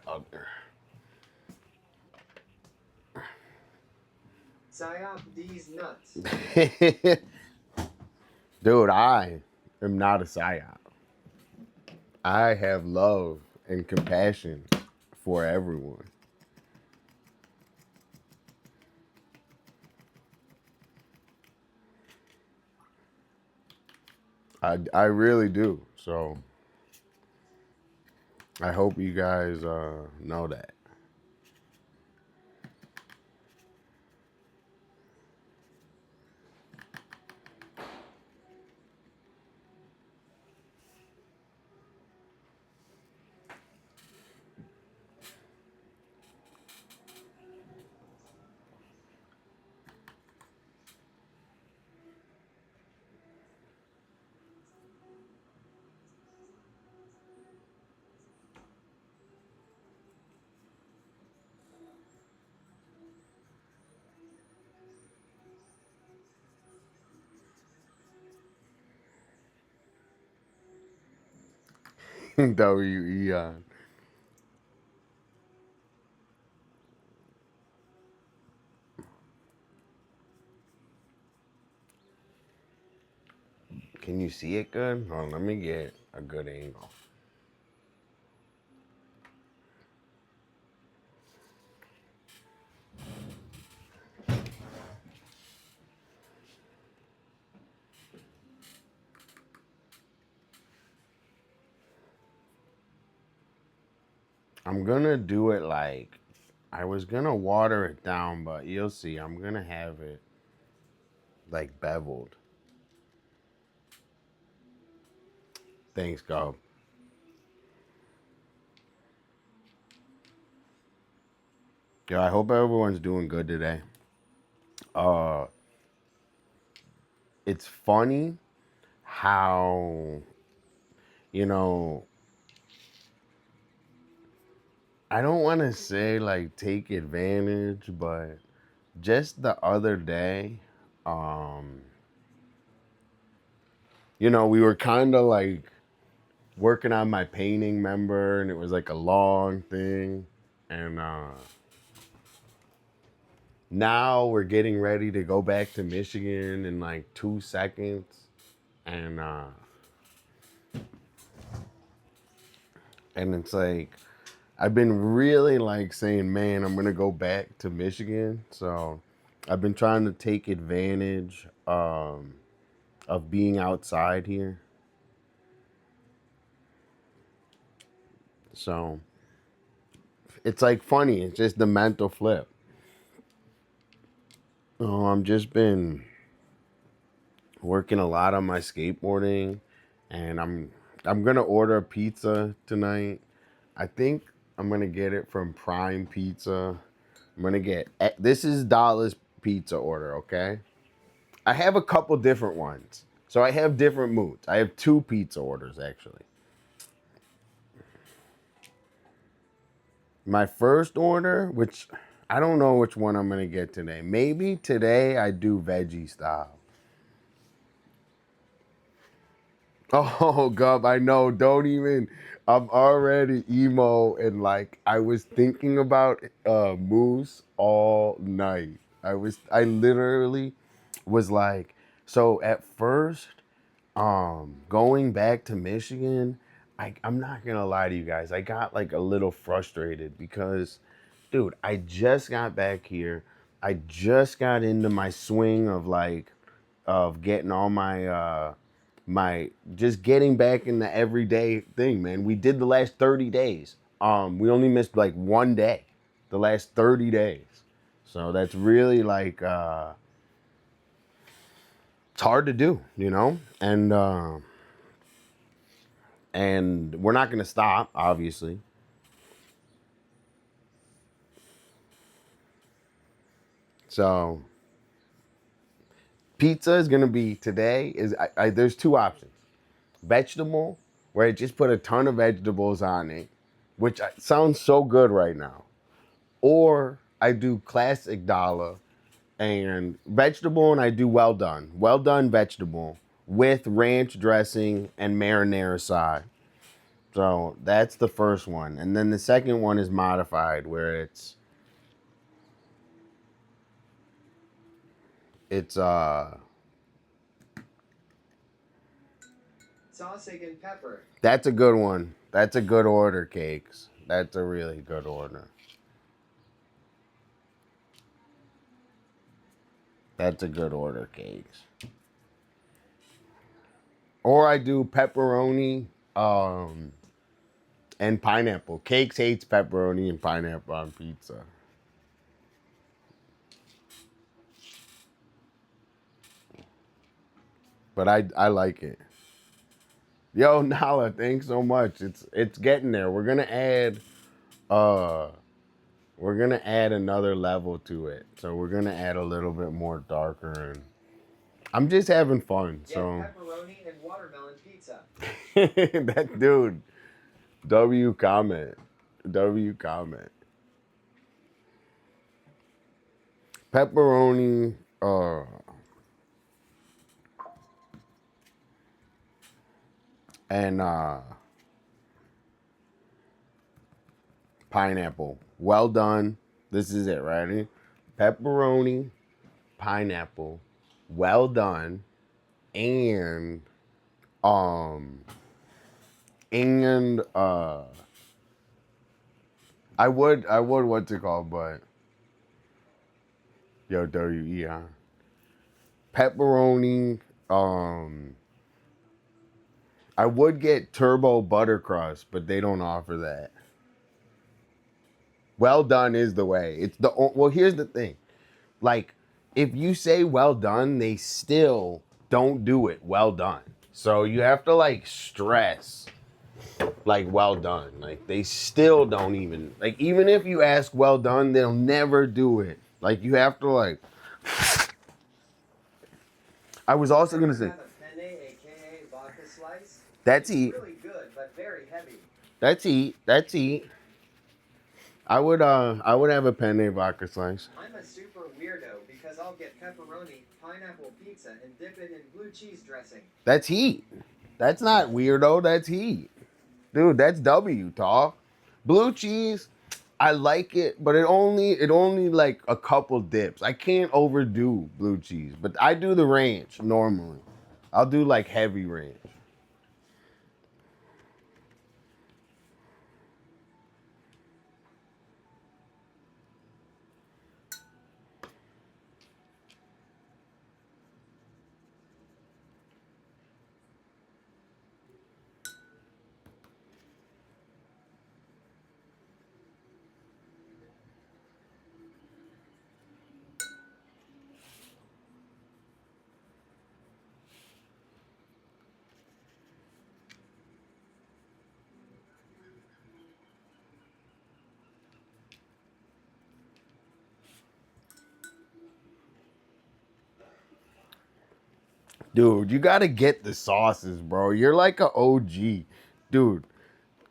other. Psyop these nuts. Dude, I am not a psyop. I have love and compassion for everyone. I really do. So I hope you guys know that. WEon. Can you see it good? Hold on, let me get a good angle. I'm gonna do it like I was gonna water it down, but you'll see. I'm gonna have it like beveled. Thanks, God. Yo, I hope everyone's doing good today. Uh, it's funny how, you know, I don't want to say like take advantage, but just the other day, um, we were kind of like working on my painting, remember, and it was like a long thing, and now we're getting ready to go back to Michigan in like 2 seconds, and it's like I've been really like saying, man, I'm gonna go back to Michigan, so I've been trying to take advantage of being outside here. So it's like funny. It's just the mental flip. Oh, I'm just been working a lot on my skateboarding, and I'm gonna order a pizza tonight. I think I'm gonna get it from Prime Pizza. I'm gonna get this is Dolla's pizza order, okay? I have a couple different ones, so I have different moods. I have two pizza orders actually. My first order, which I don't know which one I'm gonna get today. Maybe today I do veggie style. Oh, Gub, I know. Don't even. I'm already emo and like I was thinking about moose all night. I literally was like, so at first, going back to Michigan, I'm not gonna lie to you guys. I got like a little frustrated because, dude, I just got back here. I just got into my swing of like of getting all my just getting back in the everyday thing, man. We did the last 30 days. We only missed like one day, the last 30 days. So that's really like it's hard to do, you know? And we're not gonna stop, obviously. So pizza is gonna be today is there's two options. Vegetable, where I just put a ton of vegetables on it, which sounds so good right now. Or I do classic Dolla and vegetable, and I do well done vegetable with ranch dressing and marinara side. So that's the first one, and then the second one is modified, where it's Sausage and pepper. that's a good one. That's a good order, Cakes. That's a really good order. That's a good order, Cakes. Or I do pepperoni and pineapple. Cakes hates pepperoni and pineapple on pizza. But I like it. Yo, Nala, thanks so much. It's getting there. Uh we're gonna add another level to it. So we're gonna add a little bit more darker, and I'm just having fun. Get So pepperoni and watermelon pizza. that dude, W comment. W comment. Pepperoni, and pineapple. Well done. This is it, right? Pepperoni, pineapple, well done, and um and I would what's it called, but yo WEI. Pepperoni, I would get turbo butter crust, but they don't offer that. Well done is the way. It's the well. Here's the thing, like if you say well done, they still don't do it well done. So you have to like stress like well done. Like they still don't even like even if you ask well done, they'll never do it. Like you have to like. I was also gonna say Have a penne, aka vodka slice. that's It's eat. really good, but very heavy. That's eat. That's eat. I would have a penne vodka slice. I'm a super weirdo because I'll get pepperoni, pineapple pizza, and dip it in blue cheese dressing. That's heat. That's not weirdo. That's heat. Dude, that's W, talk. Blue cheese, I like it, but it only like a couple dips. I can't overdo blue cheese, but I do the ranch normally. I'll do like heavy ranch. Dude, you gotta get the sauces, bro. You're like a OG. Dude,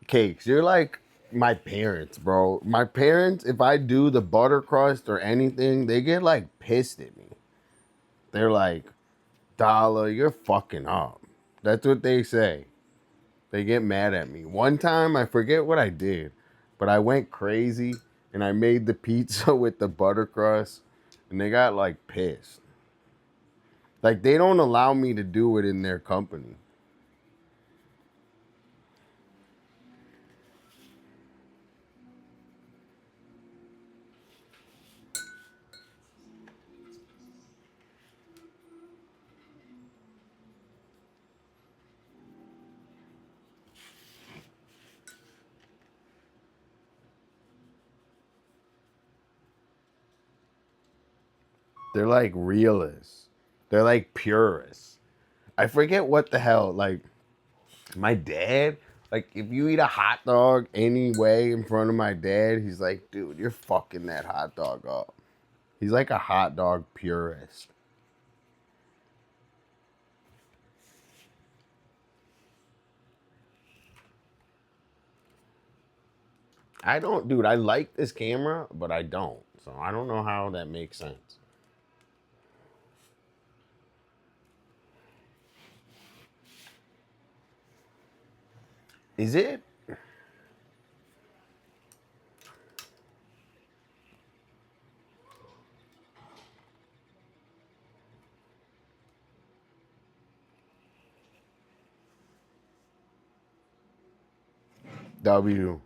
Cakes, you're like My parents, bro. My parents, if I do the butter crust or anything, they get like pissed at me. They're like, Dolla, you're fucking up. That's what they say. They get mad at me. One time, I forget what I did, but I went crazy and I made the pizza with the butter crust and they got like pissed. Like they don't allow me to do it in their company. They're like realists. They're like purists. I forget what the hell. Like my dad, like if you eat a hot dog any way in front of my dad, he's like, dude, you're fucking that hot dog up. He's like a hot dog purist. I don't, dude, I like this camera, but I don't. So I don't know how that makes sense. Is it? W.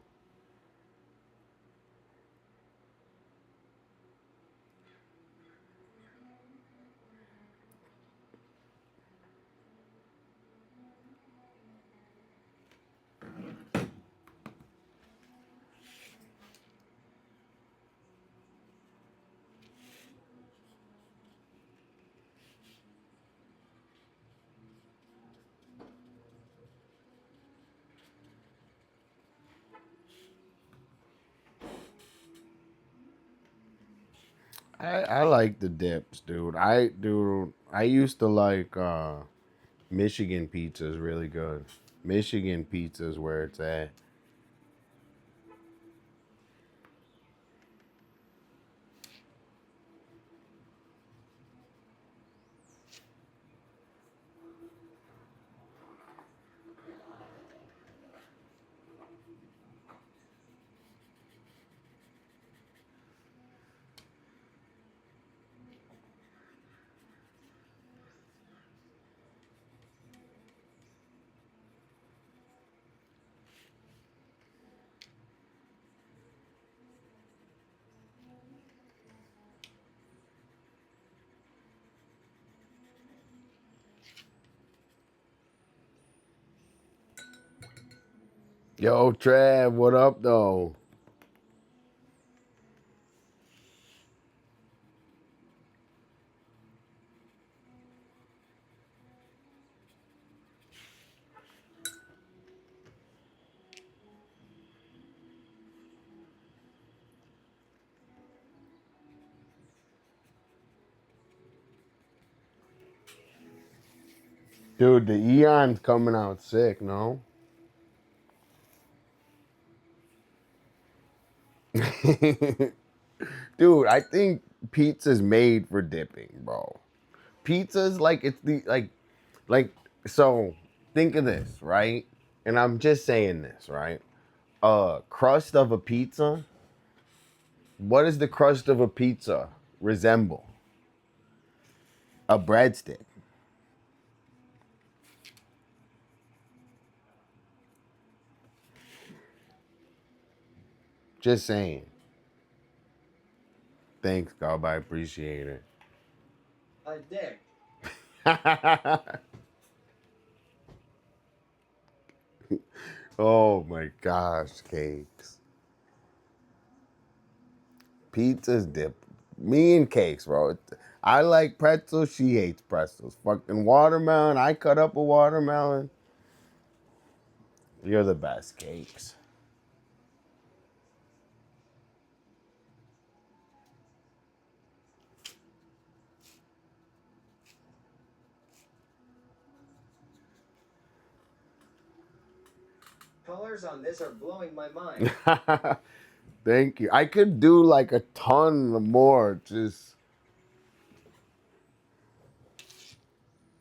I like the dips, dude. I used to like Michigan pizza is really good. Michigan pizza is where it's at. Yo, Trav, what up though? Dude, the Eon's coming out sick, no? Dude, I think pizza's made for dipping, bro. Pizza's like it's the like so think of this, right? And I'm just saying this, right? Crust of a pizza. What does the crust of a pizza resemble? A breadstick. Just saying. Thanks, Gob. I appreciate it. A dick. Oh my gosh, cakes. Pizza's dip. Me and cakes, bro. I like pretzels. She hates pretzels. Fucking watermelon. I cut up a watermelon. You're the best, cakes. Colors on this are blowing my mind. Thank you. I could do like a ton more. Just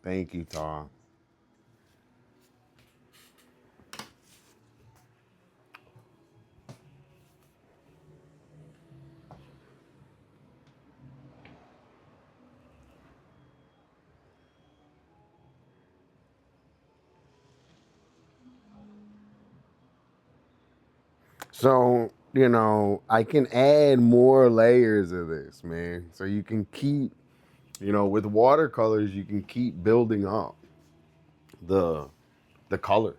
thank you, Tom. So, I can add more layers of this, man. So you can keep, with watercolors, you can keep building up the colors.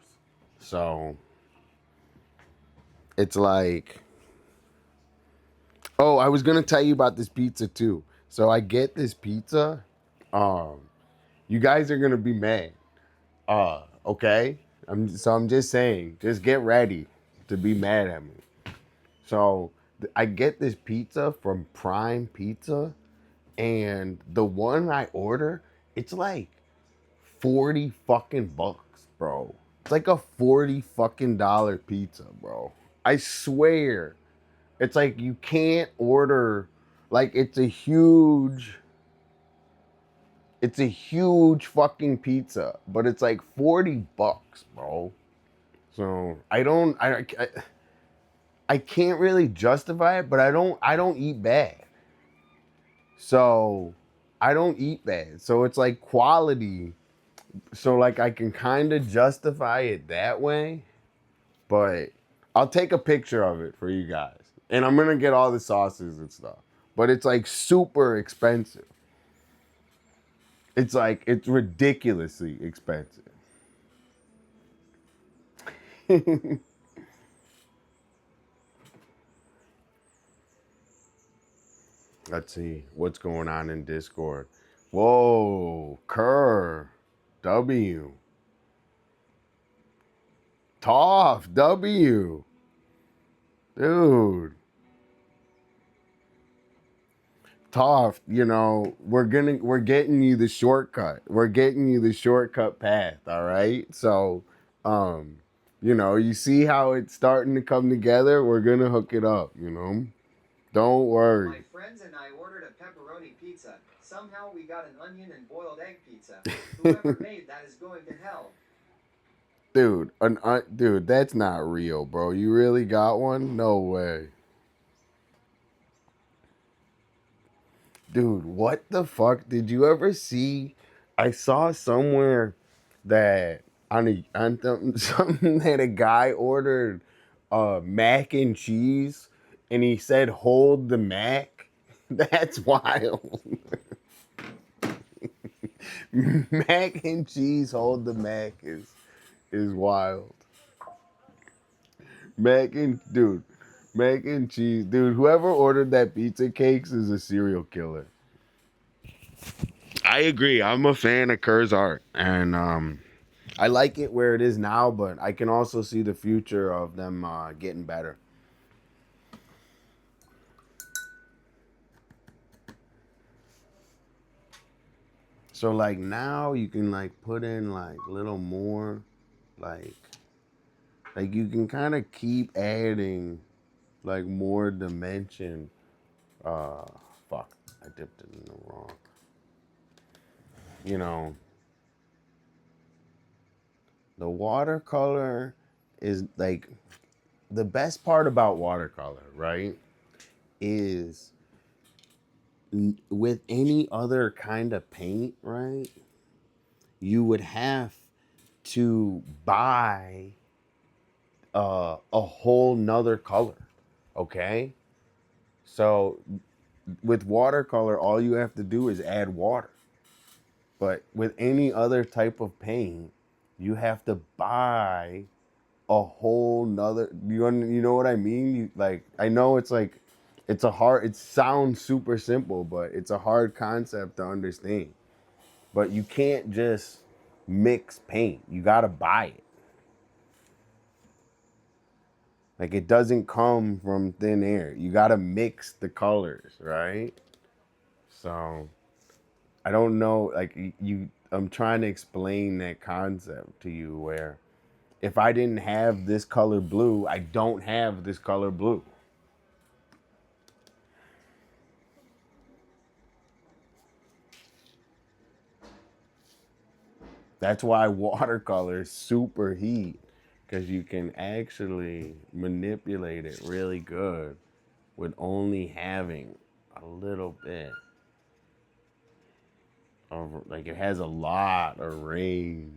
So it's like, oh, I was gonna tell you about this pizza too. So I get this pizza. Um, you guys are gonna be mad. Okay. I'm just saying, just get ready to be mad at me. So I get this pizza from Prime Pizza, and the one I order, it's like 40 fucking bucks, bro. It's like a 40 fucking dollar pizza, bro. I swear. It's like you can't order, like it's a huge fucking pizza, but it's like 40 bucks, bro. So I can't really justify it, but I don't eat bad. So I don't eat bad. So it's like quality. So like I can kind of justify it that way, but I'll take a picture of it for you guys. And I'm gonna get all the sauces and stuff. But it's like super expensive. It's ridiculously expensive. Let's see what's going on in Discord. Whoa, Kerr, W, Toff, W, dude. Tough, we're getting you the shortcut. We're getting you the shortcut path, all right? So, you see how it's starting to come together? We're gonna hook it up. Don't worry. My friends and I ordered a pepperoni pizza. Somehow we got an onion and boiled egg pizza. Whoever made that is going to hell. Dude, that's not real, bro. You really got one? No way. Dude, what the fuck? Did you ever see? I saw somewhere that something that a guy ordered mac and cheese, and he said hold the mac. That's wild. Mac and cheese hold the mac is wild. Mac and cheese, dude. Whoever ordered that pizza cakes is a serial killer. I agree. I'm a fan of Kerr's art, and I like it where it is now, but I can also see the future of them getting better. So like now you can like put in like little more, like you can kind of keep adding like more dimension. Uh, fuck, I dipped it in the wrong. You know, the watercolor is like the best part about watercolor, right? Is with any other kind of paint, right? You would have to buy a whole nother color, okay? So with watercolor, all you have to do is add water. But with any other type of paint, you have to buy a whole nother. You know what I mean? I know it's like it sounds super simple, but it's a hard concept to understand. But you can't just mix paint. You gotta buy it. Like it doesn't come from thin air. You gotta mix the colors, right? So I don't know, like I'm trying to explain that concept to you where if I didn't have this color blue, I don't have this color blue. That's why watercolor is super heat, because you can actually manipulate it really good with only having a little bit of, like, it has a lot of range.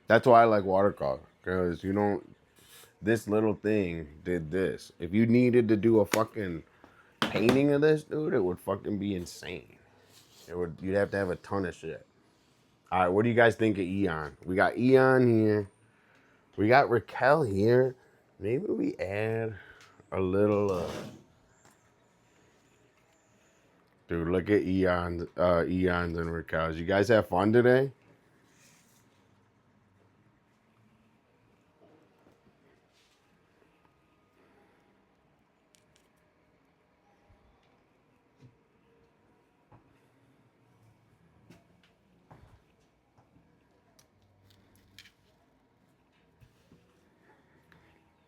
That's why I like watercolor, because you don't, this little thing did this. If you needed to do a fucking painting of this, dude, it would fucking be insane. You'd have to have a ton of shit. All right, what do you guys think of Eon? We got Eon here. We got Raquel here. Maybe we add a little. Dude, look at Eons and Raquel's. You guys have fun today?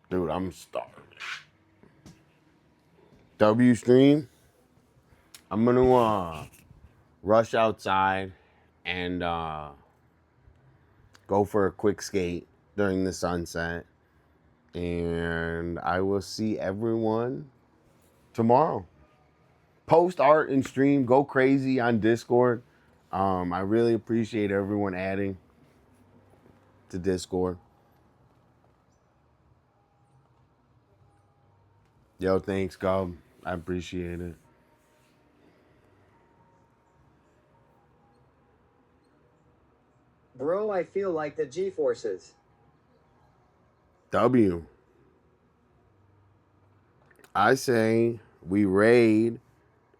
Dude, I'm starving. W stream. I'm gonna rush outside and go for a quick skate during the sunset. And I will see everyone tomorrow. Post art and stream. Go crazy on Discord. I really appreciate everyone adding to Discord. Yo, thanks, Gub. I appreciate it. Bro, I feel like the G-forces. W. I say we raid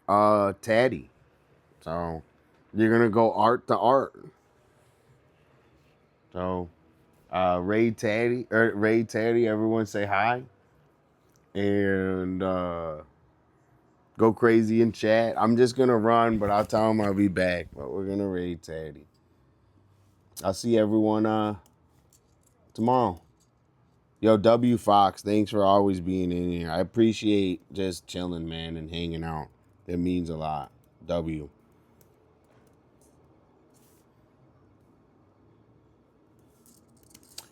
Taddy. So you're gonna go art to art. So raid Taddy, everyone say hi. And go crazy in chat. I'm just gonna run, but I'll tell them I'll be back. But we're gonna raid Taddy. I'll see everyone tomorrow. Yo, W Fox, thanks for always being in here. I appreciate just chilling, man, and hanging out. It means a lot. W.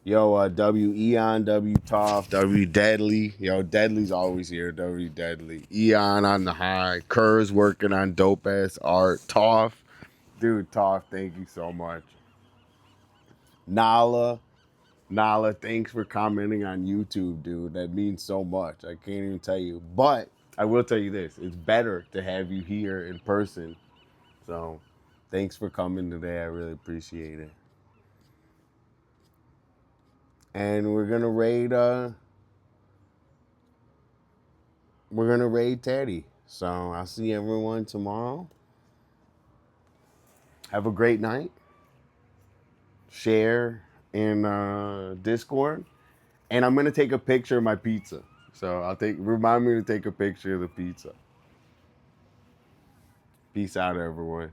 Yo, W Eon, W Toff, W Deadly. Yo, Deadly's always here. W Deadly. Eon on the high. Kerr's working on dope ass art. Toff. Dude, Toff, thank you so much. Nala, thanks for commenting on YouTube, dude. That means so much. I can't even tell you. But I will tell you this. It's better to have you here in person. So thanks for coming today. I really appreciate it. And we're gonna raid Teddy. So I'll see everyone tomorrow. Have a great night. Share in Discord. And I'm gonna take a picture of my pizza. So remind me to take a picture of the pizza. Peace out, everyone.